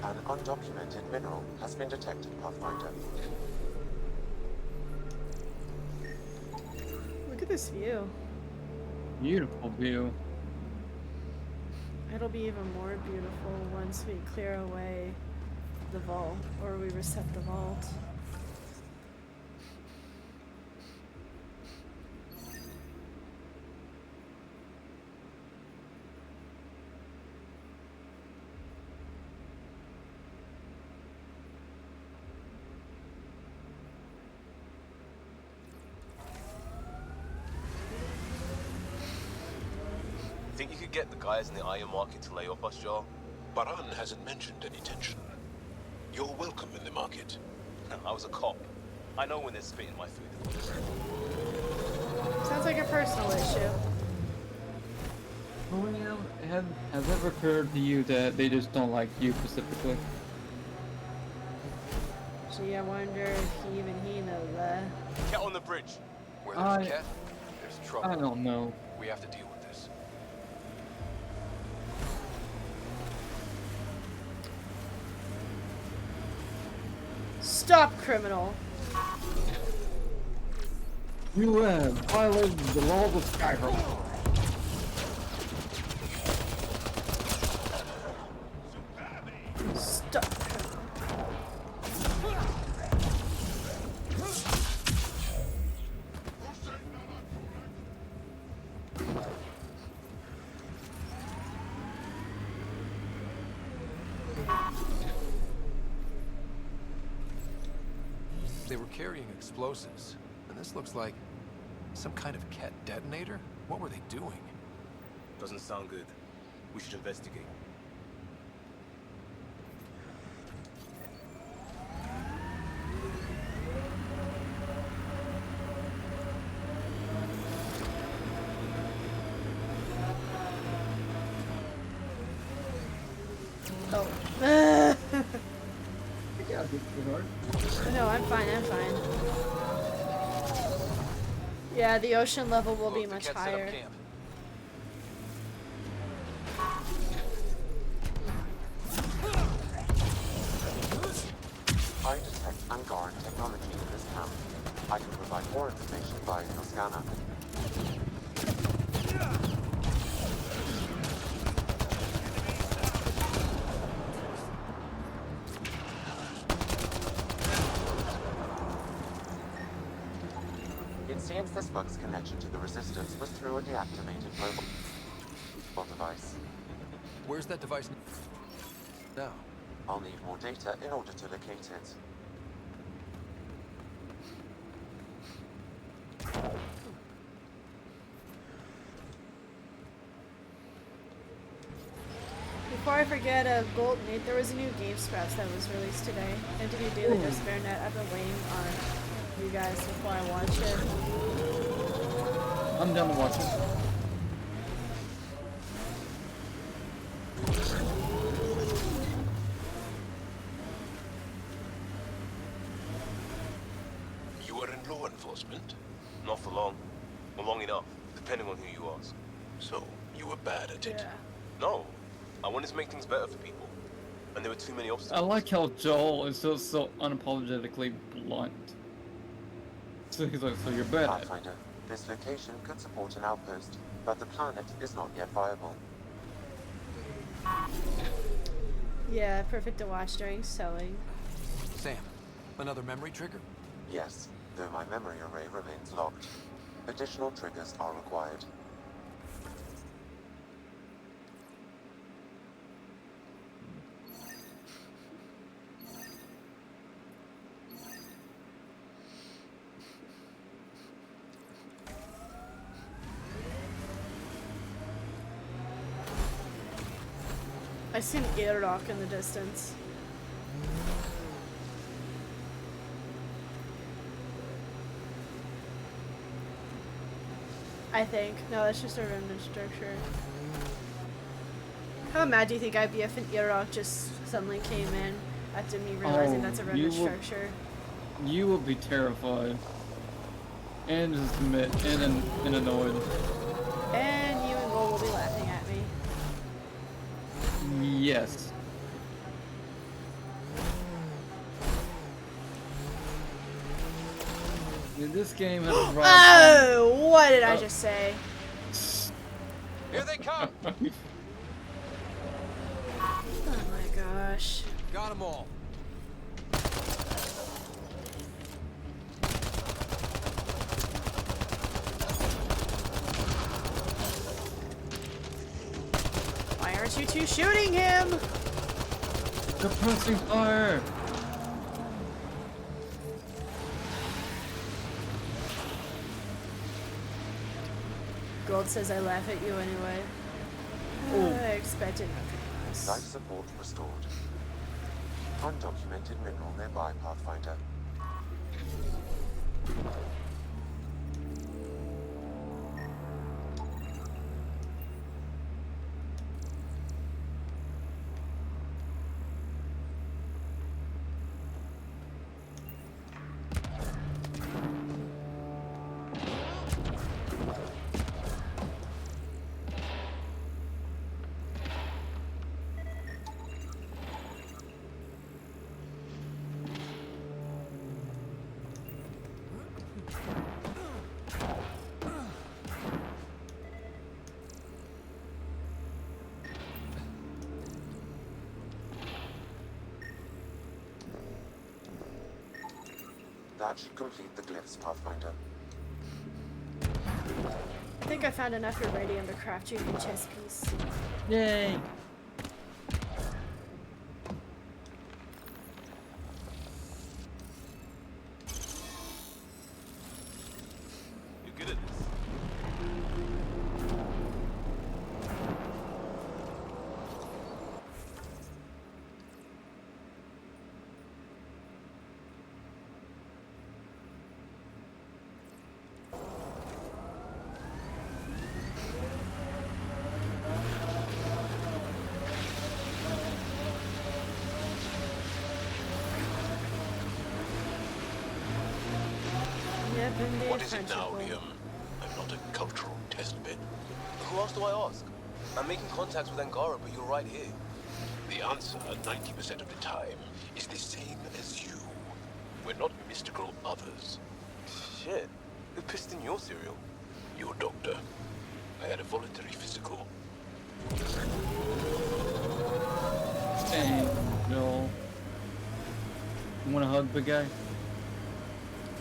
An undocumented mineral has been detected, Pathfinder. Look at this view. Beautiful view. It'll be even more beautiful once we clear away the vault, or we reset the vault. Think you could get the guys in the iron market to lay off us, Joel? Baran hasn't mentioned any tension. You're welcome in the market. I was a cop. I know when they're spitting my food. Sounds like a personal issue. William, has it ever occurred to you that they just don't like you specifically? Gee, I wonder if even he knows that. Get on the bridge. Where there's a cat, there's trouble. I don't know. We have to deal with this. Stop, criminal. You have violated the laws of Skyrim. Stop. They were carrying explosives, and this looks like some kind of cat detonator? What were they doing? Doesn't sound good. We should investigate. Oh. No, I'm fine, I'm fine. Yeah, the ocean level will be much higher. I detect Angaran technology in this camp. I can provide more information via your scanner. It seems this bug's connection to the resistance was through a deactivated mobile device. Where's that device now? I'll need more data in order to locate it. Before I forget, Golden 8, there was a new Game Sprouts that was released today. I have to do Daily Despair Net. I've been waiting on you guys before I watch it. I'm down to watch it. You are in law enforcement? Not for long. Or long enough, depending on who you ask. So, you were bad at it? No. I wanted to make things better for people. And there were too many I obstacles. like how Joel is just so unapologetically blunt. So he's like, so you're bad at it. Pathfinder, this location could support an outpost, but the planet is not yet viable. Yeah, perfect to watch during sewing. Sam, another memory trigger? Yes, though my memory array remains locked. Additional triggers are required. I see an airlock in the distance. I think. No, that's just a remnant structure. How mad do you think I'd be if an airlock just suddenly came in after me realizing that's a remnant structure? You will be terrified. And just and annoyed. And you and Gold will be laughing at me. Yes. This game has a Oh, what did I just say? Here they come! Oh my gosh. Got them all. Why aren't you two shooting him? They're pressing fire! Gold says I laugh at you anyway. I expected nothing Life less. support restored. Undocumented mineral nearby, Pathfinder. That should complete the glyphs, Pathfinder. I think I found enough iridium to craft you a chess piece. Yay! You're good at this. Yep, indeed, What is it now, friendship. Liam? I'm not a cultural test bed. Who else do I ask? I'm making contacts with Angara, but you're right here. The answer, 90% of the time, is the same as you. We're not mystical others. Shit. Who pissed in your cereal? Your doctor. I had a voluntary physical. Dang, no. You wanna hug the guy?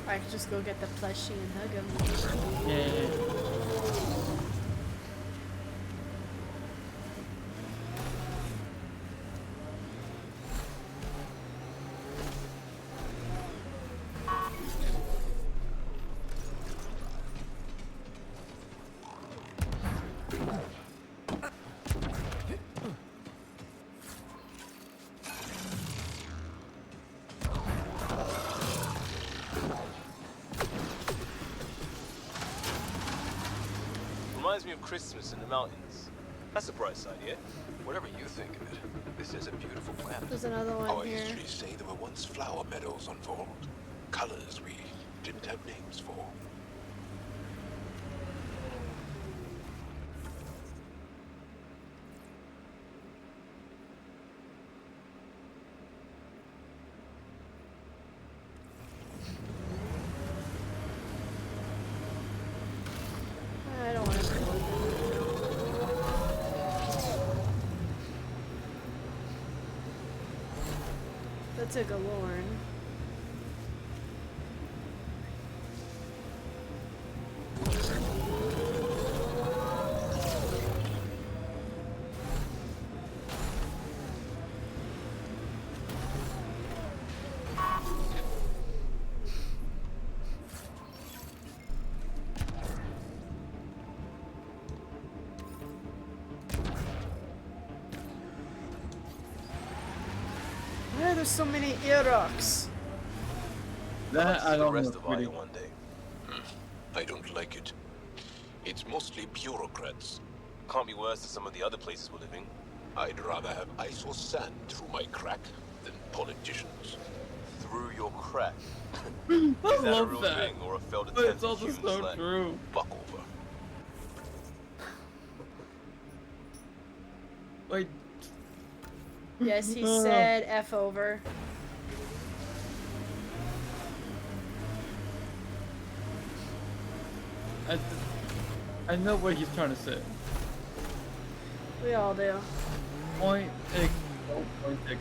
I could just go get the plushie and hug him. Yeah. Reminds me of Christmas in the mountains. That's a bright side, yeah? Whatever you think of it, this is a beautiful planet. There's another one Our here. histories say there were once flower meadows on Vold. Colors we didn't have names for. I don't want to. That's a Galorn. Why are there so many Eroks? That I the don't rest know. of Really. Aya one day. I don't like it. It's mostly bureaucrats. Can't be worse than some of the other places we're living. I'd rather have ice or sand through my crack than politicians. Through your crack. I Is that a love real that. thing or a failed But attempt it's at also human so slang? true. Buck over. Like, Yes, he said F over. I know what he's trying to say. We all do. Point take. Oh, point take.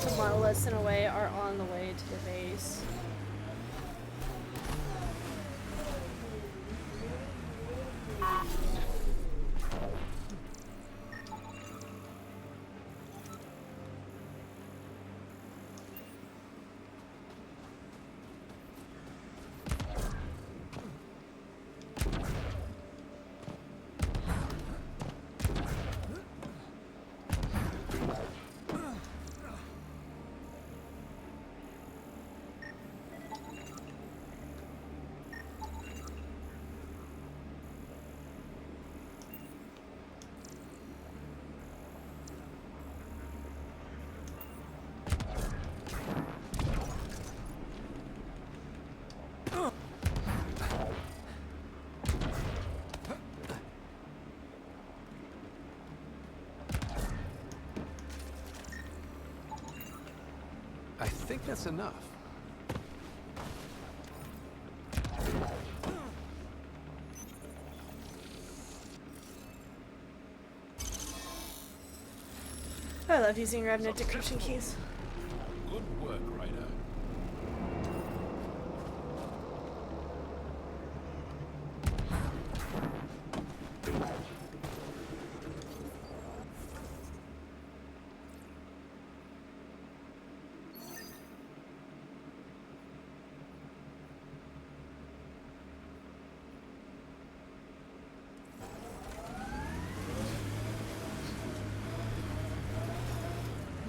The monoliths in a way are on the way to the base. think that's enough. I love using Revenant decryption keys. Good work, Ryder.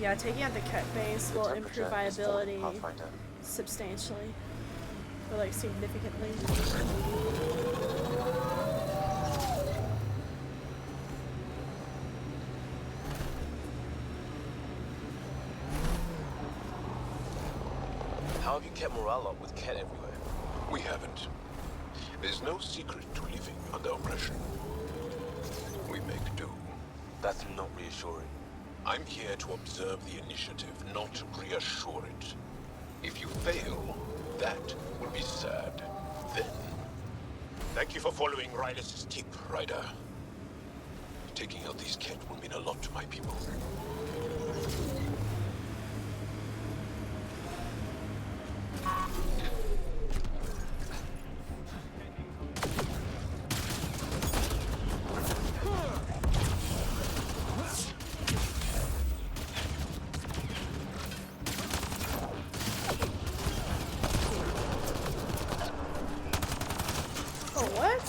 Yeah, taking out the cut base will improve viability Pathfinder. substantially. Or like significantly. How have you kept morale up with Ket everywhere? We haven't. There's no secret to living under oppression. We make do. That's not reassuring. I'm here to observe the initiative, not reassure it. If you fail, that will be sad. Then, thank you for following Rylis' tip, Ryder. Taking out these Ket will mean a lot to my people. Oh, what?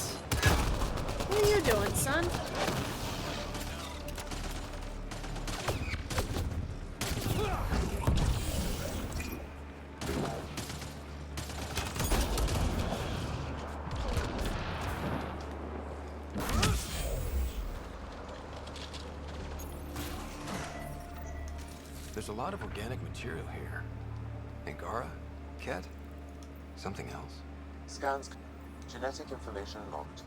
What are you doing, son? There's a lot of organic material here. Angara? Ket? Something else? Scans. Genetic information logged.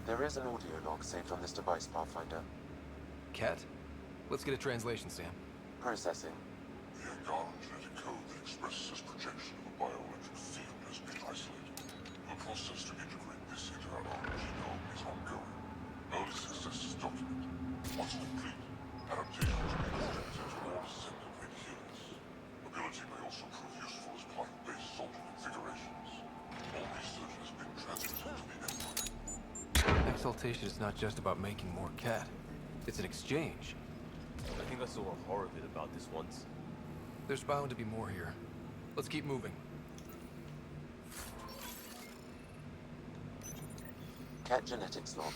There is an audio log saved on this device, Pathfinder. Ket? Let's get a translation, Sam. Processing. The Angaran genetic code that expresses this projection of a bioelectric field has been isolated. The process to integrate this into our own genome is ongoing. Early success is documented. Once complete, adaptation to be projected to all descendant adherents. Ability may also prove useful as plant-based soldier configurations. All research has been transmitted to the Empire. Exaltation is not just about making more Ket. It's an exchange. I think I saw a horror bit about this once. There's bound to be more here. Let's keep moving. Cat genetics logged.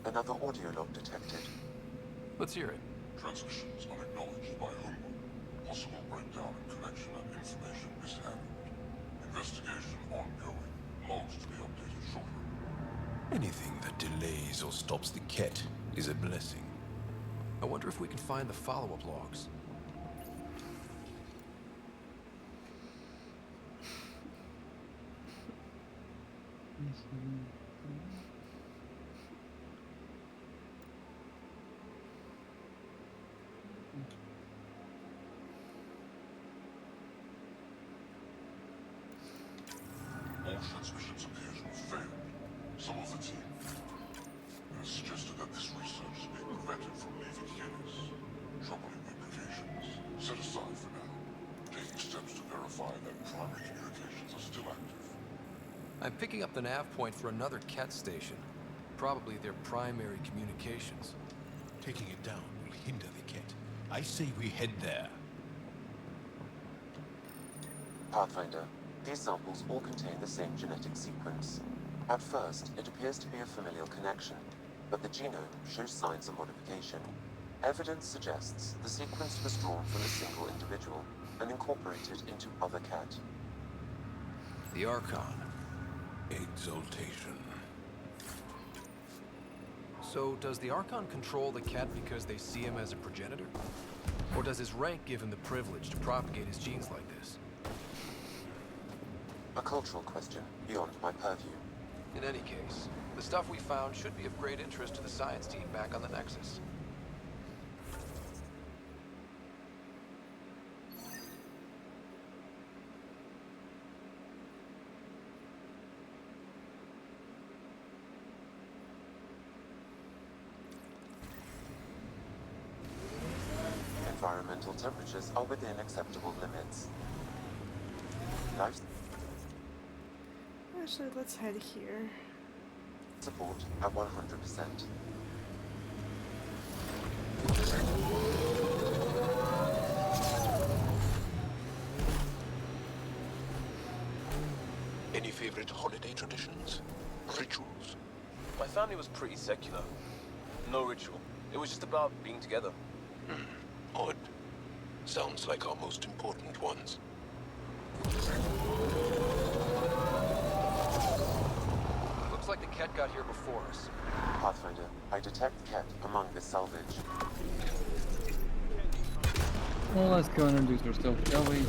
Another audio log detected. Let's hear it. Transmissions unacknowledged by whom? Possible breakdown in connection and information mishandled. Investigation ongoing. Logs to be updated shortly. Anything that delays or stops the Ket is a blessing. I wonder if we can find the follow-up logs. All transmissions appear to have failed. Some of the team has suggested that this research is being prevented from leaving Helix. Troubling implications. Set aside for now. Taking steps to verify that primary communications are still active. I'm picking up the nav point for another Ket station. Probably their primary communications. Taking it down will hinder the Ket. I say we head there. Pathfinder, these samples all contain the same genetic sequence. At first, it appears to be a familial connection, but the genome shows signs of modification. Evidence suggests the sequence was drawn from a single individual and incorporated into other cat. The Archon. Exaltation. So, does the Archon control the cat because they see him as a progenitor? Or does his rank give him the privilege to propagate his genes like this? A cultural question beyond my purview. In any case, the stuff we found should be of great interest to the science team back on the Nexus. Environmental temperatures are within acceptable limits. Life Actually, let's head here. support at 100%. Any favorite holiday traditions? Rituals? My family was pretty secular. No ritual. It was just about being together. Odd. Sounds like our most important ones. Looks like the cat got here before us. Pathfinder, I detect cat among this salvage. Well, let's go introduce ourselves, shall we?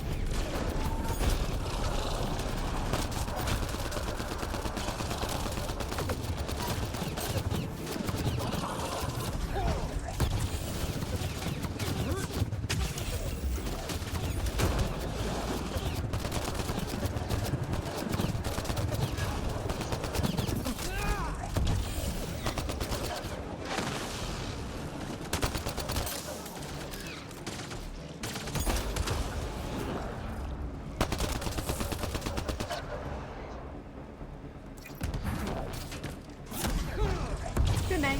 Good night.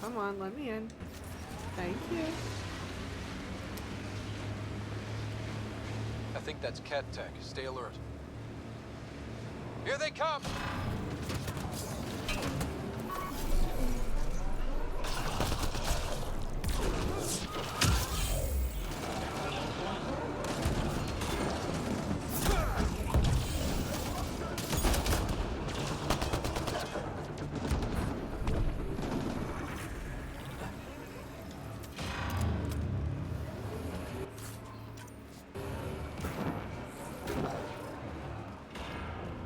Come on, let me in. Thank you. I think that's cat tech. Stay alert. Here they come!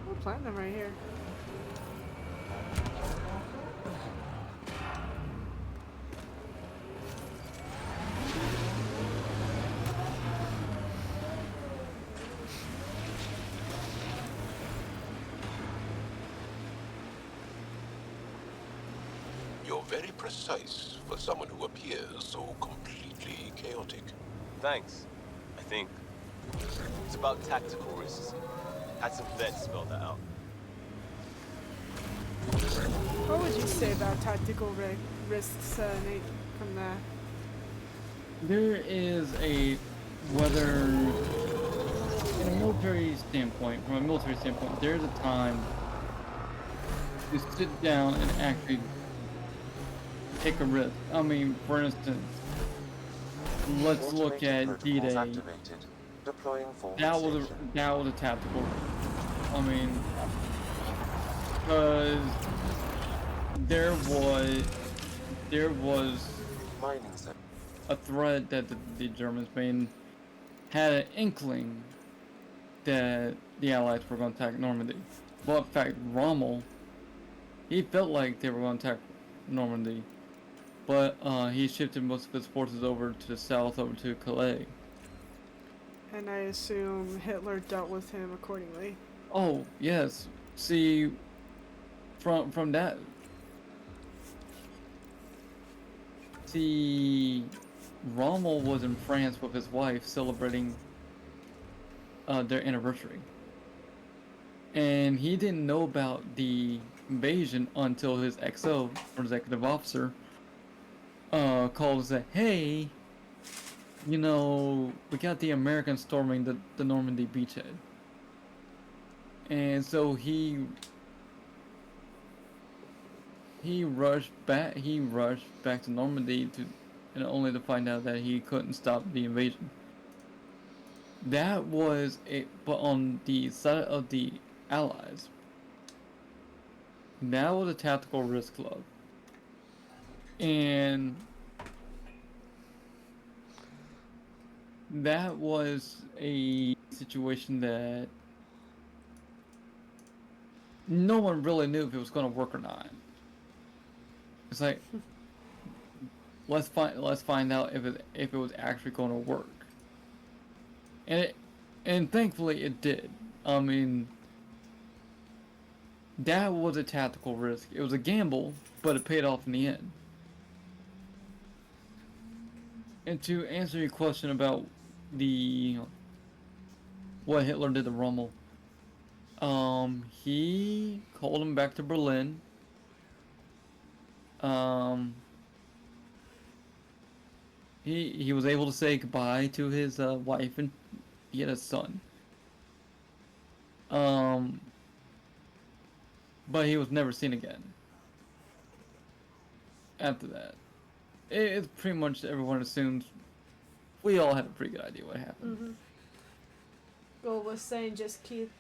Oh, platinum right here. You're very precise for someone who appears so completely chaotic. Thanks, I think. It's about tactical risks. Had some vets spell that out. What would you say about tactical risks, Nate, from that? There is a whether in a military standpoint, from a military standpoint, there's a time to sit down and actually take a risk. I mean, for instance, let's look at D-Day. That was a tactical. I mean, because there was a threat that the Germans had an inkling that the Allies were going to attack Normandy. Well, in fact, Rommel, he felt like they were going to attack Normandy, but he shifted most of his forces over to the south, over to Calais. And I assume Hitler dealt with him accordingly. Oh, yes. See, from that... See, Rommel was in France with his wife celebrating their anniversary. And he didn't know about the invasion until his XO, or executive officer, called and said, "Hey, you know, we got the Americans storming the Normandy beachhead." And so he rushed back to Normandy and only to find out that he couldn't stop the invasion. That was it, but on the side of the Allies, that was a tactical risk club. And that was a situation that no one really knew if it was going to work or not. It's like, let's find out if it was actually going to work. And thankfully it did. I mean, that was a tactical risk. It was a gamble, but it paid off in the end. And to answer your question about what Hitler did to Rommel, he called him back to Berlin. He was able to say goodbye to his wife, and he had a son. But he was never seen again after that. It's pretty much everyone assumes. We all had a pretty good idea what happened. Mm-hmm. Gold was saying just keep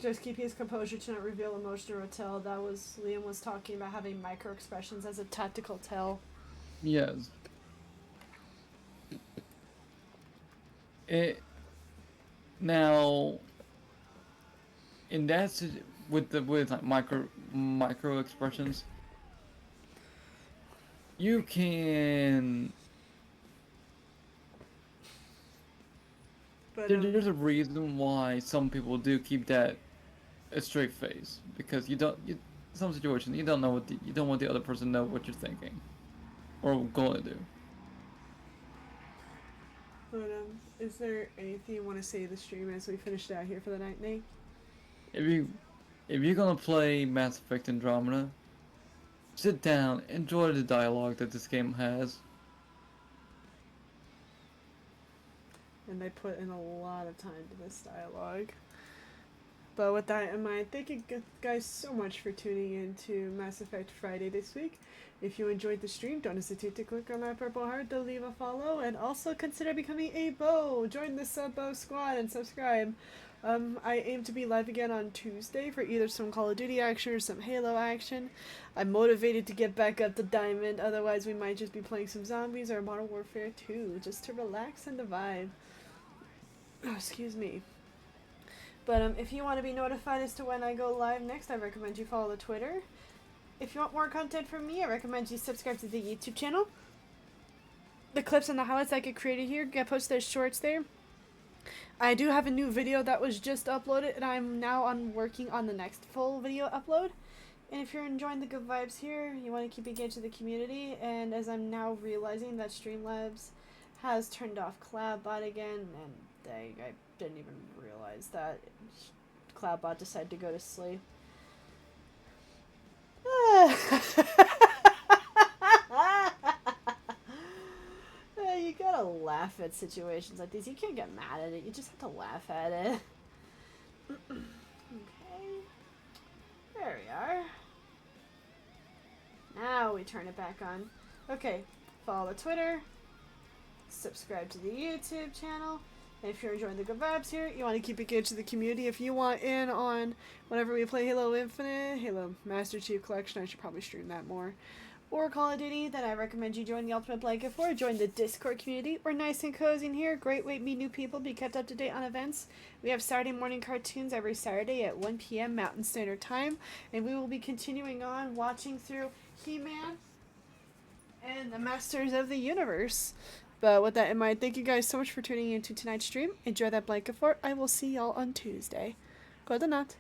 his composure to not reveal emotion or tell. That was Liam was talking about having micro expressions as a tactical tell. Yes. Now in that with like micro expressions, you can. But, there's a reason why some people do keep that a straight face, because some situations you don't want the other person to know what you're thinking or going to do. But is there anything you want to say to the stream as we finish it out here for the night, Nate? If you're gonna play Mass Effect Andromeda, sit down, enjoy the dialogue that this game has. And they put in a lot of time to this dialogue. But with that in mind, thank you guys so much for tuning in to Mass Effect Friday this week. If you enjoyed the stream, don't hesitate to click on that purple heart to leave a follow, and also consider becoming a bow. Join the sub-bow squad and subscribe. I aim to be live again on Tuesday for either some Call of Duty action or some Halo action. I'm motivated to get back up to Diamond, otherwise we might just be playing some zombies or Modern Warfare 2, just to relax and vibe. Oh, excuse me. But if you want to be notified as to when I go live next, I recommend you follow the Twitter. If you want more content from me, I recommend you subscribe to the YouTube channel. The clips and the highlights I get created here get posted as shorts there. I do have a new video that was just uploaded, and I'm now working on the next full video upload. And if you're enjoying the good vibes here, you want to keep engaged with the community, and as I'm now realizing that Streamlabs has turned off CloudBot again, and dang, I didn't even realize that CloudBot decided to go to sleep. You gotta laugh at situations like these. You can't get mad at it. You just have to laugh at it. Okay. There we are. Now we turn it back on. Okay. Follow the Twitter. Subscribe to the YouTube channel. And if you're enjoying the good vibes here, you want to keep engaged with the community. If you want in on whenever we play Halo Infinite, Halo Master Chief Collection, I should probably stream that more, or Call of Duty, then I recommend you join the Ultimate Blanket Fort. Join the Discord community. We're nice and cozy in here. Great way to meet new people, be kept up to date on events. We have Saturday morning cartoons every Saturday at 1 p.m. Mountain Standard Time. And we will be continuing on watching through He-Man and the Masters of the Universe. But with that in mind, thank you guys so much for tuning in to tonight's stream. Enjoy that blanket fort. I will see y'all on Tuesday. Good night.